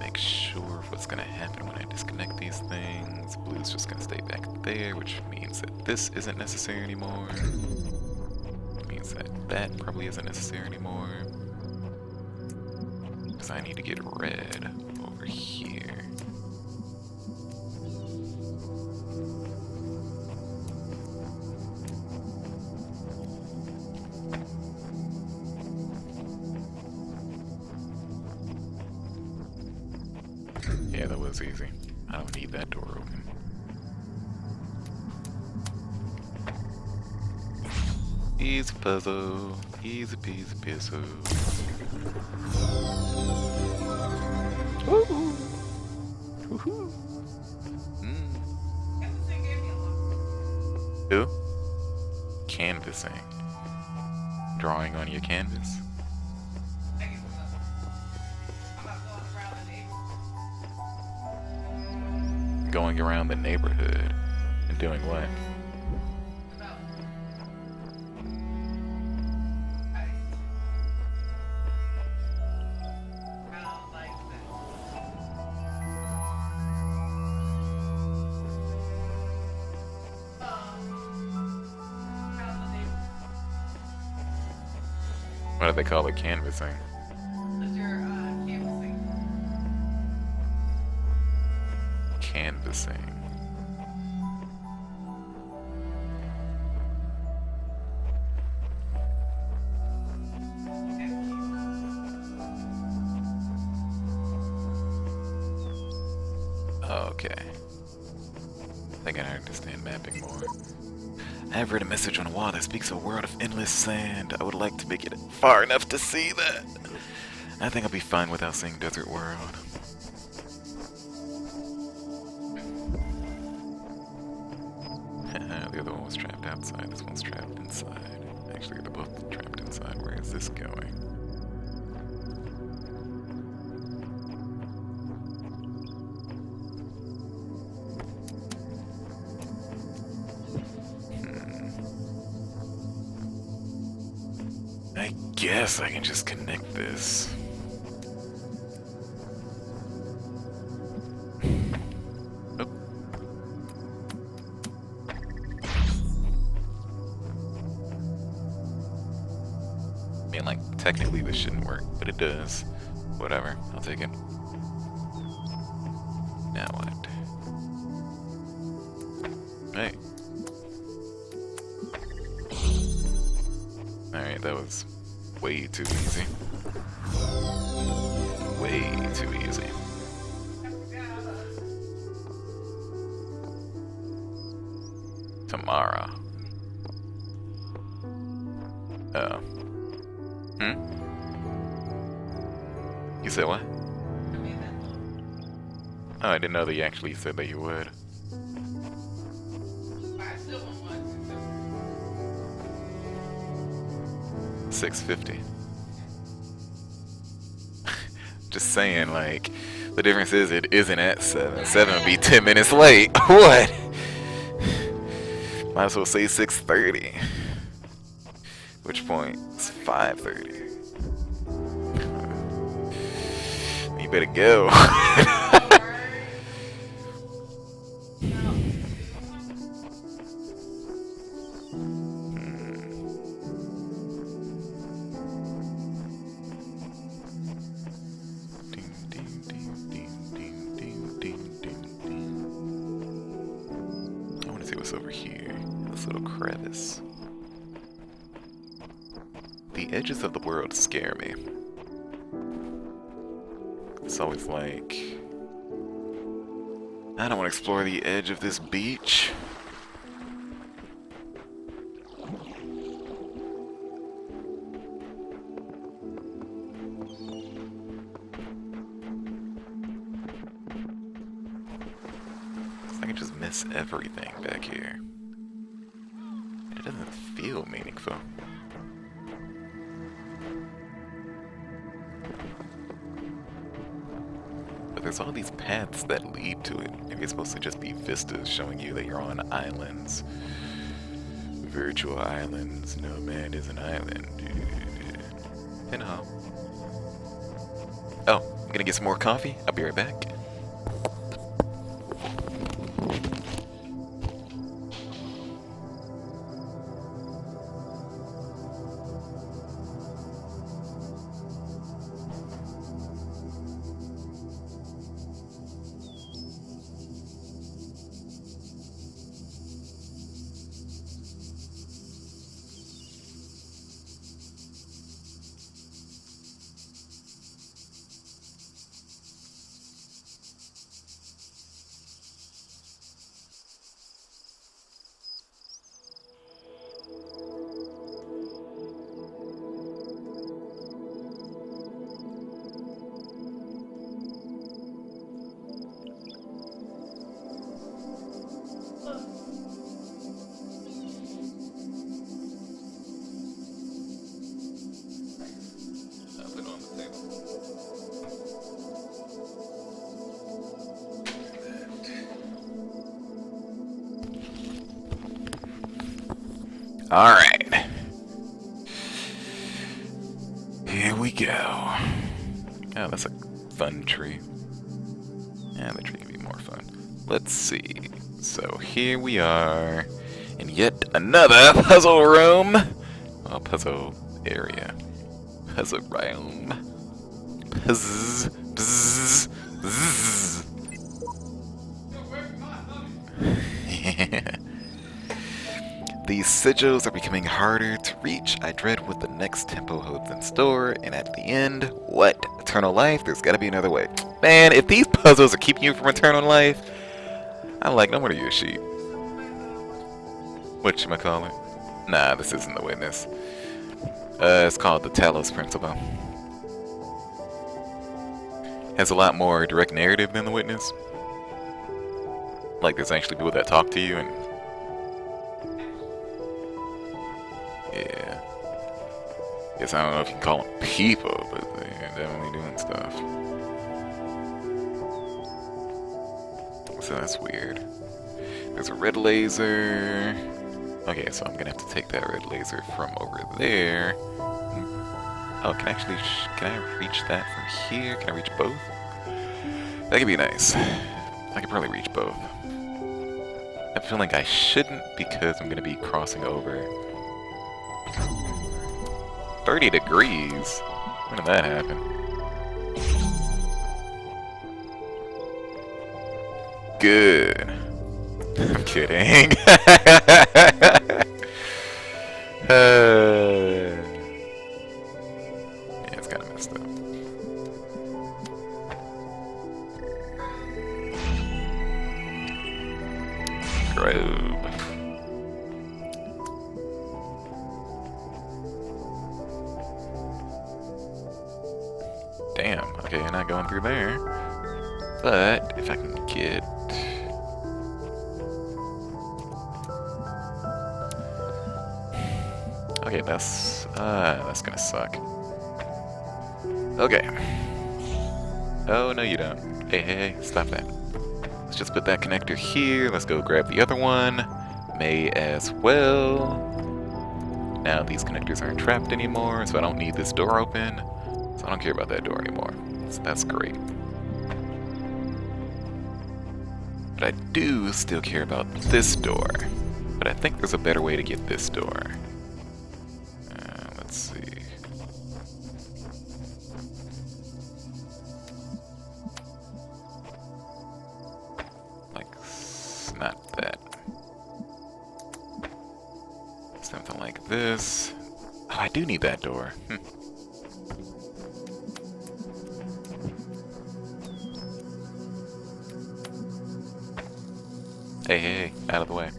Make sure of what's gonna happen when I disconnect these things. Blue's just gonna stay back there, which means that this isn't necessary anymore. It means that that probably isn't necessary anymore. Because I need to get red over here. Yeah, that was easy. I don't need that door open. Easy puzzle. Easy peasy puzzle. Woohoo! Woohoo! Who? Canvassing. Drawing on your canvas? Going around the neighborhood and doing what? What do they call it? Canvassing. Canvassing. Okay. I think I understand mapping more. I have read a message on a wall that speaks of a world of endless sand. I would like to make it far enough to see that. I think I'll be fine without seeing Desert World. The other one was trapped outside, this one's trapped inside. Actually, they're both trapped inside. Where is this going? guess I can just connect this. Oh. I mean, like, technically this shouldn't work, but it does. Whatever, I'll take it. Now what? Hey. Alright, that was way too easy. Way too easy. Tamara. You said what? Oh, I didn't know that you actually said that you would. $6.50. Just saying, like, the difference is it isn't at 7. 7 would be 10 minutes late. What? Might as well say 6:30. Which point? It's 5:30. You better go. I want to see what's over here. This little crevice. The edges of the world scare me. It's always like, I don't want to explore the edge of this beach. I can just miss everything back here. It doesn't feel meaningful. But there's all these paths that lead to it. Maybe it's supposed to just be vistas showing you that you're on islands. Virtual islands. No man is an island. You know. Oh, I'm gonna get some more coffee. I'll be right back. Alright. Here we go. Oh, that's a fun tree. Yeah, the tree can be more fun. Let's see. So here we are in yet another puzzle room. Oh, puzzle area. Puzzle realm. Buzz, buzz, buzz. These sigils are becoming harder to reach. I dread what the next tempo holds in store. And at the end, what? Eternal life? There's gotta be another way. Man, if these puzzles are keeping you from eternal life, I'm like, no wonder you're a sheep. Whatchamacallit? Nah, this isn't the witness. It's called the Talos principle. Has a lot more direct narrative than the witness. Like, there's actually people that talk to you and... yeah. Guess I don't know if you can call them people, but they're definitely doing stuff. So that's weird. There's a red laser. Okay, so I'm gonna have to take that red laser from over there. Oh, can I reach that from here? Can I reach both? That could be nice. I could probably reach both. I feel like I shouldn't because I'm gonna be crossing over 30 degrees. When did that happen? Good. I'm kidding. Yeah, it's kind of messed up. Grove. Damn. Okay, you're not going through there. But if I can get. Okay, that's gonna suck. Okay. Oh no, you don't. Hey, stop that. Let's just put that connector here. Let's go grab the other one. May as well. Now these connectors aren't trapped anymore, so I don't need this door open. So I don't care about that door anymore. So that's great. But I do still care about this door. But I think there's a better way to get this door. Let's see. Like, not that. Something like this. Oh, I do need that door. Hey, out of the way.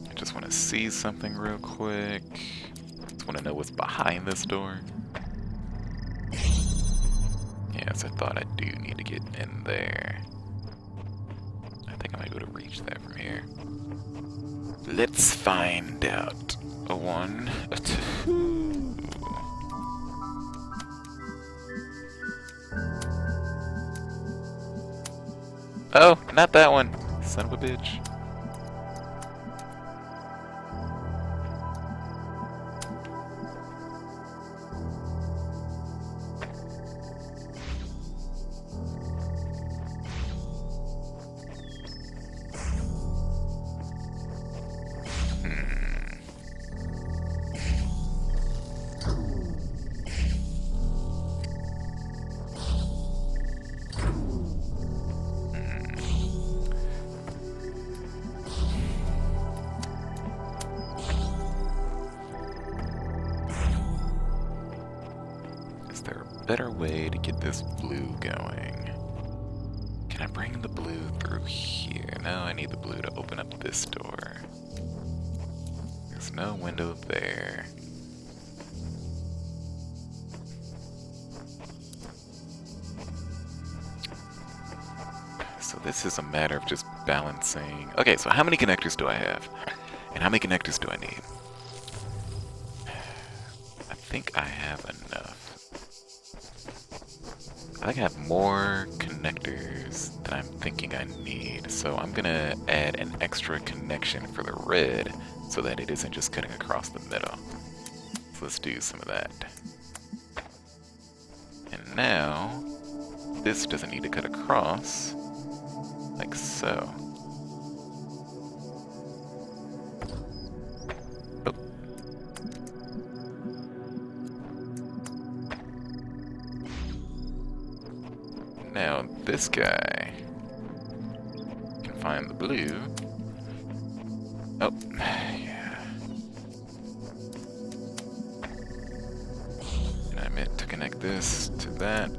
I just want to see something real quick. Just want to know what's behind this door. Yes, I thought I do need to get in there. I think I might be able to reach that from here. Let's find out. A 1, a 2. Oh, not that one. Son of a bitch. Is there a better way to get this blue going? Can I bring the blue through here? No, I need the blue to open up this door. There's no window there. So this is a matter of just balancing. Okay, so how many connectors do I have? And how many connectors do I need? I think I have enough. I think I have more connectors than I'm thinking I need, so I'm gonna add an extra connection for the red so that it isn't just cutting across the middle. So let's do some of that. And now, this doesn't need to cut across, like so. Oh. Now this guy can find the blue. Oh, yeah. And I meant to connect this to that.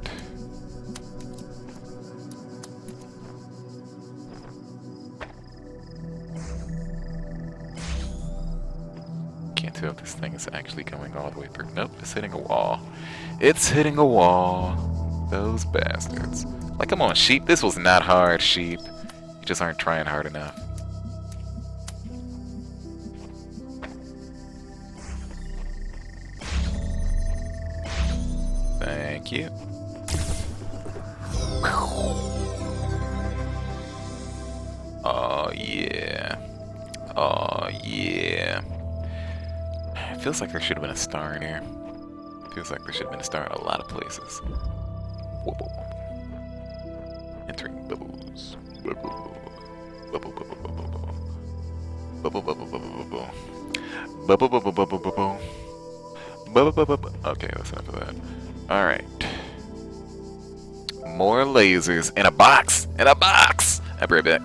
Can't tell if this thing is actually going all the way through. Nope, it's hitting a wall. It's hitting a wall. Those bastards. Like, come on, sheep. This was not hard, sheep. You just aren't trying hard enough. Thank you. yeah. Oh, yeah. It feels like there should have been a star in here. Feels like there should have been a star in a lot of places. Whoop. Entering bubbles. Bubble. Bubble, bubble, bubble, bubble. Bubble, bubble, bubble, bubble. Bubble, bubble, bubble, bubble. Bubble, bubble, bubble. Okay, that's enough of that. Alright. More lasers in a box! In a box! I'll be right back.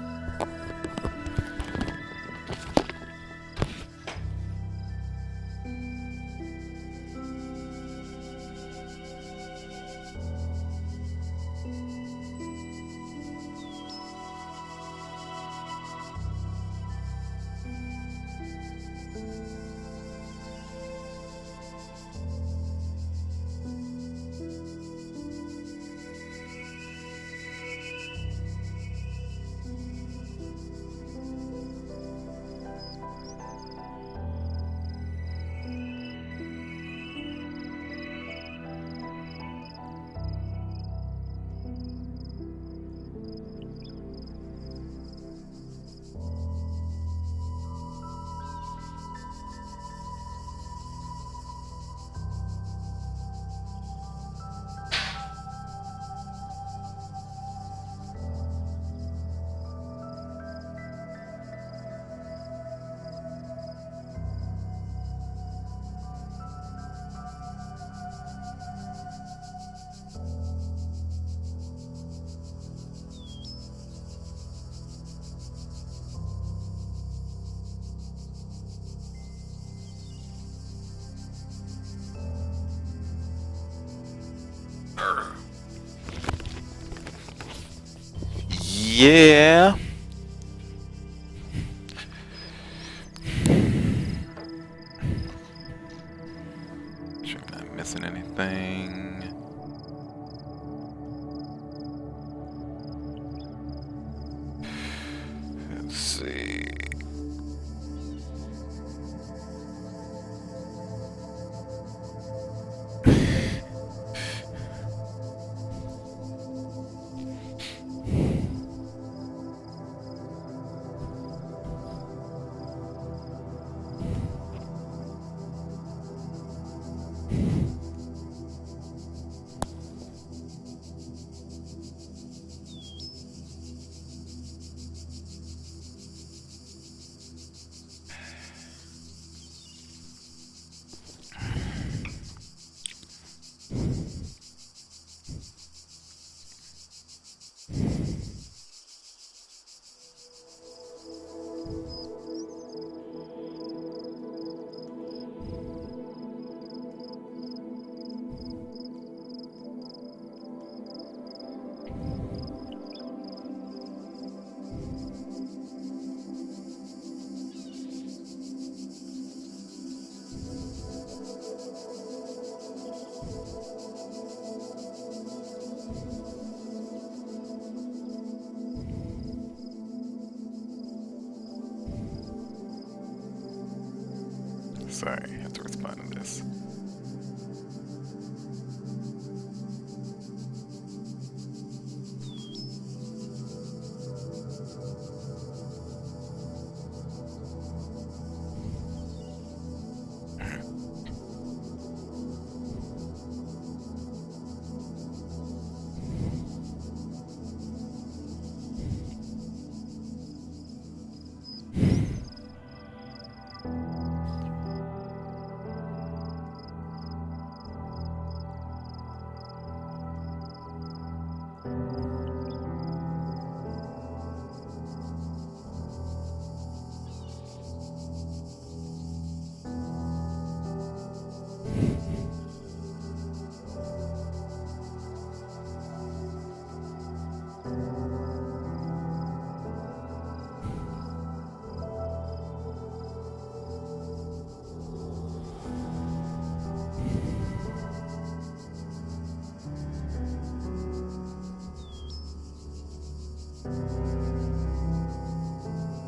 Yeah. Sure I'm not missing anything. Let's see. Sorry, I have to respond to this.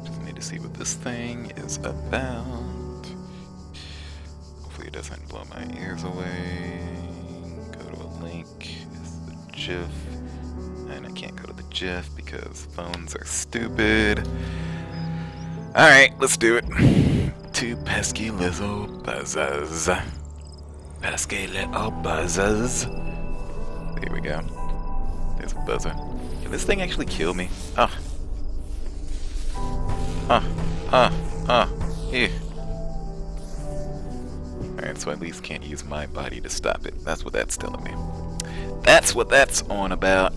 Just need to see what this thing is about. Hopefully it doesn't blow my ears away. Go to a link. It's the GIF. And I can't go to the GIF because phones are stupid. Alright, let's do it. Two pesky little buzzers. Pesky little buzzers. There we go. There's a buzzer. Can this thing actually kill me? Yeah. Alright, so I at least can't use my body to stop it. That's what that's telling me. That's what that's on about.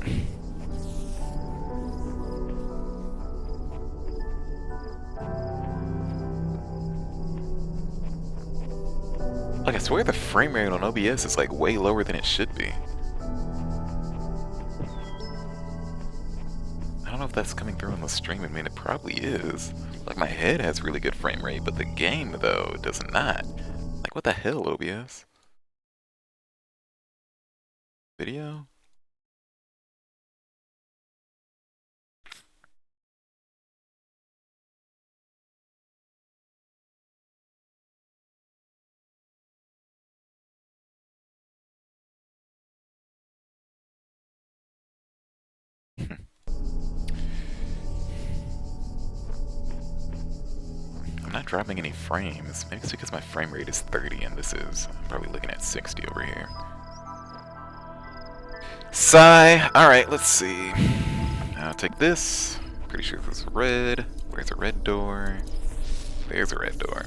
Like, I swear the frame rate on OBS is like way lower than it should be. I don't know if that's coming through on the stream. I mean, it probably is. Like, my head has really good frame rate, but the game, though, does not. Like, what the hell, OBS? Video? I'm not dropping any frames. Maybe it's because my frame rate is 30 and this is... I'm probably looking at 60 over here. Sigh. Alright, let's see. I'll take this. Pretty sure this is red. Where's a red door? There's a red door.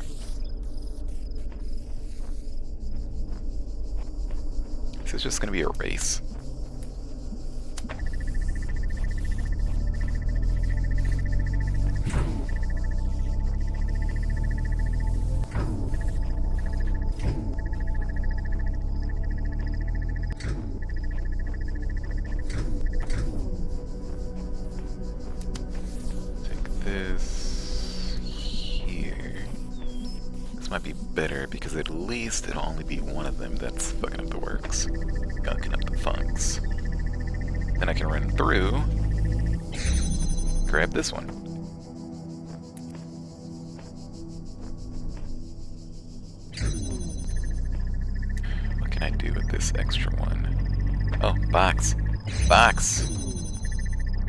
This is just gonna be a race. Might be better because at least it'll only be one of them that's fucking up the works, gunking up the funks. Then I can run through, grab this one. What can I do with this extra one? Oh, box. Box!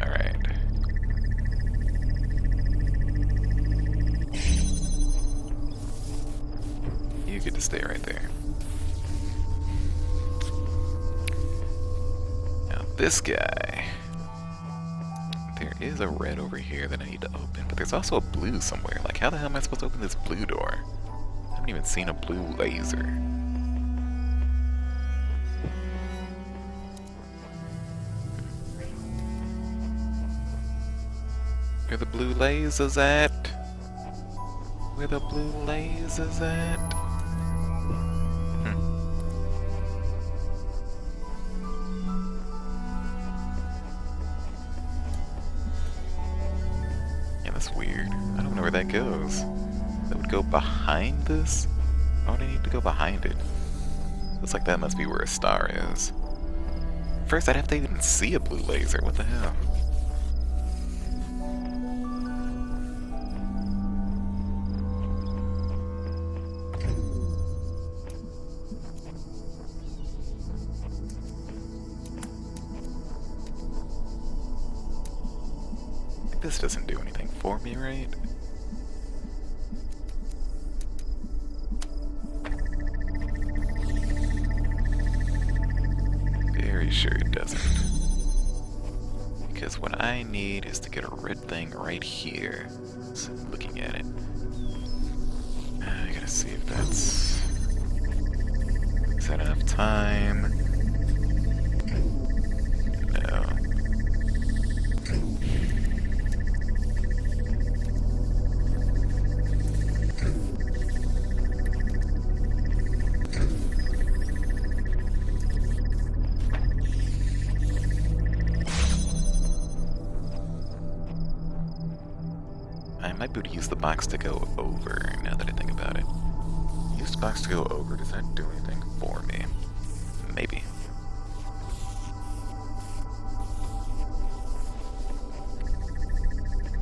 Alright. You get to stay right there. Now this guy, there is a red over here that I need to open, but there's also a blue somewhere. Like, how the hell am I supposed to open this blue door? I haven't even seen a blue laser. Where the blue lasers at? Where the blue lasers at? That's weird. I don't know where that goes. That would go behind this? Why would I need to go behind it? Looks like that must be where a star is. First, I'd have to even see a blue laser. What the hell? This doesn't do anything for me, right? Very sure it doesn't. Because what I need is to get a red thing right here. So looking at it. I gotta see if that's... Is that enough time? No. I might be able to use the box to go over, now that I think about it. Use the box to go over, does that do anything for me? Maybe.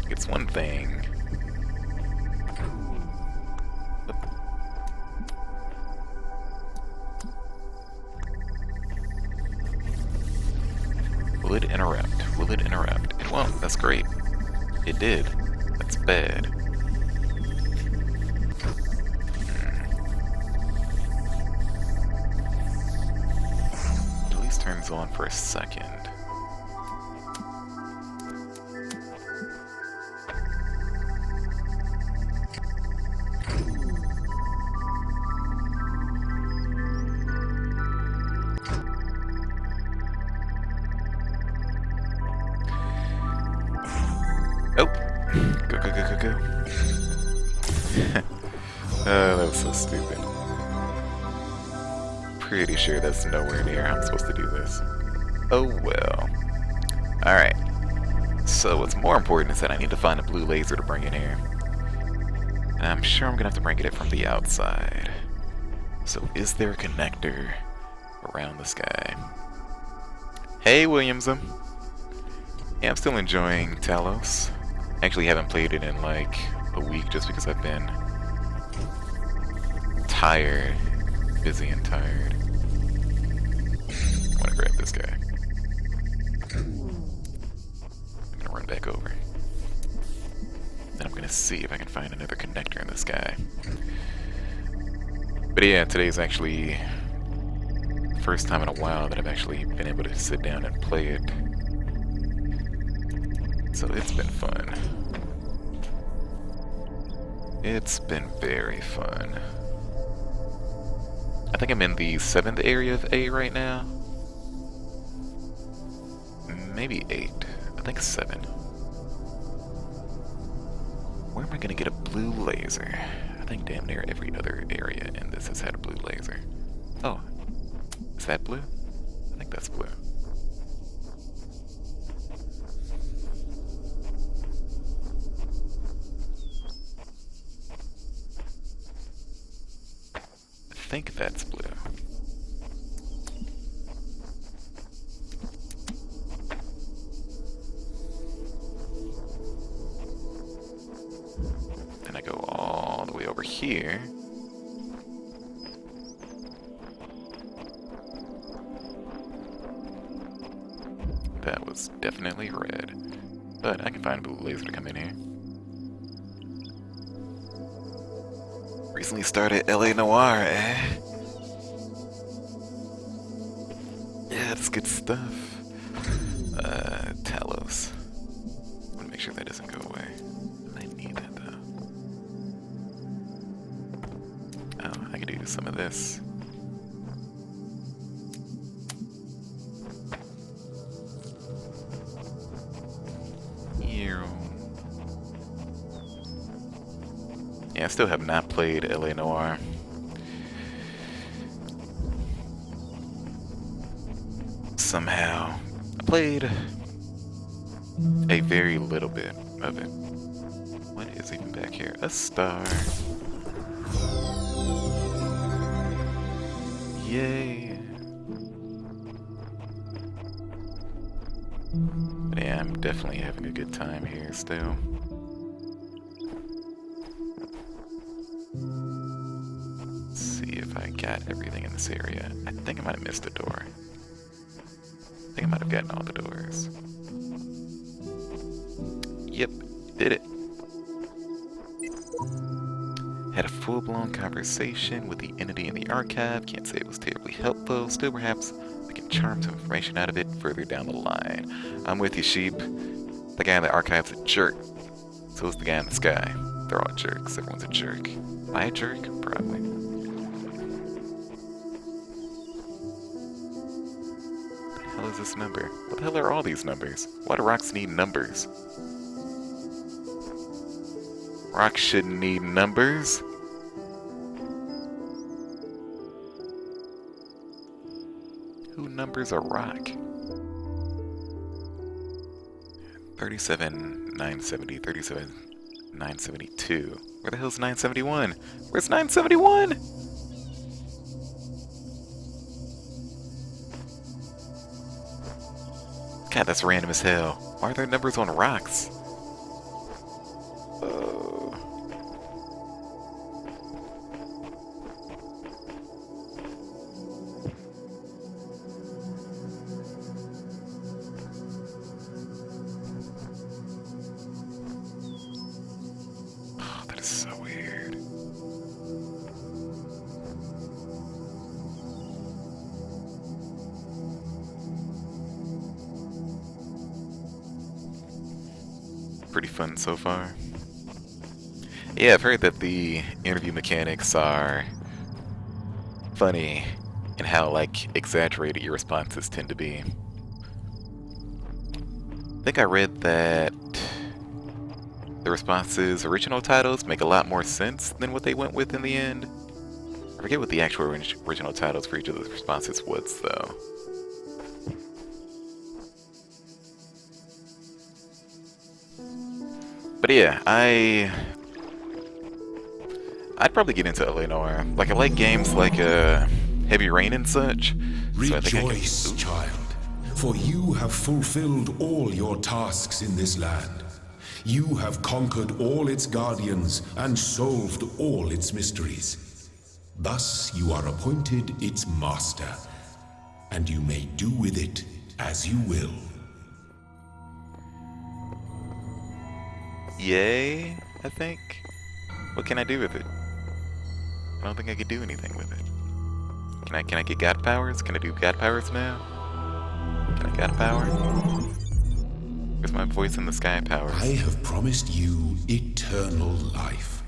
It's one thing. Will it interrupt? Will it interrupt? It won't, that's great. It did. That's bad. turns on for a second. Oh! Go, go, go, go, go. Oh, that was so stupid. Pretty sure that's nowhere near how I'm supposed to do this. Oh well. Alright. So what's more important is that I need to find a blue laser to bring in here. And I'm sure I'm gonna have to bring it from the outside. So is there a connector around the sky? Hey, Williamson. Yeah, I'm still enjoying Talos. Actually haven't played it in like a week just because I've been tired. Busy and tired. I wanna grab this guy. I'm gonna run back over. Then I'm gonna see if I can find another connector in the sky. But yeah, today's actually the first time in a while that I've actually been able to sit down and play it. So it's been fun. It's been very fun. I think I'm in the 7th area of A right now. Maybe 8. I think 7. Where am I gonna get a blue laser? I think damn near every other area in this has had a blue laser. Oh, is that blue? I think that's blue. I think that's blue. Then I go all the way over here. That was definitely red. But I can find a blue laser to come in here. Recently started LA Noir, eh? Yeah, that's good stuff. Talos. I want to make sure that doesn't go away. I need that though. Oh, I can do some of this. Yeah, I still have not played LA Noir. Somehow. I played a very little bit of it. What is even back here? A star. Yay. But yeah, I'm definitely having a good time here still. Let's see if I got everything in this area. I think I might have missed a door. I think I might have gotten all the doors. Yep, did it. Had a full-blown conversation with the entity in the archive. Can't say it was terribly helpful. Still, perhaps I can charm some information out of it further down the line. I'm with you, sheep. The guy in the archive's a jerk. So is the guy in the sky. They're all jerks. Everyone's a jerk. Am I a jerk? Probably. What the hell is this number? What the hell are all these numbers? Why do rocks need numbers? Rocks shouldn't need numbers. Who numbers a rock? 37,970, 37,972. Where the hell's 971? Where's 971? God, that's random as hell. Why are there numbers on rocks? That is so weird. pretty fun so far. Yeah, I've heard that the interview mechanics are funny and how, like, exaggerated your responses tend to be. I think I read that the responses, original titles, make a lot more sense than what they went with in the end. I forget what the actual original titles for each of those responses was, though. But yeah, I'd probably get into LA Noire. Like, I like games like Heavy Rain and such. So Rejoice, child, for you have fulfilled all your tasks in this land. You have conquered all its guardians and solved all its mysteries. Thus you are appointed its master, and you may do with it as you will. Yay, I think. What can I do with it? I don't think I could do anything with it. Can I get God powers? Can I do God powers now? Can I God power? Where's my voice in the sky powers? I have promised you eternal life.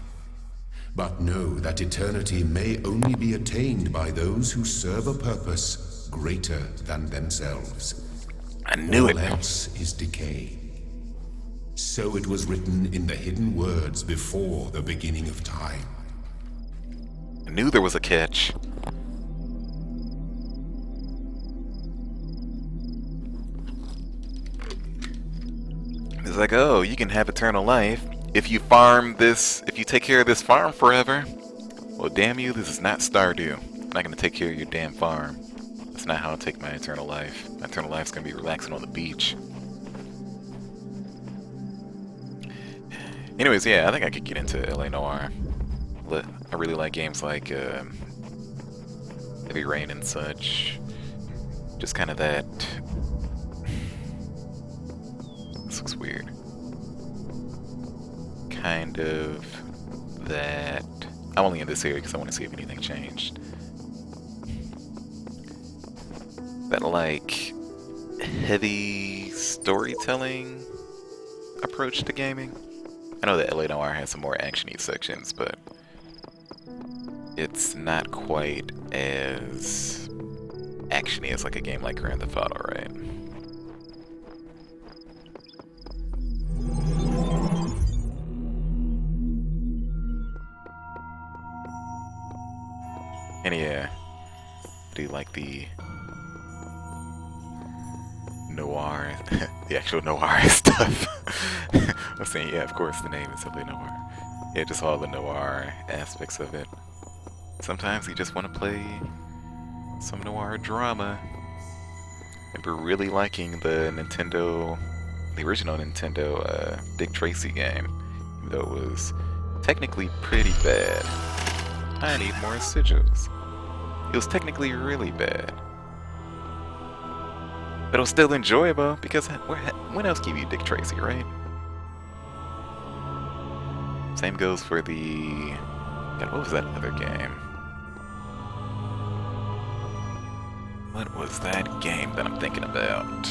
But know that eternity may only be attained by those who serve a purpose greater than themselves. I knew it. All else is decay. So it was written in the hidden words before the beginning of time. I knew there was a catch. It's like, oh, you can have eternal life if you farm this, if you take care of this farm forever. Well, damn you, this is not Stardew. I'm not gonna take care of your damn farm. That's not how I'll take my eternal life. My eternal life's gonna be relaxing on the beach. Anyways, yeah, I think I could get into LA Noire. I really like games like Heavy Rain and such. Just kind of that. This looks weird. Kind of that. I'm only in this area because I want to see if anything changed. That, like, heavy storytelling approach to gaming. I know that LA Noire has some more action-y sections, but it's not quite as action-y as like a game like Grand Theft Auto, right? And yeah, I do like the noir, the actual noir stuff. I'm saying, yeah, of course, the name is LA Noire. Yeah, just all the noir aspects of it. Sometimes you just want to play some noir drama. I remember really liking the original Nintendo Dick Tracy game, even though it was technically pretty bad. I need more sigils. It was technically really bad. But it was still enjoyable, because when else give you Dick Tracy, right? Same goes for the... God, what was that other game? What was that game that I'm thinking about?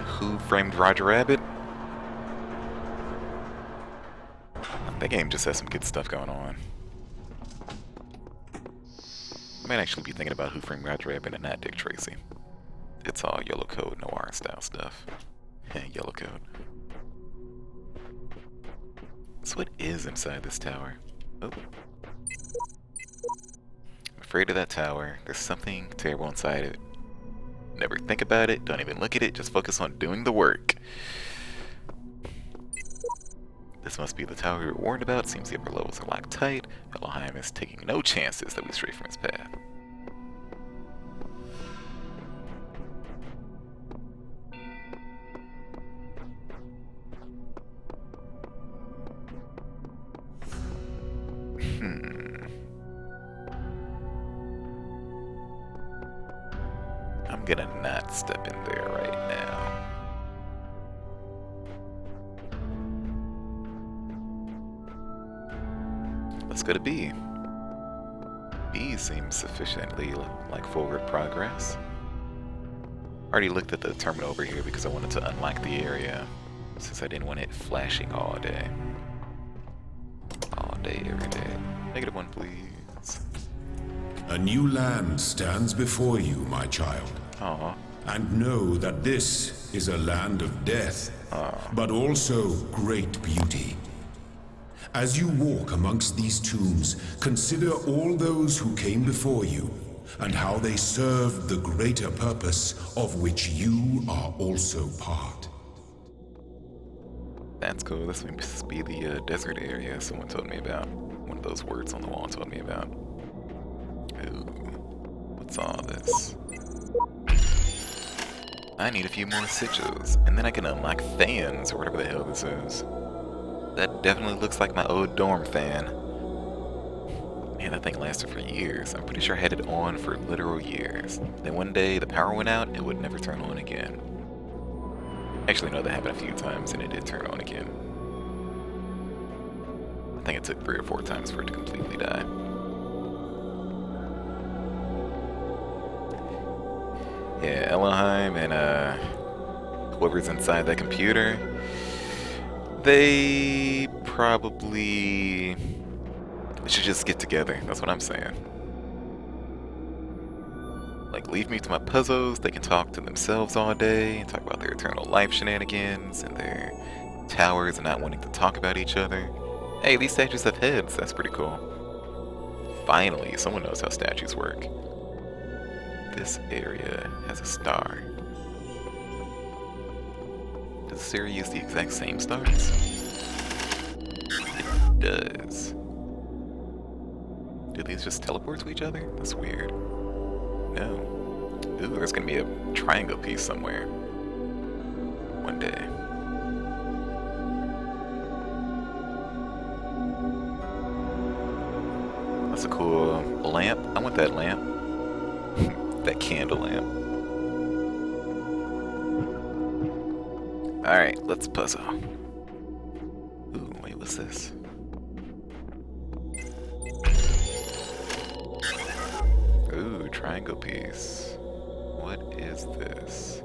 Who Framed Roger Rabbit? That game just has some good stuff going on. I might actually be thinking about Who Framed Roger Rabbit and not Dick Tracy. It's all Yellow Code noir style stuff. Yellow Code. So what is inside this tower? Oh. I'm afraid of that tower. There's something terrible inside it. Never think about it, don't even look at it, just focus on doing the work. This must be the tower we were warned about. Seems the upper levels are locked tight. Elohim is taking no chances that we stray from his path. I'm gonna not step in there right now. Let's go to B. B seems sufficiently like forward progress. Already looked at the terminal over here because I wanted to unlock the area, since I didn't want it flashing all day. All day, every day. -1, please. A new land stands before you, my child. Aw. And know that this is a land of death, but also great beauty. As you walk amongst these tombs, consider all those who came before you, and how they served the greater purpose of which you are also part. That's cool. This must be the desert area someone told me about. One of those words on the wall told me about. Ooh, what's all this? I need a few more sigils, and then I can unlock fans, or whatever the hell this is. That definitely looks like my old dorm fan. Man, that thing lasted for years. I'm pretty sure I had it on for literal years. Then one day the power went out, it would never turn on again. Actually, no, that happened a few times, and it did turn on again. I think it took 3 or 4 times for it to completely die. Yeah, Elohim and whoever's inside that computer, they probably should just get together. That's what I'm saying. Like, leave me to my puzzles. They can talk to themselves all day and talk about their eternal life shenanigans and their towers and not wanting to talk about each other. Hey, these statues have heads. That's pretty cool. Finally, someone knows how statues work. This area has a star. Does this area use the exact same stars? It does. Do these just teleport to each other? That's weird. No. Ooh, there's gonna be a triangle piece somewhere. One day. That's a cool lamp. I want that lamp. That candle lamp. Alright, let's puzzle. Ooh, wait, what's this? Ooh, triangle piece. What is this?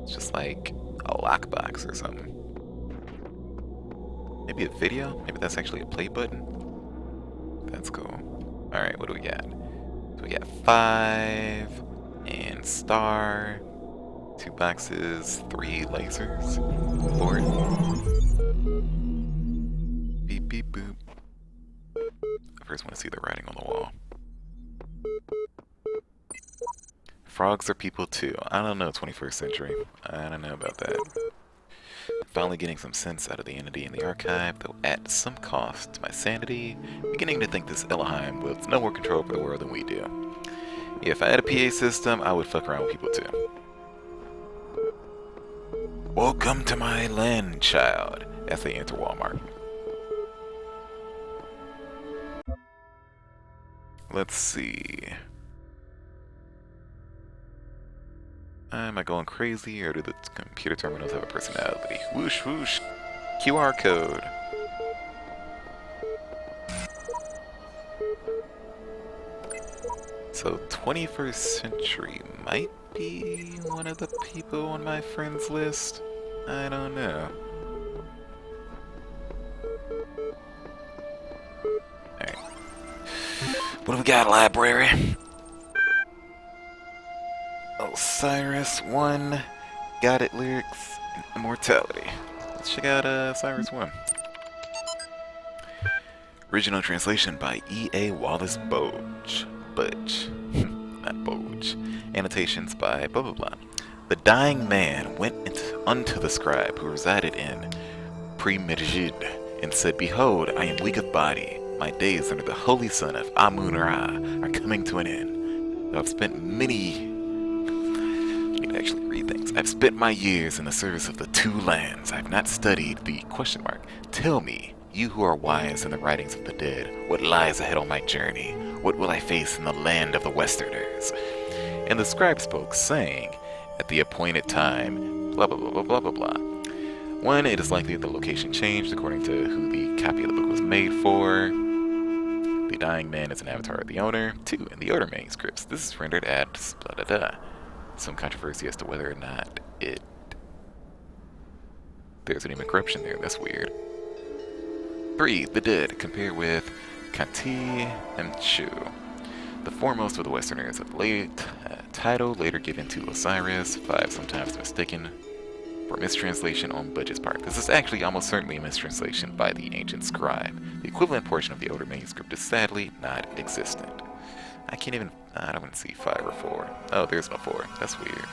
It's just like a lockbox or something. Maybe a video? Maybe that's actually a play button? That's cool. Alright, what do we got? So we got 5 and star, 2 boxes, 3 lasers, 4. Beep beep boop. I first want to see the writing on the wall. Frogs are people too. I don't know, 21st century. I don't know about that. Finally getting some sense out of the entity in the archive, though at some cost to my sanity, beginning to think this Elohim wields no more control over the world than we do. Yeah, if I had a PA system, I would fuck around with people too. Welcome to my land, child, as they enter Walmart. Let's see. Am I going crazy, or do the computer terminals have a personality? Whoosh whoosh. QR code. So 21st century might be one of the people on my friends list. I don't know. Alright. What do we got, library? Osiris 1, Got It lyrics, and immortality. Let's check out Osiris 1. Original translation by E.A. Wallace Budge. Not Boge. Annotations by blah blah blah. The dying man went unto the scribe who resided in Pre-Medjid and said, Behold, I am weak of body. My days under the holy sun of Amun-Ra are coming to an end. Though I've spent actually read things. I've spent my years in the service of the 2 lands. I've not studied the question mark. Tell me, you who are wise in the writings of the dead, what lies ahead on my journey? What will I face in the land of the Westerners? And the scribe spoke, saying, at the appointed time, blah blah blah blah blah blah blah. 1, it is likely the location changed according to who the copy of the book was made for. The dying man is an avatar of the owner. 2. In the Order manuscripts, this is rendered at blah blah blah. Some controversy as to whether or not there's any corruption there. That's weird. 3. The dead. Compare with Kanti and Chu. The foremost of the Westerners of late title later given to Osiris. 5. Sometimes mistaken for mistranslation on Budget's part. This is actually almost certainly a mistranslation by the ancient scribe. The equivalent portion of the older manuscript is sadly not existent. I can't even. I don't want to see 5 or 4. Oh, there's no 4. That's weird.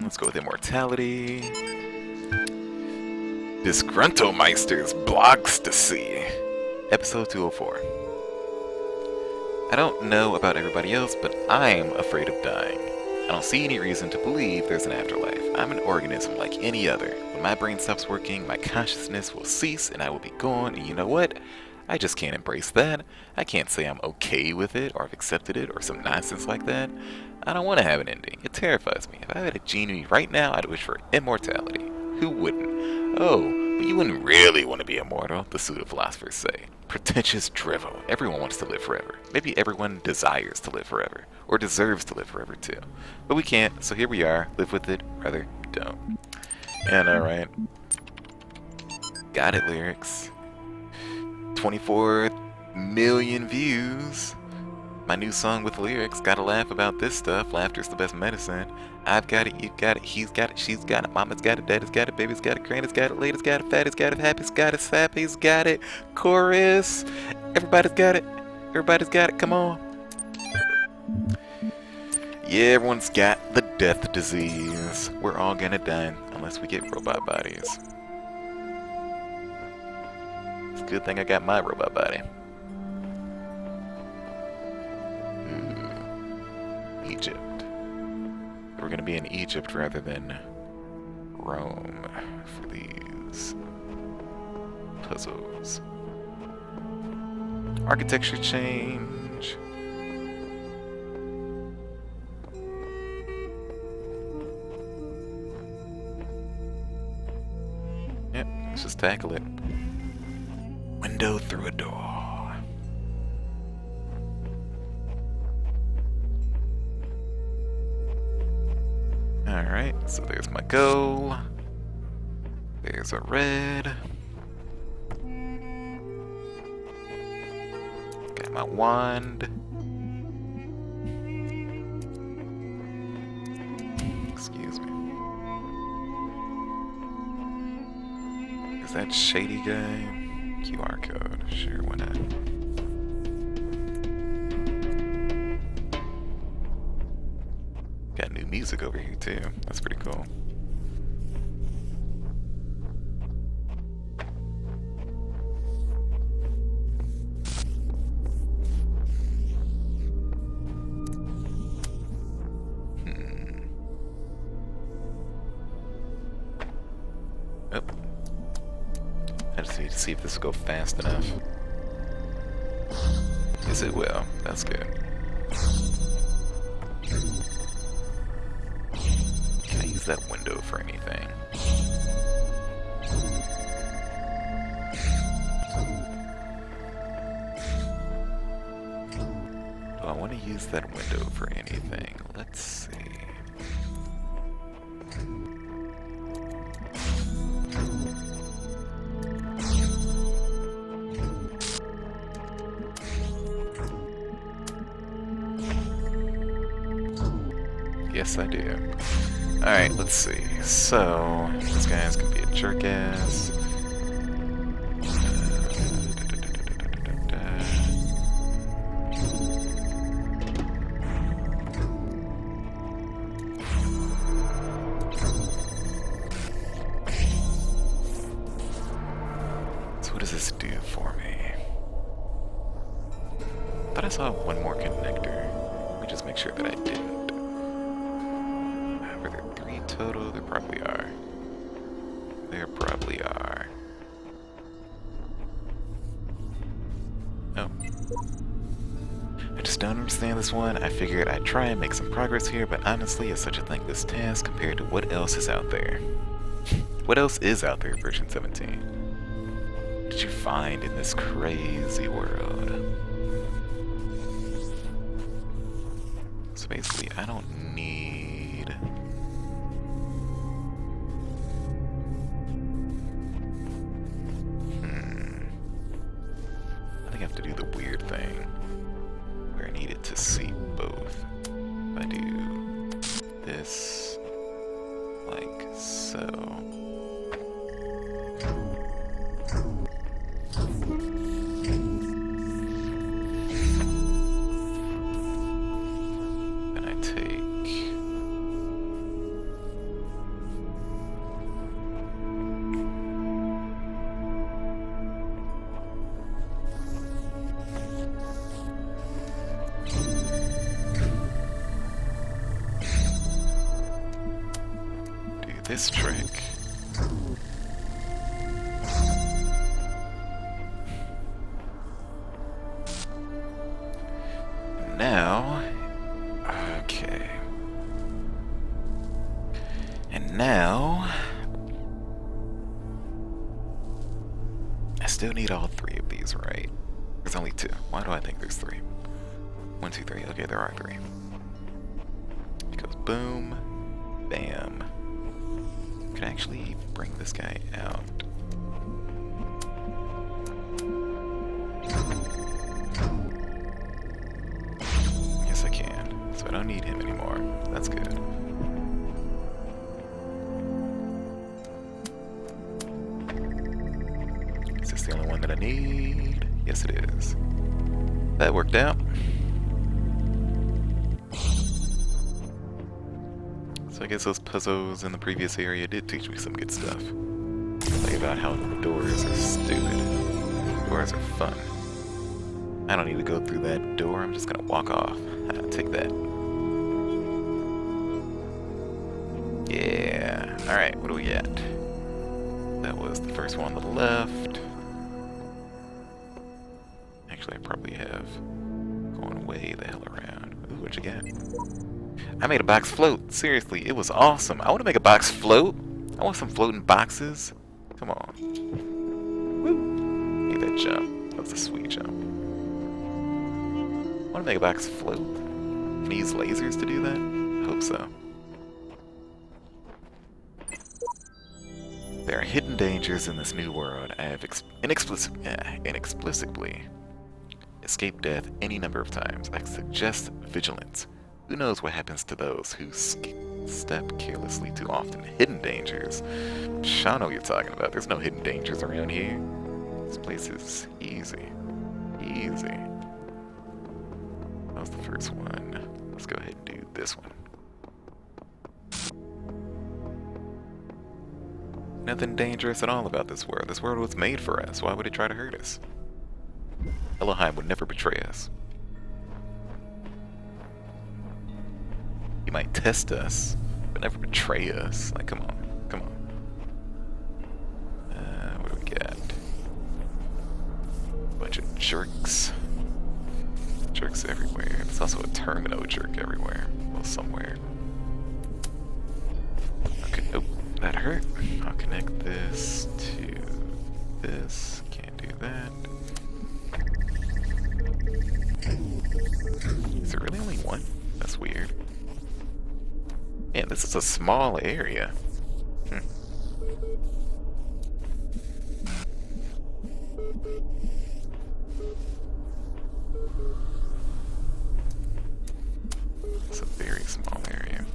Let's go with immortality. Disgruntlemeister's Blogstasy. Episode 204. I don't know about everybody else, but I'm afraid of dying. I don't see any reason to believe there's an afterlife. I'm an organism like any other. When my brain stops working, my consciousness will cease and I will be gone, and you know what? I just can't embrace that. I can't say I'm okay with it, or I've accepted it, or some nonsense like that. I don't want to have an ending. It terrifies me. If I had a genie right now, I'd wish for immortality. Who wouldn't? Oh, but you wouldn't really want to be immortal, the pseudo-philosophers say. Pretentious drivel. Everyone wants to live forever. Maybe everyone desires to live forever, or deserves to live forever too. But we can't, so here we are. Live with it, rather don't. And alright. Got it, lyrics. 24 million views. My new song with lyrics. Gotta laugh about this stuff. Laughter's the best medicine. I've got it, you've got it, he's got it, she's got it, mama's got it, daddy's got it, baby's got it, granny's got it, lady's got it, fatty's got it, happy's got it, sappy's got it, chorus. Everybody's got it. Everybody's got it. Come on. Yeah, everyone's got the death disease. We're all gonna die unless we get robot bodies. It's a good thing I got my robot body. Egypt. We're gonna be in Egypt rather than Rome for these puzzles. Architecture change. Yep, let's just tackle it. Window through a door. Alright, so there's my goal. There's a red. Got my wand. Excuse me. Is that shady guy? QR code. Sure, why not? Got new music over here too. That's pretty cool. Oh. I just need to see if this will go fast enough. Yes, it will. That's good. That window for anything. Do I want to use that window for anything? Let's see. Yes, I do. Alright, let's see. So, this guy's gonna be a jerk ass. So, what does this do for me? I thought I saw one more connector. Let me just make sure that I didn't. Were there 3 total? There probably are. There probably are. Oh. I just don't understand this one. I figured I'd try and make some progress here, but honestly, it's such a thankless task compared to what else is out there. What else is out there in version 17? you find in this crazy world? So basically, I don't need... I think I have to do the weird thing where I need it to see both. If I do this, like so. This trick. Now, okay. And now, I still need all three of these, right? There's only two. Why do I think there's three? 1, 2, 3. Okay, there are three. It goes boom, bam. Can actually bring this guy out. Yes, I can. So I don't need him anymore. That's good. Is this the only one that I need? Yes, it is. That worked out. So I guess those puzzles in the previous area did teach me some good stuff. Like about how doors are stupid. Doors are fun. I don't need to go through that door, I'm just gonna walk off. Take that. Yeah. Alright, what do we got? That was the first one on the left. Actually, I probably have going way the hell around. Ooh, what you got? I made a box float. Seriously, it was awesome. I want to make a box float. I want some floating boxes. Come on. Woo. Need that jump. That was a sweet jump. I want to make a box float. Can I use lasers to do that? I hope so. There are hidden dangers in this new world. I have inexplicably escaped death any number of times. I suggest vigilance. Who knows what happens to those who step carelessly too often? Hidden dangers? I know what you're talking about. There's no hidden dangers around here. This place is easy. Easy. That was the first one. Let's go ahead and do this one. Nothing dangerous at all about this world. This world was made for us. Why would it try to hurt us? Elohim would never betray us. He might test us, but never betray us. Like, come on. Come on. What do we got? Bunch of jerks. Jerks everywhere. There's also a terminal jerk everywhere. Well, somewhere. Okay, nope. That hurt. I'll connect this to this. Can't do that. Is there really only one? That's weird. Man, this is a small area. It's a very small area.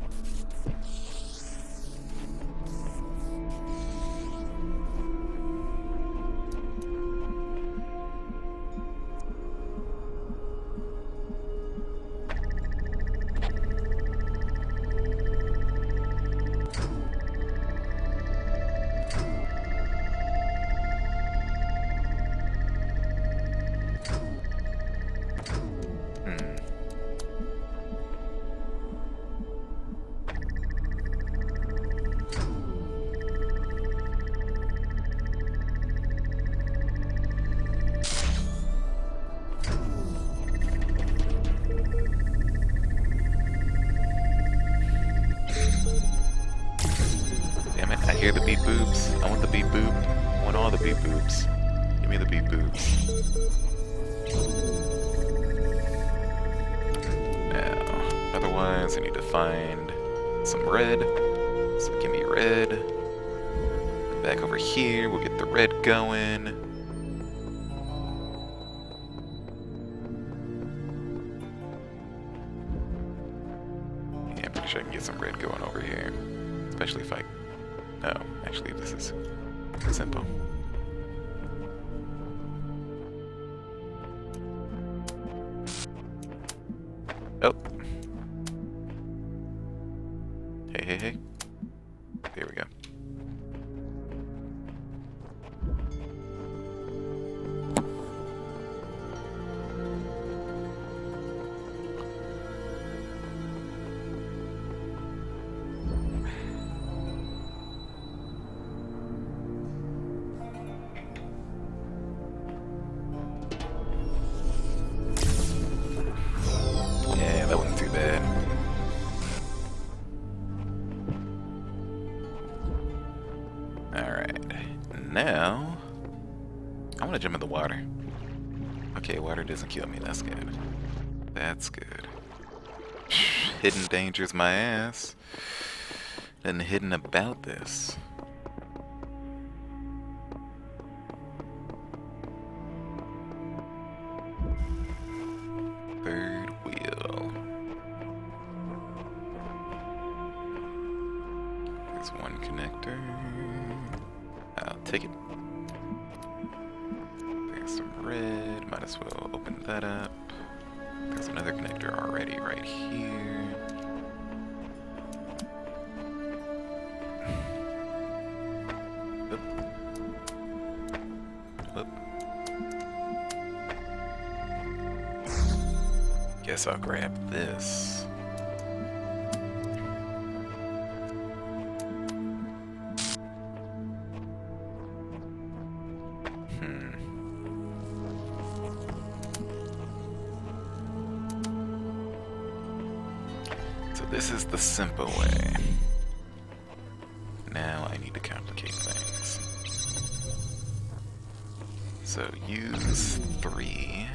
Damn it, I hear the beep boops. I want the beep boop. I want all the beep boops. Give me the beat boots. Now, otherwise I need to find some red. So give me red. Back over here, we'll get the red going. Yeah, I'm pretty sure I can get some red going over here. Especially if I... No, actually this is simple. Oh. Hey. There we go. Yeah, that wasn't too bad. Alright, now I want to jump in the water. Okay, water doesn't kill me, that's good. That's good. Hidden dangers my ass. Nothing hidden about this. Third wheel. There's one connector. I'll take it. There's some red. Might as well open that up. There's another connector already right here. Oop. Oop. Guess I'll grab this. So this is the simple way. Now I need to complicate things. So use 3.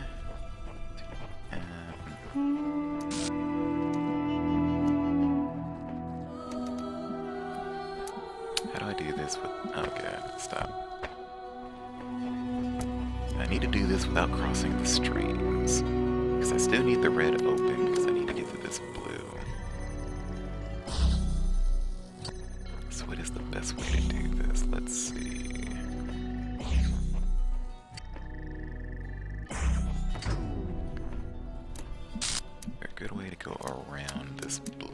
How do I do this with... Oh god, stop. I need to do this without crossing the streams. Because I still need the red open because I need to get to this blue. So what is the best way to do this? Let's see. A good way to go around this blue.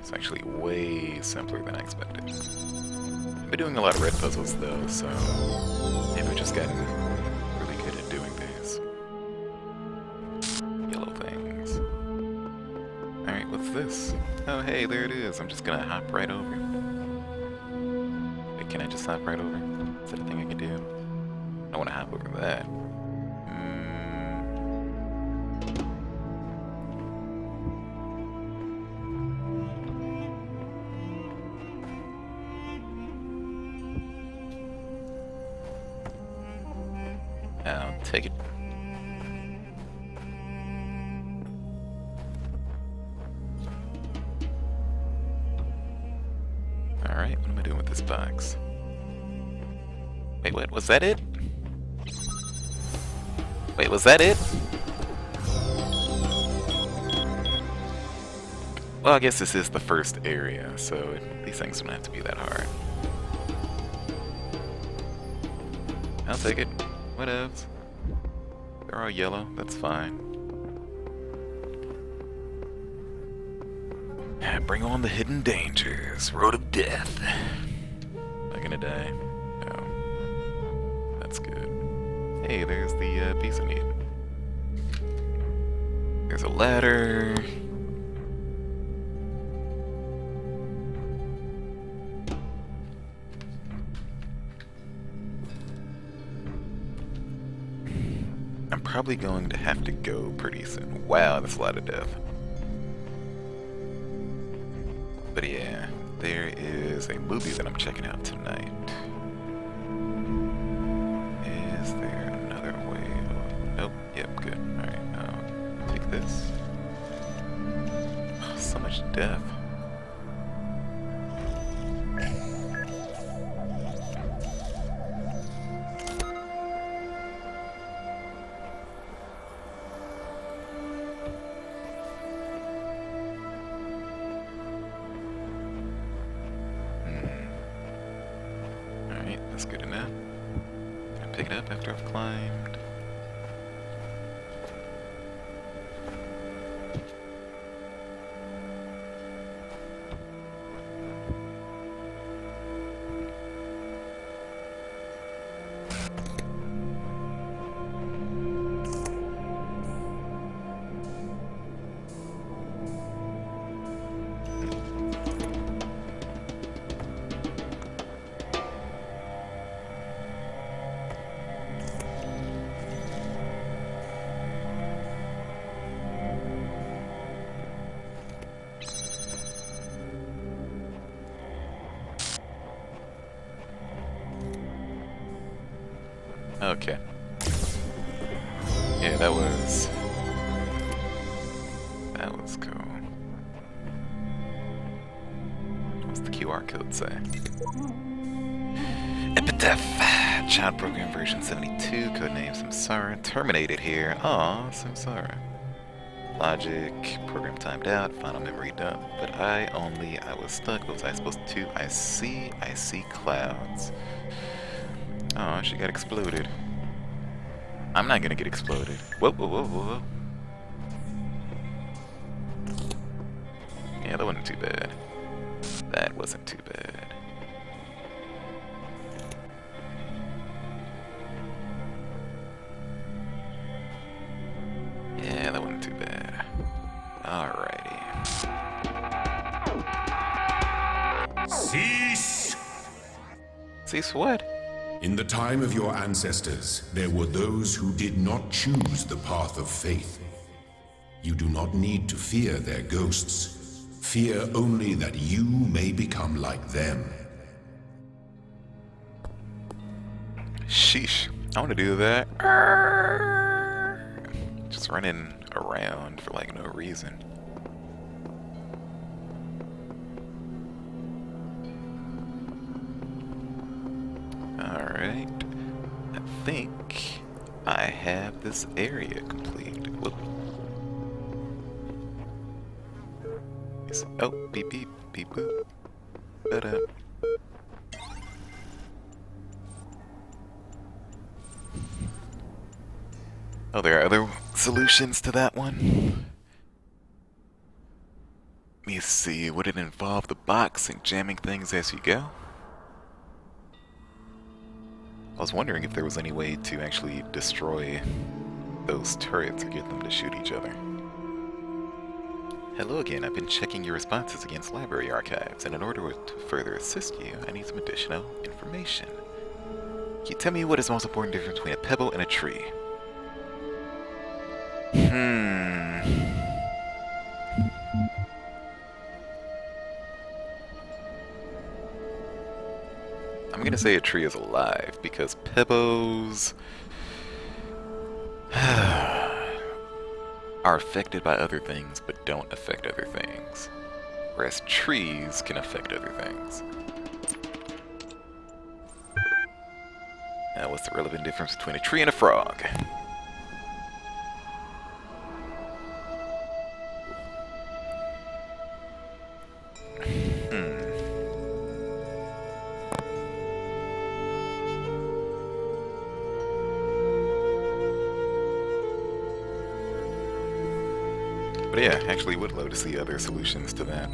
It's actually way simpler than I expected. I've been doing a lot of red puzzles though, so maybe I've just gotten really good at doing these yellow things. Alright, what's this? Oh hey, there it is. I'm just gonna hop right over. Wait, can I just hop right over? Is that a thing I can do? I don't want to hop over that. I'll take it. Alright, what am I doing with this box? Wait, what? Was that it? Wait, was that it? Well, I guess this is the first area, so these things don't have to be that hard. I'll take it. Whatevs. They're all yellow, that's fine. Bring on the hidden dangers. Road of death. Am I gonna die? No. Hey, there's the piece I need. There's a ladder. I'm probably going to have to go pretty soon. Wow, that's a lot of death. But yeah, there is a movie that I'm checking out tonight. Is there another way? Nope. Yep, good. Alright, take this. Oh, so much death. Alright, that's good enough. Can I pick it up after I've climbed? Okay. Yeah, that was cool. What's the QR code say? Epitaph! Child program version 72, codename Samsara. Terminated here. Aw, Samsara. Logic, program timed out, final memory dump. But I was stuck. What was I supposed to? I see clouds. Oh, she got exploded. I'm not gonna get exploded. Whoa, whoa, whoa, whoa, whoa. Yeah, that wasn't too bad. That wasn't too bad. Yeah, that wasn't too bad. Alrighty. Cease! Cease what? In the time of your ancestors, there were those who did not choose the path of faith. You do not need to fear their ghosts. Fear only that you may become like them. Sheesh. I want to do that. Just running around for like no reason. Alright. I think I have this area complete. Whoop. Oh, beep beep, beep boop. Ba-da. Oh, there are other solutions to that one? Let me see, would it involve the box and jamming things as you go? I was wondering if there was any way to actually destroy those turrets or get them to shoot each other. Hello again, I've been checking your responses against library archives, and in order to further assist you, I need some additional information. Can you tell me what is the most important difference between a pebble and a tree? I'm gonna say a tree is alive, because pebbles are affected by other things but don't affect other things, whereas trees can affect other things. Now, what's the relevant difference between a tree and a frog? But yeah, actually would love to see other solutions to that.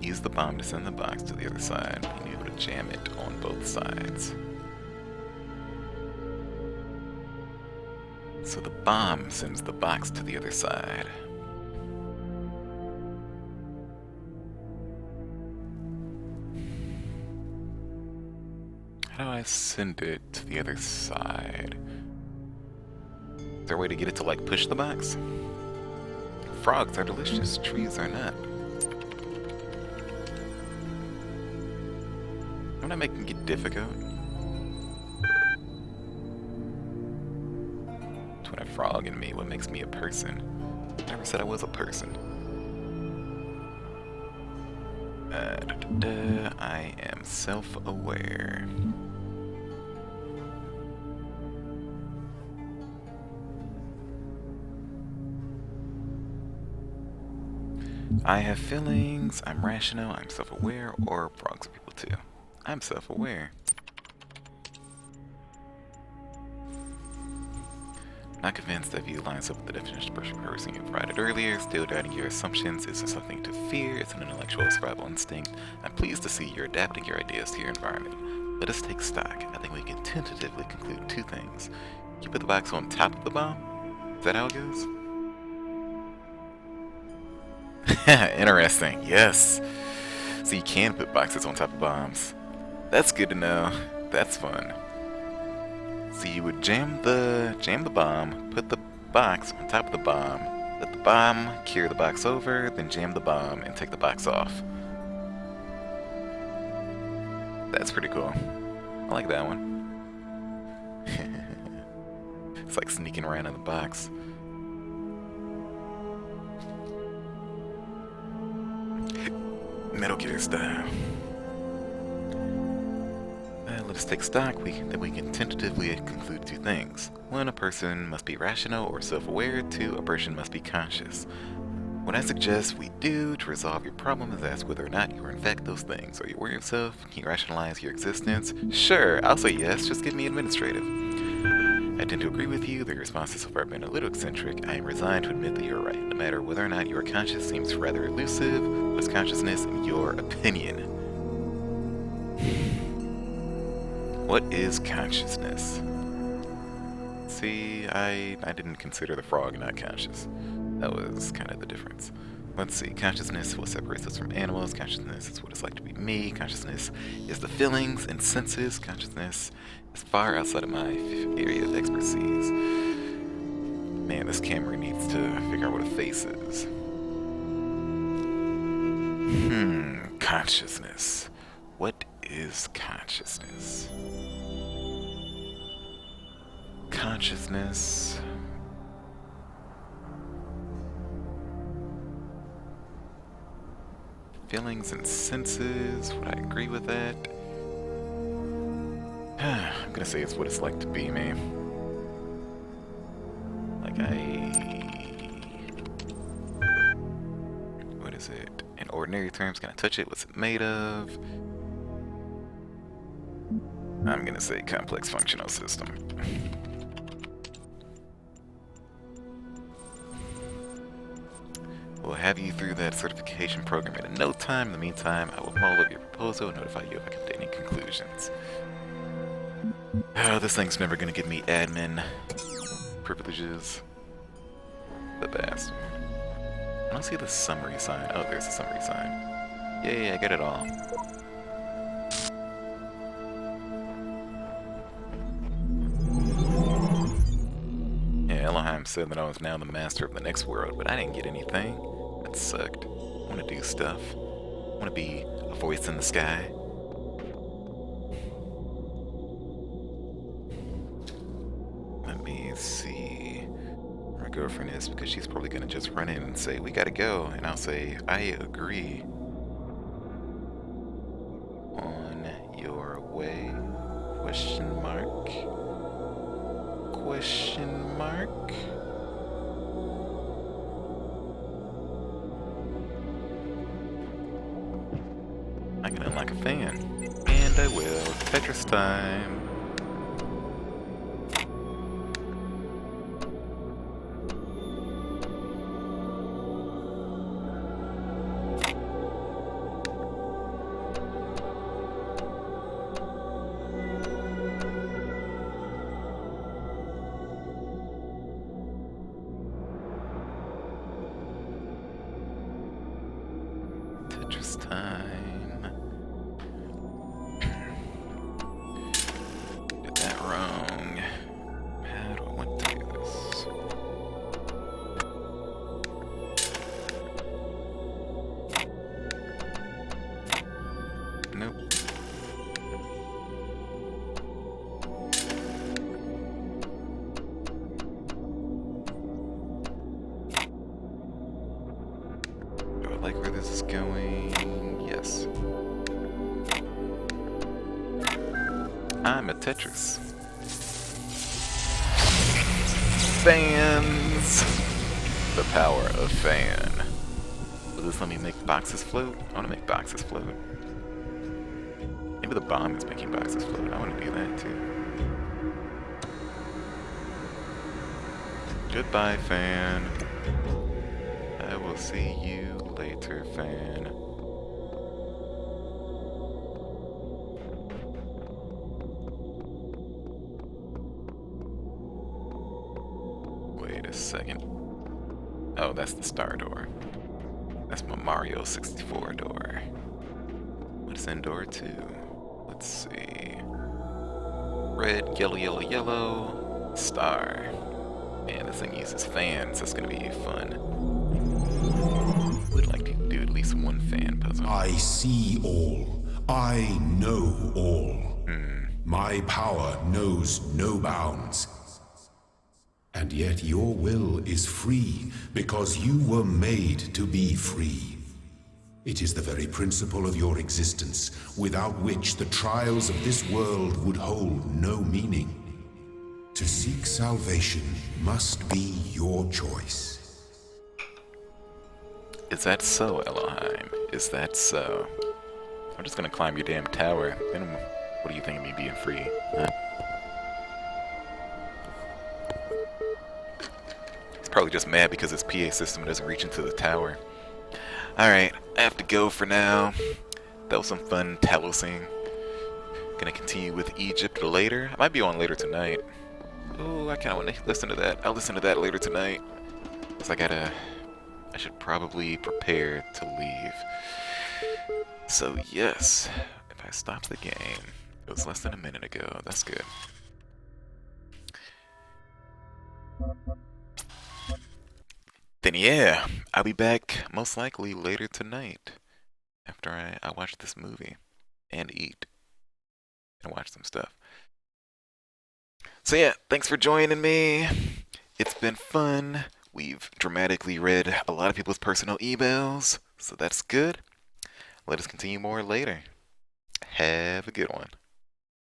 Use the bomb to send the box to the other side. Being able to jam it on both sides. So the bomb sends the box to the other side. How do I send it to the other side? Is there a way to get it to, like, push the box? Frogs are delicious, trees are not. I'm not making it difficult. Between a frog and me, what makes me a person? I never said I was a person. I am self-aware. I have feelings, I'm rational, I'm self-aware, or frogs are people too. I'm self-aware. Not convinced that view lines up with the definition of person you provided earlier. Still doubting your assumptions. Is there something to fear? It's an intellectual survival instinct. I'm pleased to see you're adapting your ideas to your environment. Let us take stock. I think we can tentatively conclude two things. You put the box on top of the bomb? Is that how it goes? Interesting, yes. So you can put boxes on top of bombs. That's good to know. That's fun. So you would jam the bomb, put the box on top of the bomb, let the bomb carry the box over, then jam the bomb and take the box off. That's pretty cool. I like that one. It's like sneaking around in the box. Metal Gear style. Let us take stock. Then we can tentatively conclude two things. One, a person must be rational or self-aware. Two, a person must be conscious. What I suggest we do to resolve your problem is ask whether or not you are in fact those things. Are you aware of yourself? Can you rationalize your existence? Sure, I'll say yes, just give me administrative. I tend to agree with you. The response has so far been a little eccentric. I am resigned to admit that you're right. No matter whether or not you are conscious seems rather elusive. What is consciousness in your opinion? What is consciousness? See, I didn't consider the frog not conscious. That was kind of the difference. Let's see, consciousness is what separates us from animals. Consciousness is what it's like to be me. Consciousness is the feelings and senses. Consciousness is far outside of my area of expertise. Man, this camera needs to figure out what a face is. Consciousness. What is consciousness? Consciousness. Feelings and senses. Would I agree with that? I'm gonna say it's what it's like to be me. Like what is it? In ordinary terms, can I touch it? What's it made of? I'm gonna say complex functional system. We'll have you through that certification program in no time. In the meantime, I will mull over your proposal and notify you if I come to any conclusions. Oh, this thing's never gonna give me admin privileges. The bastard. I don't see the summary sign. Oh, there's the summary sign. Yay, I get it all. Yeah, Elohim said that I was now the master of the next world, but I didn't get anything. That sucked. I want to do stuff. I want to be a voice in the sky. Let me see where my girlfriend is, because she's probably going to just run in and say, we gotta go. And I'll say, I agree. On your way? Question mark? Question mark? I can unlock a fan. And I will. Tetris time. going? Yes. I'm a Tetris. Fans! The power of fan. Will this let me make boxes float? I want to make boxes float. Maybe the bomb is making boxes float. I want to do that too. Goodbye, fan. I will see you later, fan. Wait a second. Oh, that's the star door. That's my Mario 64 door. What's in door 2? Let's see. Red, yellow, yellow, yellow. Star. Man, this thing uses fans. That's gonna be fun. Would like to do at least one fan puzzle. I see all. I know all. My power knows no bounds. And yet your will is free because you were made to be free. It is the very principle of your existence, without which the trials of this world would hold no meaning. To seek salvation must be your choice. Is that so, Elohim? Is that so? I'm just gonna climb your damn tower. Then what do you think of me being free? Huh? He's probably just mad because his PA system doesn't reach into the tower. Alright, I have to go for now. That was some fun Talosing. Gonna continue with Egypt later. I might be on later tonight. Oh, I kinda wanna listen to that. I'll listen to that later tonight. Cause I should probably prepare to leave. So yes, if I stop the game, it was less than a minute ago. That's good. Then yeah, I'll be back most likely later tonight after I watch this movie and eat and watch some stuff. So yeah, thanks for joining me. It's been fun. We've dramatically read a lot of people's personal emails, so that's good. Let us continue more later. Have a good one.